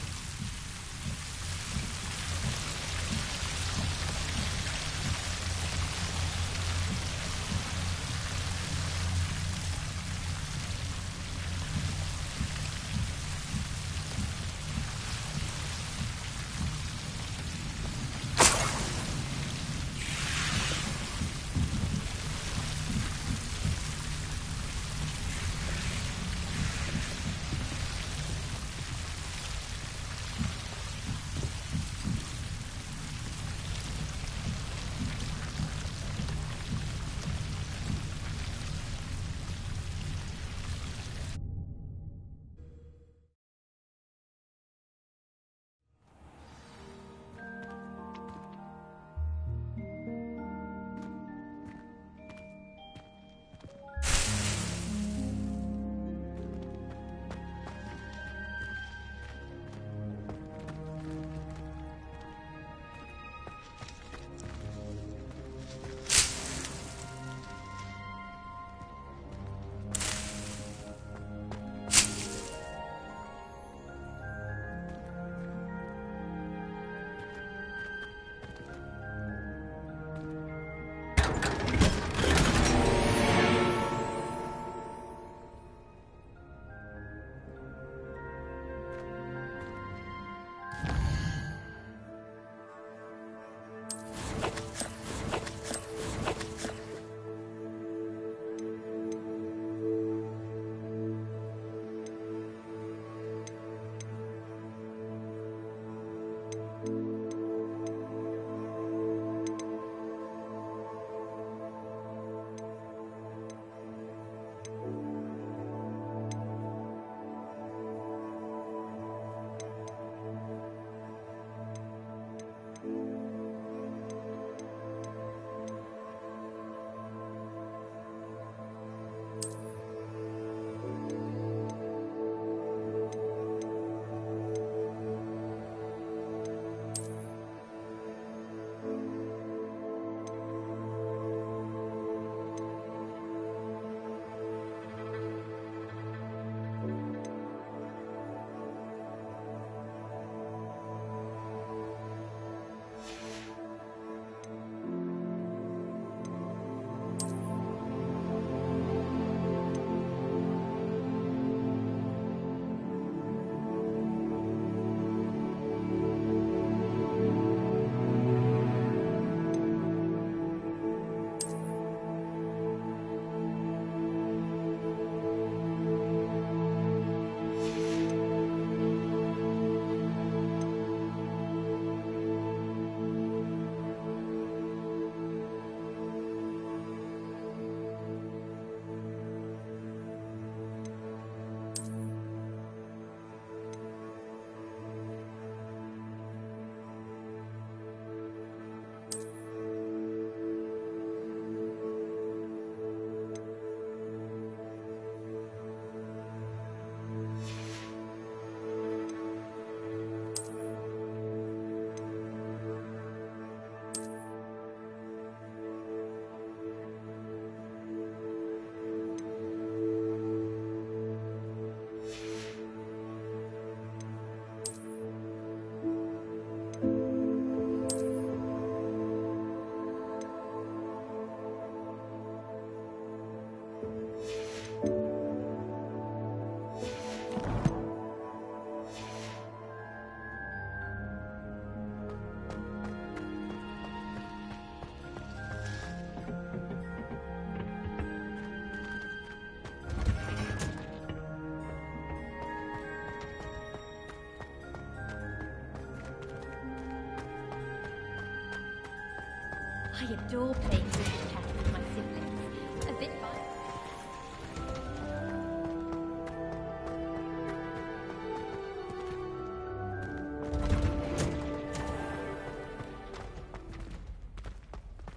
I adore playing witch chess with my siblings. A bit violent.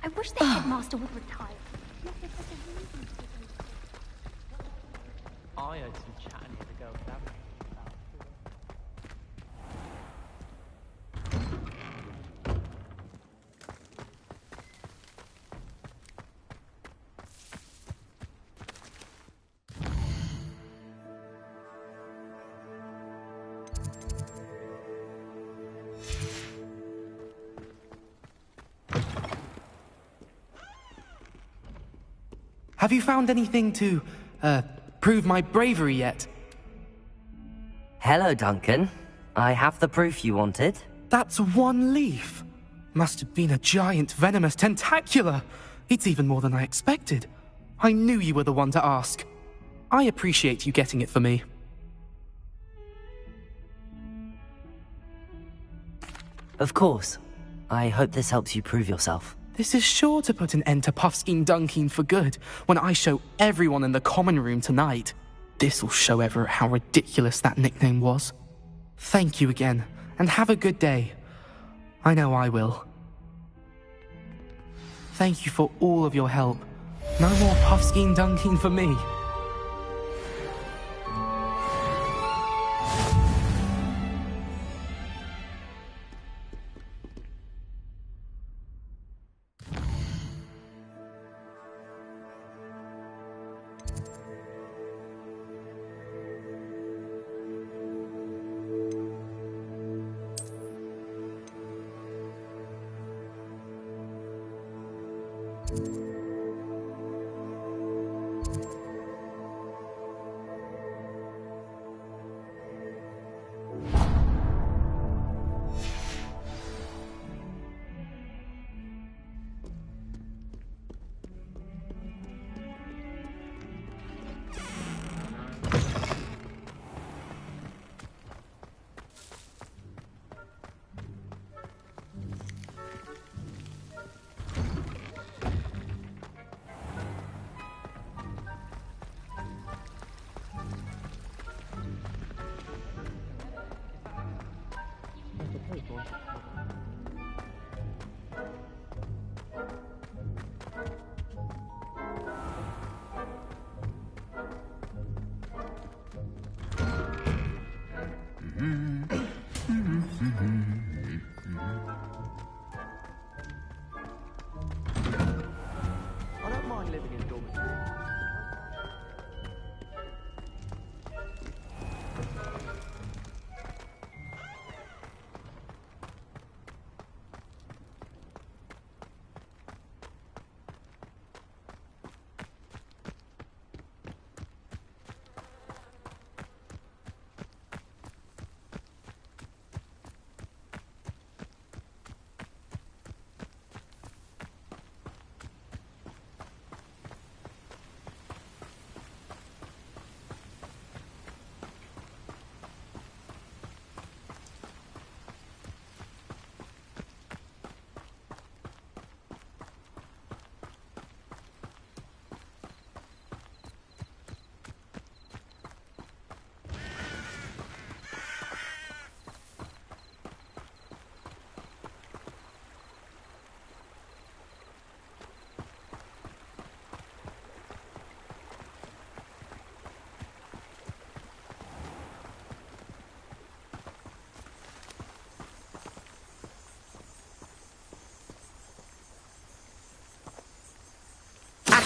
I wish the headmaster would retire. I heard some chatting with the girl down there. Have you found anything to, prove my bravery yet? Hello, Duncan. I have the proof you wanted. That's one leaf. Must have been a giant venomous tentacula. It's even more than I expected. I knew you were the one to ask. I appreciate you getting it for me. Of course. I hope this helps you prove yourself. This is sure to put an end to Puffskein Dunkeen for good when I show everyone in the common room tonight. This'll show Everett how ridiculous that nickname was. Thank you again, and have a good day. I know I will. Thank you for all of your help. No more Puffskein Dunkeen for me. I don't mind living in dormitory.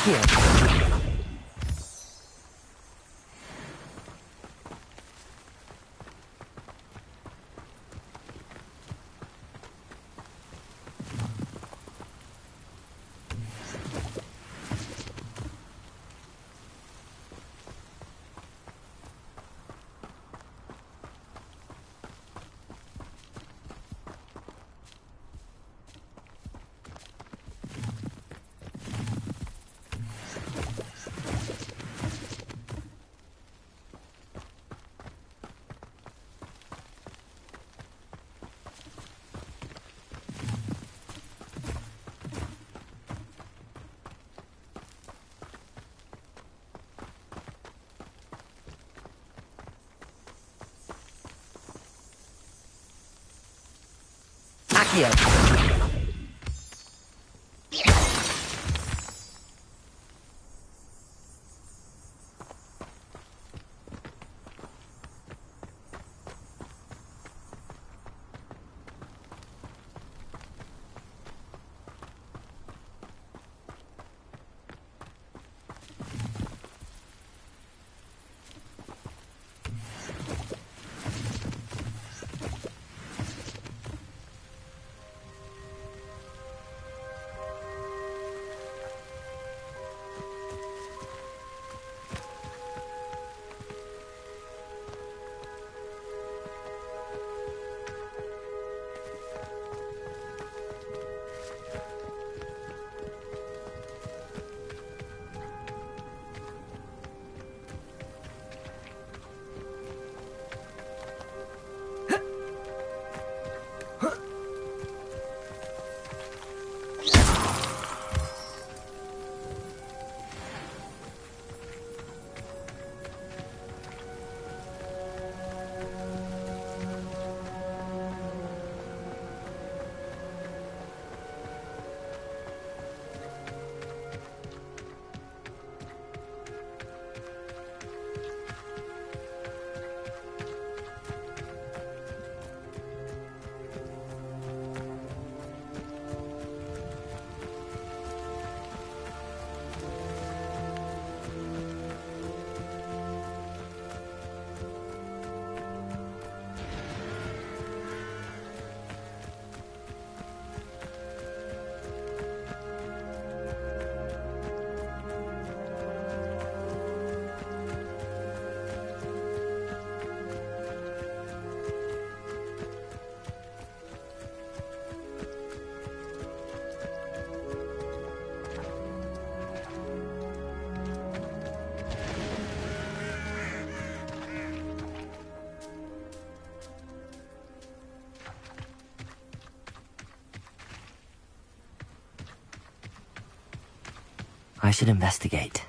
Here. Yeah. I should investigate.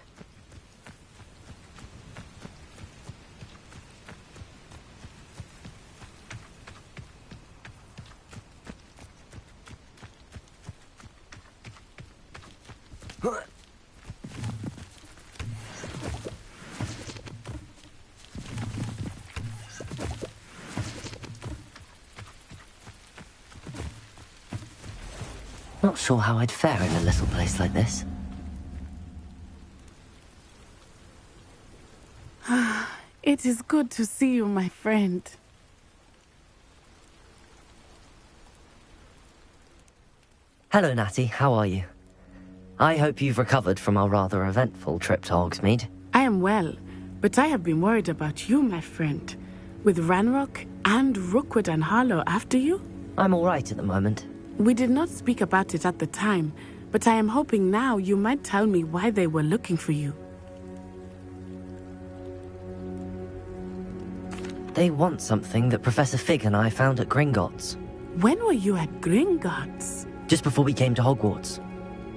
Not sure how I'd fare in a little place like this. It is good to see you, my friend. Hello, Natty. How are you? I hope you've recovered from our rather eventful trip to Hogsmeade. I am well, but I have been worried about you, my friend. With Ranrock and Rookwood and Harlow after you? I'm all right at the moment. We did not speak about it at the time, but I am hoping now you might tell me why they were looking for you. They want something that Professor Fig and I found at Gringotts. When were you at Gringotts? Just before we came to Hogwarts.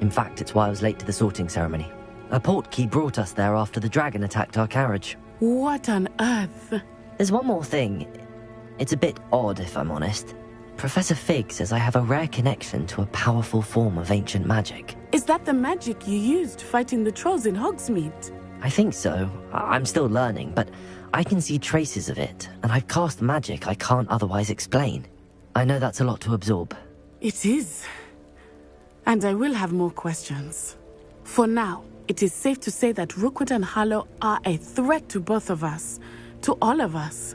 In fact, it's why I was late to the sorting ceremony. A portkey brought us there after the dragon attacked our carriage. What on earth? There's one more thing. It's a bit odd, if I'm honest. Professor Fig says I have a rare connection to a powerful form of ancient magic. Is that the magic you used fighting the trolls in Hogsmeade? I think so. I'm still learning, but I can see traces of it, and I've cast magic I can't otherwise explain. I know that's a lot to absorb. It is. And I will have more questions. For now, it is safe to say that Rookwood and Harlow are a threat to both of us, to all of us,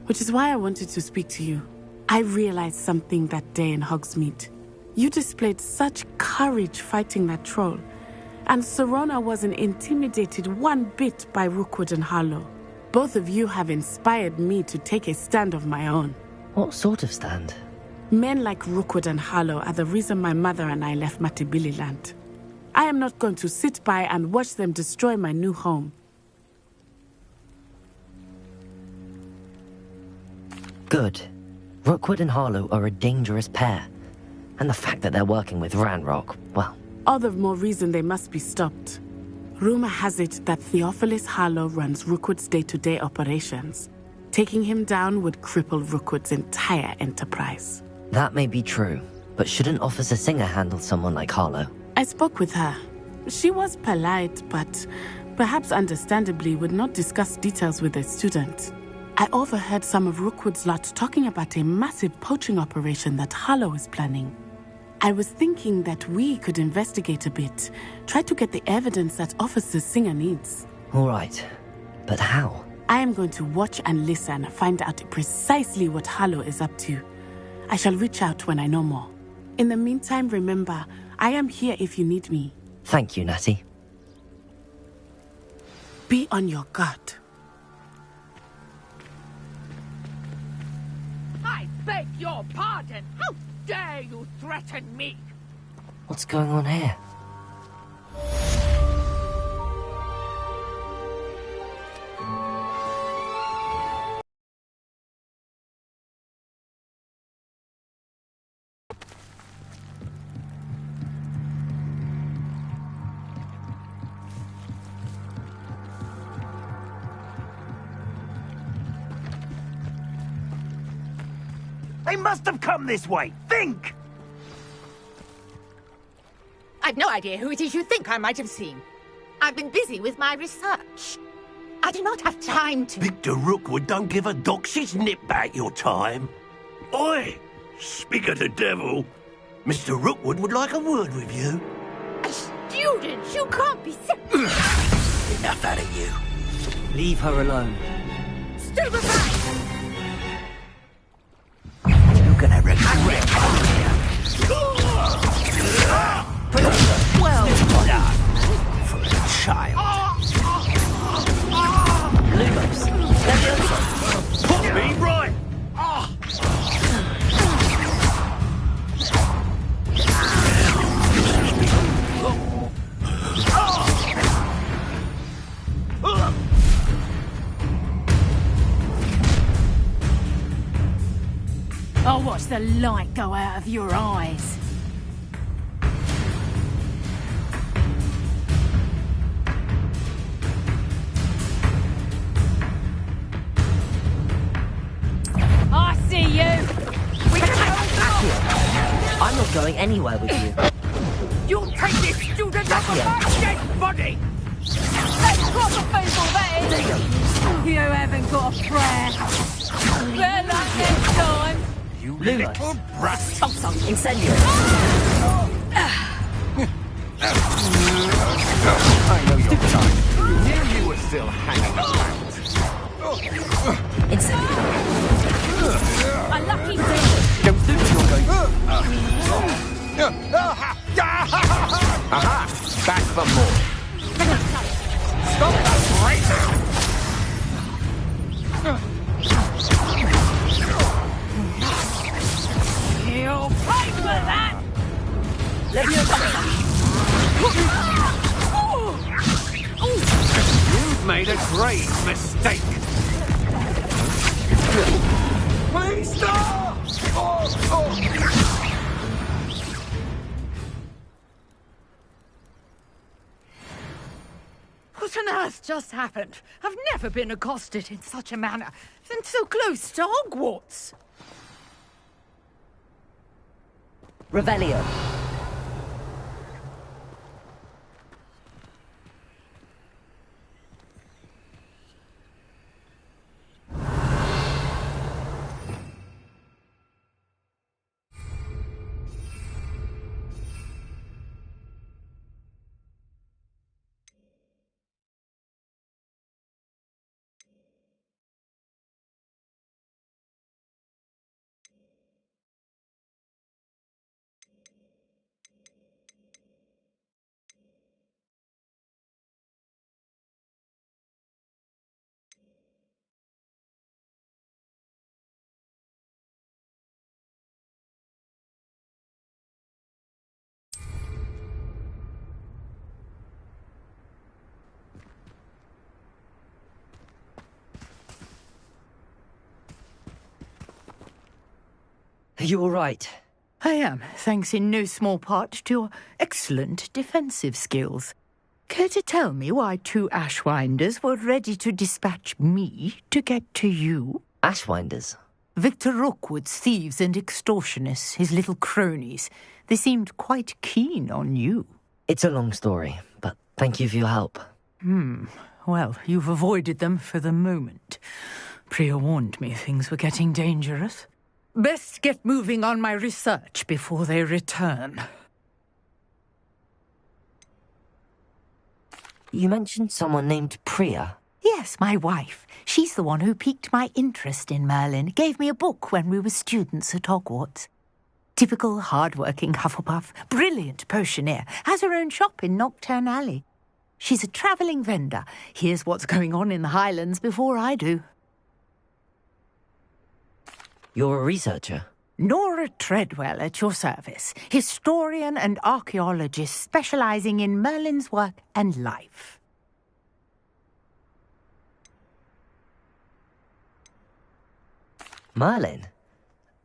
which is why I wanted to speak to you. I realized something that day in Hogsmeade. You displayed such courage fighting that troll, and Serona wasn't intimidated one bit by Rookwood and Harlow. Both of you have inspired me to take a stand of my own. What sort of stand? Men like Rookwood and Harlow are the reason my mother and I left Matibili land. I am not going to sit by and watch them destroy my new home. Good. Rookwood and Harlow are a dangerous pair. And the fact that they're working with Ranrock, well... All the more reason they must be stopped. Rumor has it that Theophilus Harlow runs Rookwood's day-to-day operations. Taking him down would cripple Rookwood's entire enterprise. That may be true, but shouldn't Officer Singer handle someone like Harlow? I spoke with her. She was polite, but perhaps understandably would not discuss details with a student. I overheard some of Rookwood's lot talking about a massive poaching operation that Harlow is planning. I was thinking that we could investigate a bit, try to get the evidence that Officer Singer needs. All right, but how? I am going to watch and listen, find out precisely what Harlow is up to. I shall reach out when I know more. In the meantime, remember, I am here if you need me. Thank you, Natty. Be on your guard. I beg your pardon. How dare you threaten me? What's going on here? They must have come this way. Think! I've no idea who it is you think I might have seen. I've been busy with my research. I do not have time to... Victor Rookwood don't give a doxy's nip back your time. Oi! Speak of the devil. Mr. Rookwood would like a word with you. A student? You can't be... Enough out of you. Leave her alone. Still behind! You're gonna regret it. Well done for a child. Lumos, Put me right. I'll watch the light go out of your eyes. I see you. We can I'm not going anywhere with you. You'll take this student off of my dead body. That's proper people, that is. You haven't got a prayer. Better luck next time. You Lumos. little brat. Also, incendio. I know your type. Knew you were still hanging around. Incendio. A lucky thing. Don't think you're going Aha! Back for more. Stop that right now! You'll pay for that! You've made a grave mistake. Please stop! What on earth just happened? I've never been accosted in such a manner, and so close to Hogwarts. Revelio. Are you all right? I am, thanks in no small part to your excellent defensive skills. Care to tell me why 2 Ashwinders were ready to dispatch me to get to you? Ashwinders? Victor Rookwood's thieves and extortionists, his little cronies. They seemed quite keen on you. It's a long story, but thank you for your help. Well, you've avoided them for the moment. Priya warned me things were getting dangerous. Best get moving on my research before they return. You mentioned someone named Priya. Yes, my wife. She's the one who piqued my interest in Merlin. Gave me a book when we were students at Hogwarts. Typical hard-working Hufflepuff, brilliant potioneer, has her own shop in Nocturne Alley. She's a travelling vendor. Hears what's going on in the Highlands before I do. You're a researcher? Nora Treadwell at your service. Historian and archaeologist specialising in Merlin's work and life. Merlin?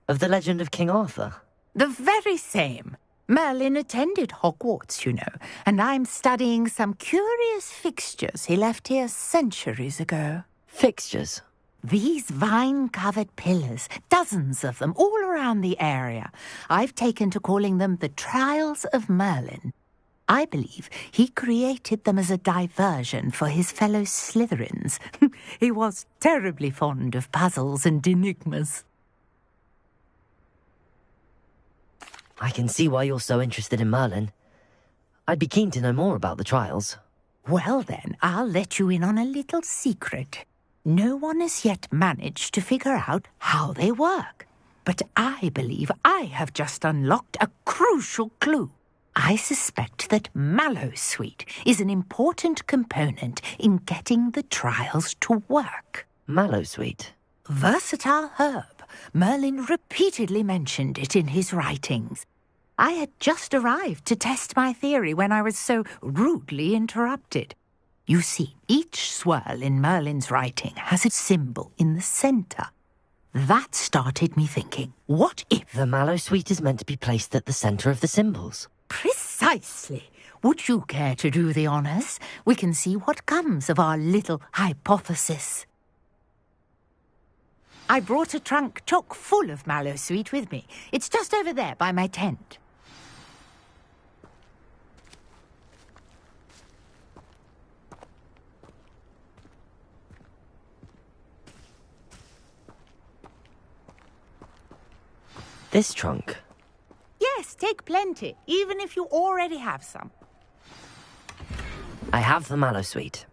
Of the legend of King Arthur? The very same. Merlin attended Hogwarts, you know, and I'm studying some curious fixtures he left here centuries ago. Fixtures? These vine-covered pillars, dozens of them, all around the area. I've taken to calling them the Trials of Merlin. I believe he created them as a diversion for his fellow Slytherins. He was terribly fond of puzzles and enigmas. I can see why you're so interested in Merlin. I'd be keen to know more about the trials. Well then, I'll let you in on a little secret. No one has yet managed to figure out how they work. But I believe I have just unlocked a crucial clue. I suspect that Mallowsweet is an important component in getting the trials to work. Mallowsweet? Versatile herb. Merlin repeatedly mentioned it in his writings. I had just arrived to test my theory when I was so rudely interrupted. You see, each swirl in Merlin's writing has a symbol in the centre. That started me thinking, what if... The Mallowsweet is meant to be placed at the centre of the symbols. Precisely. Would you care to do the honours? We can see what comes of our little hypothesis. I brought a trunk chock full of Mallowsweet with me. It's just over there by my tent. This trunk? Yes, take plenty, even if you already have some. I have the Mallowsweet.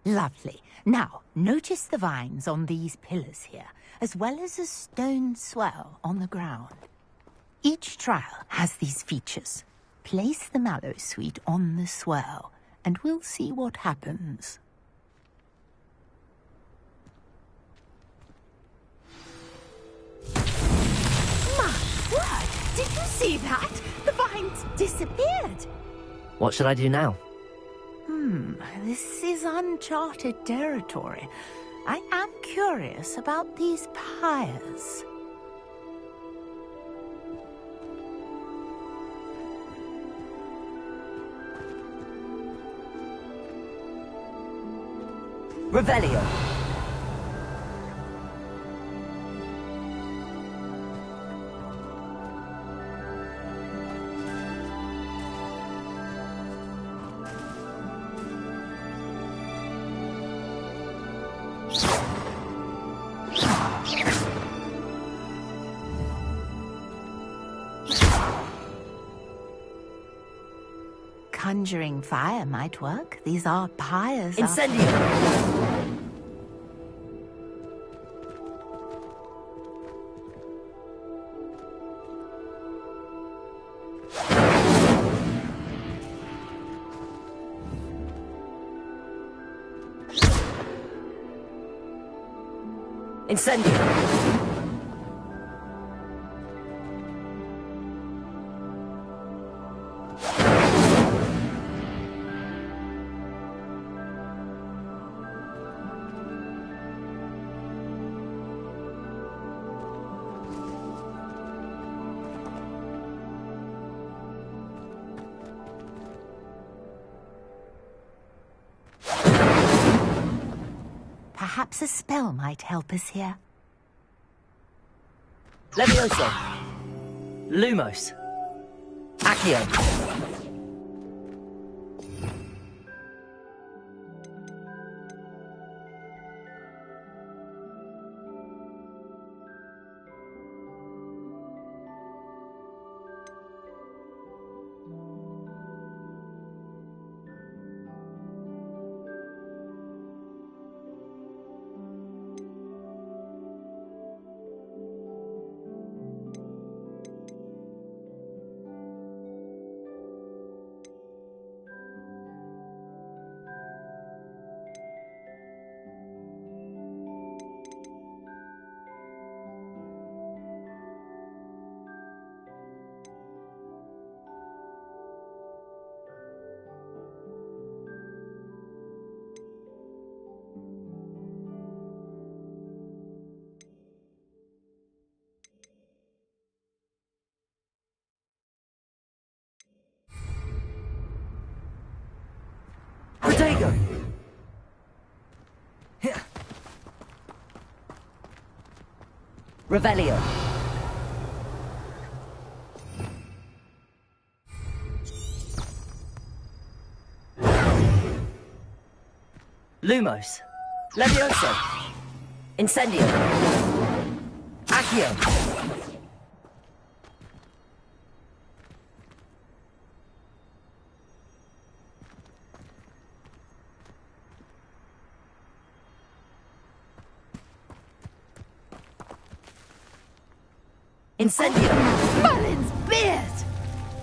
Lovely. Now, notice the vines on these pillars here, as well as a stone swell on the ground. Each trial has these features. Place the Mallowsweet on the swell, and we'll see what happens. What? Did you see that? The vines disappeared. What should I do now? This is uncharted territory. I am curious about these pyres. Revelio. Conjuring fire might work. These are pyres. Incendio! Incendio! Perhaps a spell might help us here. Levioso. Lumos. Accio. Protego! Revelio. Lumos. Levioso. Incendio. Accio. Incendio! Merlin's beard!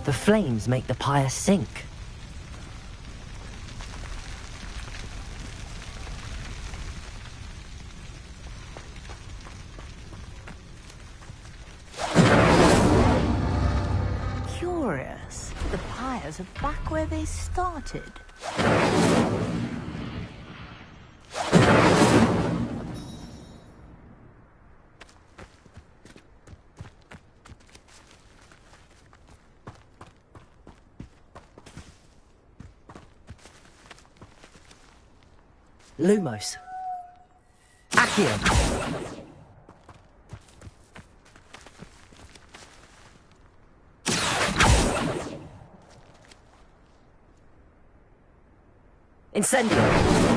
The flames make the pyre sink. Curious. The pyres are back where they started. Lumos. Accio. Incendio.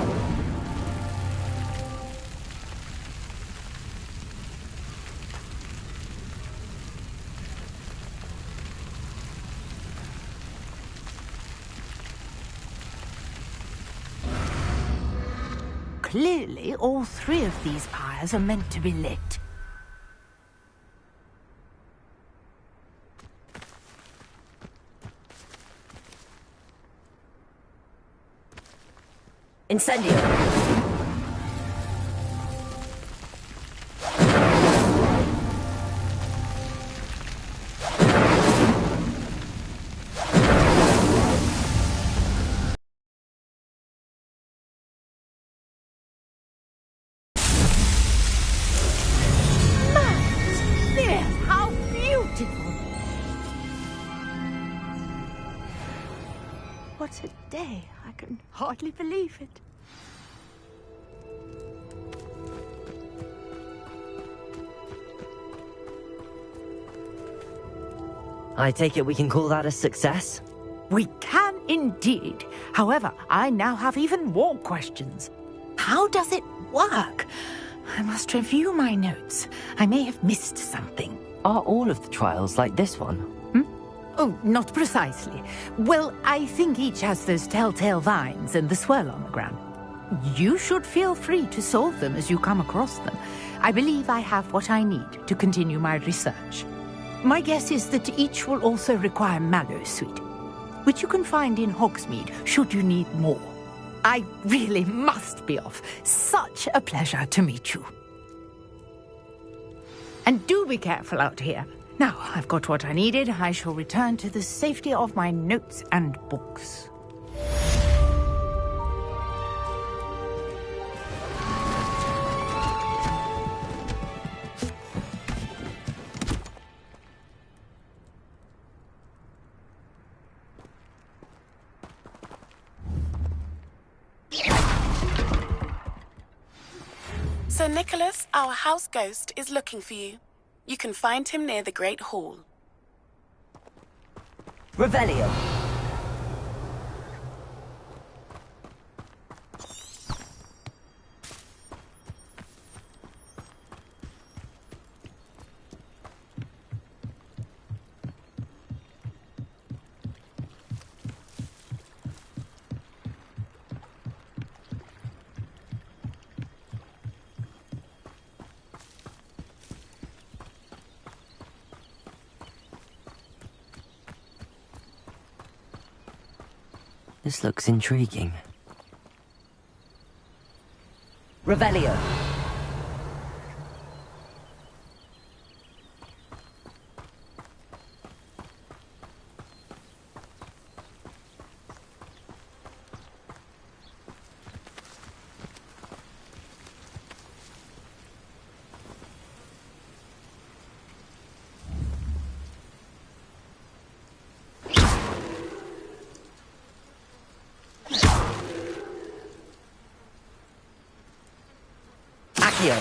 Clearly, all three of these pyres are meant to be lit. Incendio. What a day. I can hardly believe it. I take it we can call that a success? We can indeed. However, I now have even more questions. How does it work? I must review my notes. I may have missed something. Are all of the trials like this one? Oh, not precisely. Well, I think each has those telltale vines and the swirl on the ground. You should feel free to solve them as you come across them. I believe I have what I need to continue my research. My guess is that each will also require mallow sweet, which you can find in Hogsmeade should you need more. I really must be off. Such a pleasure to meet you. And do be careful out here. Now, I've got what I needed. I shall return to the safety of my notes and books. Sir Nicholas, our house ghost, is looking for you. You can find him near the Great Hall. Revelio. This looks intriguing. Revelio. Accio.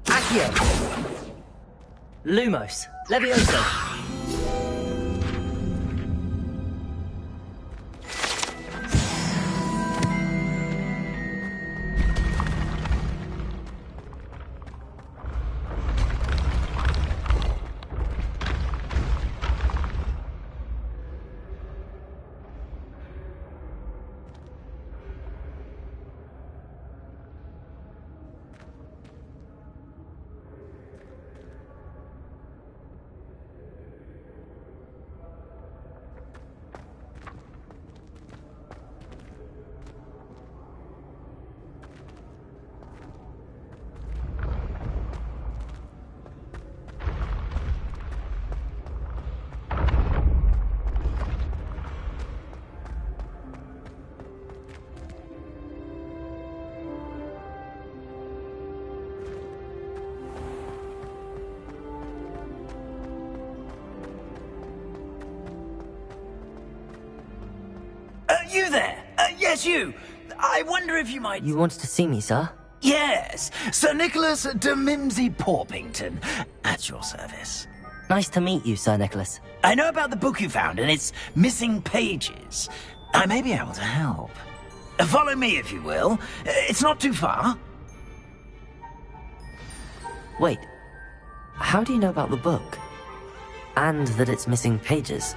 Accio. Lumos. Levioso. You there? Yes, you. I wonder if you might... You wanted to see me, sir? Yes, Sir Nicholas de Mimsy Porpington, at your service. Nice to meet you, Sir Nicholas. I know about the book you found and its missing pages. I may be able to help. Follow me, if you will. It's not too far. Wait. How do you know about the book? And that it's missing pages?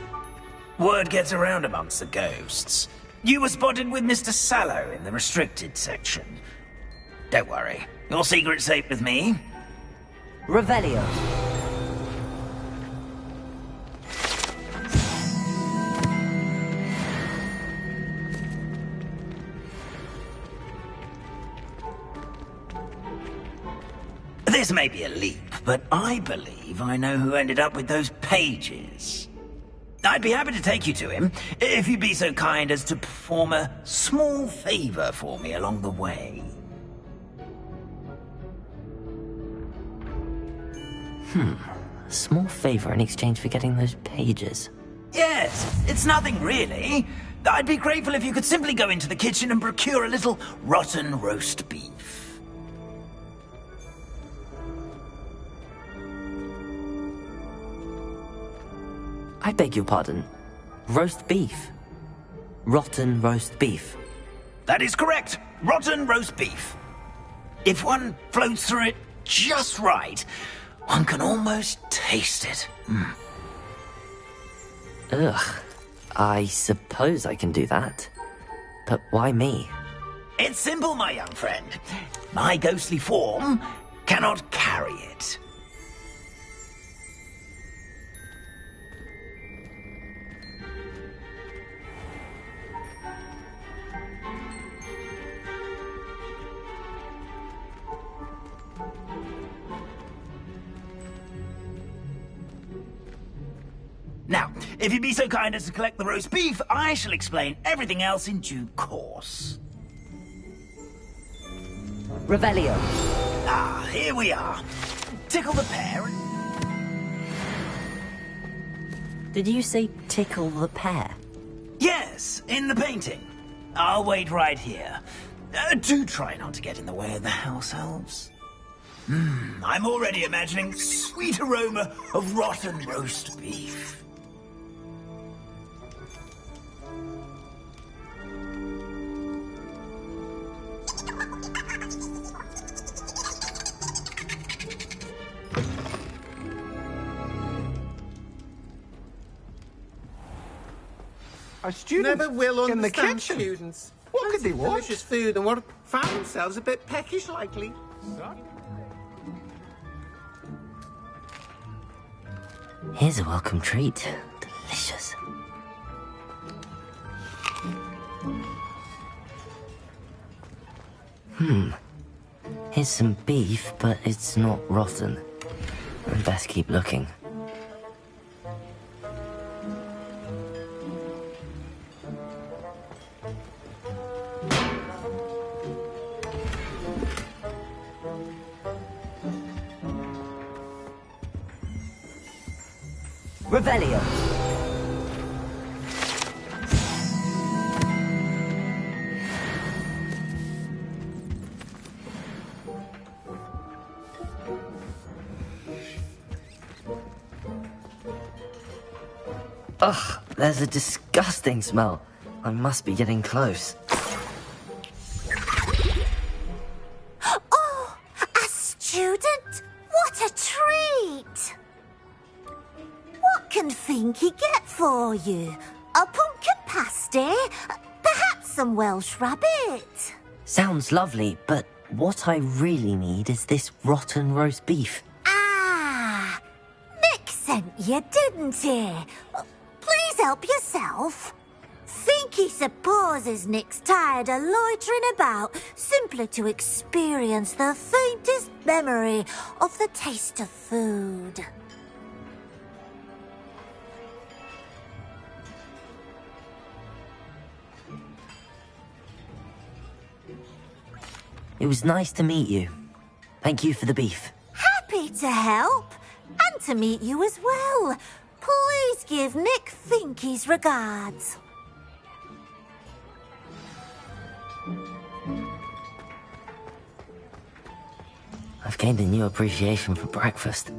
Word gets around amongst the ghosts. You were spotted with Mr. Sallow in the restricted section. Don't worry. Your secret's safe with me. Revelio. This may be a leap, but I believe I know who ended up with those pages. I'd be happy to take you to him, if you'd be so kind as to perform a small favor for me along the way. A small favor in exchange for getting those pages. Yes, it's nothing really. I'd be grateful if you could simply go into the kitchen and procure a little rotten roast beef. I beg your pardon. Roast beef. Rotten roast beef. That is correct. Rotten roast beef. If one floats through it just right, one can almost taste it. Ugh. I suppose I can do that. But why me? It's simple, my young friend. My ghostly form cannot carry it. Now, if you'd be so kind as to collect the roast beef, I shall explain everything else in due course. Revelio. Ah, here we are. Tickle the pear and... Did you say tickle the pear? Yes, in the painting. I'll wait right here. Do try not to get in the way of the house elves. I'm already imagining sweet aroma of rotten roast beef. Our students never will in the understand kitchen. students. What could they want? Delicious food and what found themselves a bit peckish likely. Here's a welcome treat. Delicious. Here's some beef, but it's not rotten. I'd best keep looking. Revelio. Ugh, there's a disgusting smell. I must be getting close. Oh, a student? What a treat! What can Finky get for you? A pumpkin pasty? Perhaps some Welsh rabbit? Sounds lovely, but what I really need is this rotten roast beef. Ah, Nick sent you, didn't he? Please help yourself. Finky supposes Nick's tired of loitering about simply to experience the faintest memory of the taste of food. It was nice to meet you. Thank you for the beef. Happy to help, and to meet you as well. Please give Nick Finky's regards. I've gained a new appreciation for breakfast.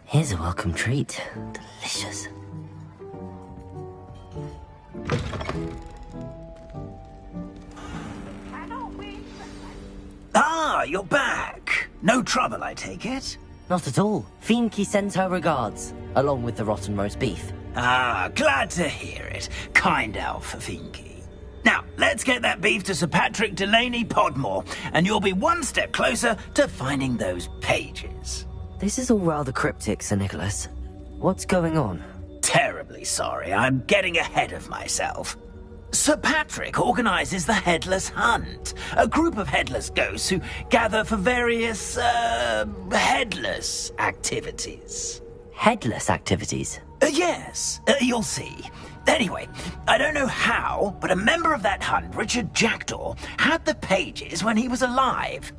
Here's a welcome treat. Delicious. Ah, you're back. No trouble, I take it? Not at all. Finky sends her regards, along with the rotten roast beef. Ah, glad to hear it. Kind elf, Finky. Now, let's get that beef to Sir Patrick Delaney Podmore, and you'll be one step closer to finding those pages. This is all rather cryptic, Sir Nicholas. What's going on? Terribly sorry. I'm getting ahead of myself. Sir Patrick organises the Headless Hunt, a group of headless ghosts who gather for various, headless activities. Headless activities? Yes, you'll see. Anyway, I don't know how, but a member of that hunt, Richard Jackdaw, had the pages when he was alive.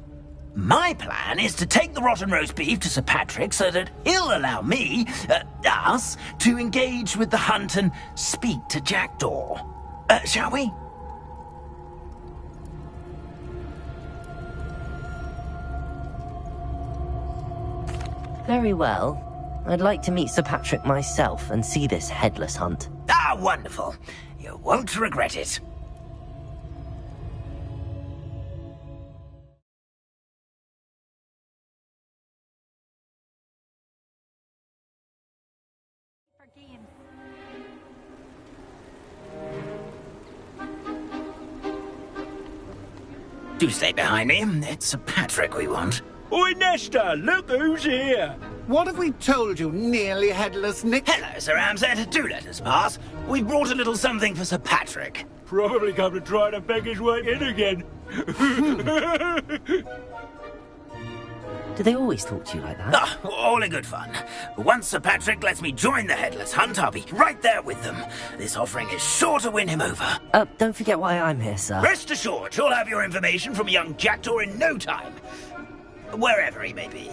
My plan is to take the rotten roast beef to Sir Patrick so that he'll allow me, us, to engage with the hunt and speak to Jackdaw. Shall we? Very well. I'd like to meet Sir Patrick myself and see this headless hunt. Ah, wonderful. You won't regret it. Do stay behind me. It's Sir Patrick we want. Oi, Nesta, look who's here. What have we told you, nearly headless Nick? Hello, Sir Ramsay. Do let us pass. We've brought a little something for Sir Patrick. Probably come to try to beg his way in again. Do they always talk to you like that? Ah, all in good fun. Once Sir Patrick lets me join the Headless Hunt, I'll be right there with them. This offering is sure to win him over. Don't forget why I'm here, sir. Rest assured, you'll have your information from young Jackdaw in no time. Wherever he may be.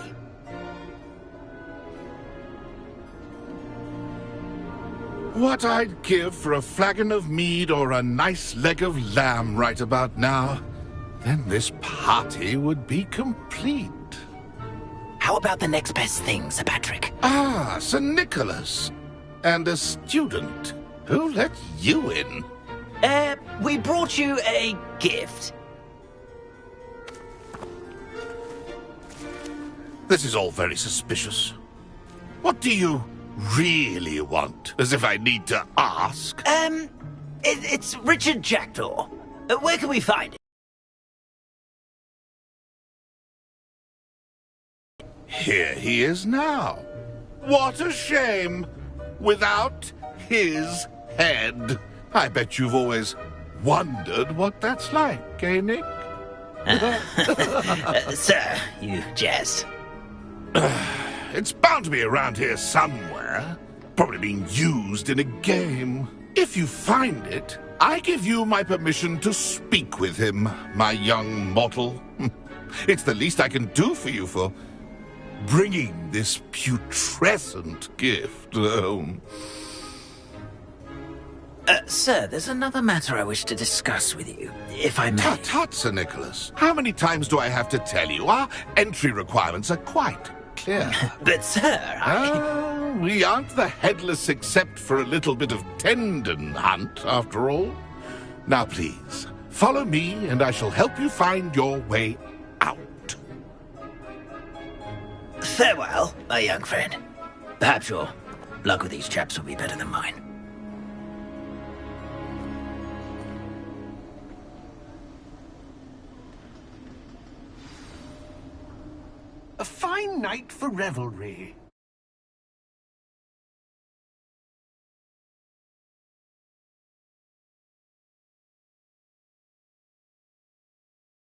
What I'd give for a flagon of mead or a nice leg of lamb right about now. Then this party would be complete. How about the next best thing, Sir Patrick? Ah, Sir Nicholas. And a student. Who let you in? We brought you a gift. This is all very suspicious. What do you really want? As if I need to ask. It's Richard Jackdaw. Where can we find it? Here he is now. What a shame. Without his head. I bet you've always wondered what that's like, eh, Nick? Sir, you jest. It's bound to be around here somewhere. Probably being used in a game. If you find it, I give you my permission to speak with him, my young mortal. It's the least I can do for you for bringing this putrescent gift home. Sir, there's another matter I wish to discuss with you, if I may. Tut, tut, Sir Nicholas. How many times do I have to tell you? Our entry requirements are quite clear. But, sir, we aren't the headless except for a little bit of tendon hunt, after all. Now, please, follow me, and I shall help you find your way out. Farewell, my young friend. Perhaps your luck with these chaps will be better than mine. A fine night for revelry.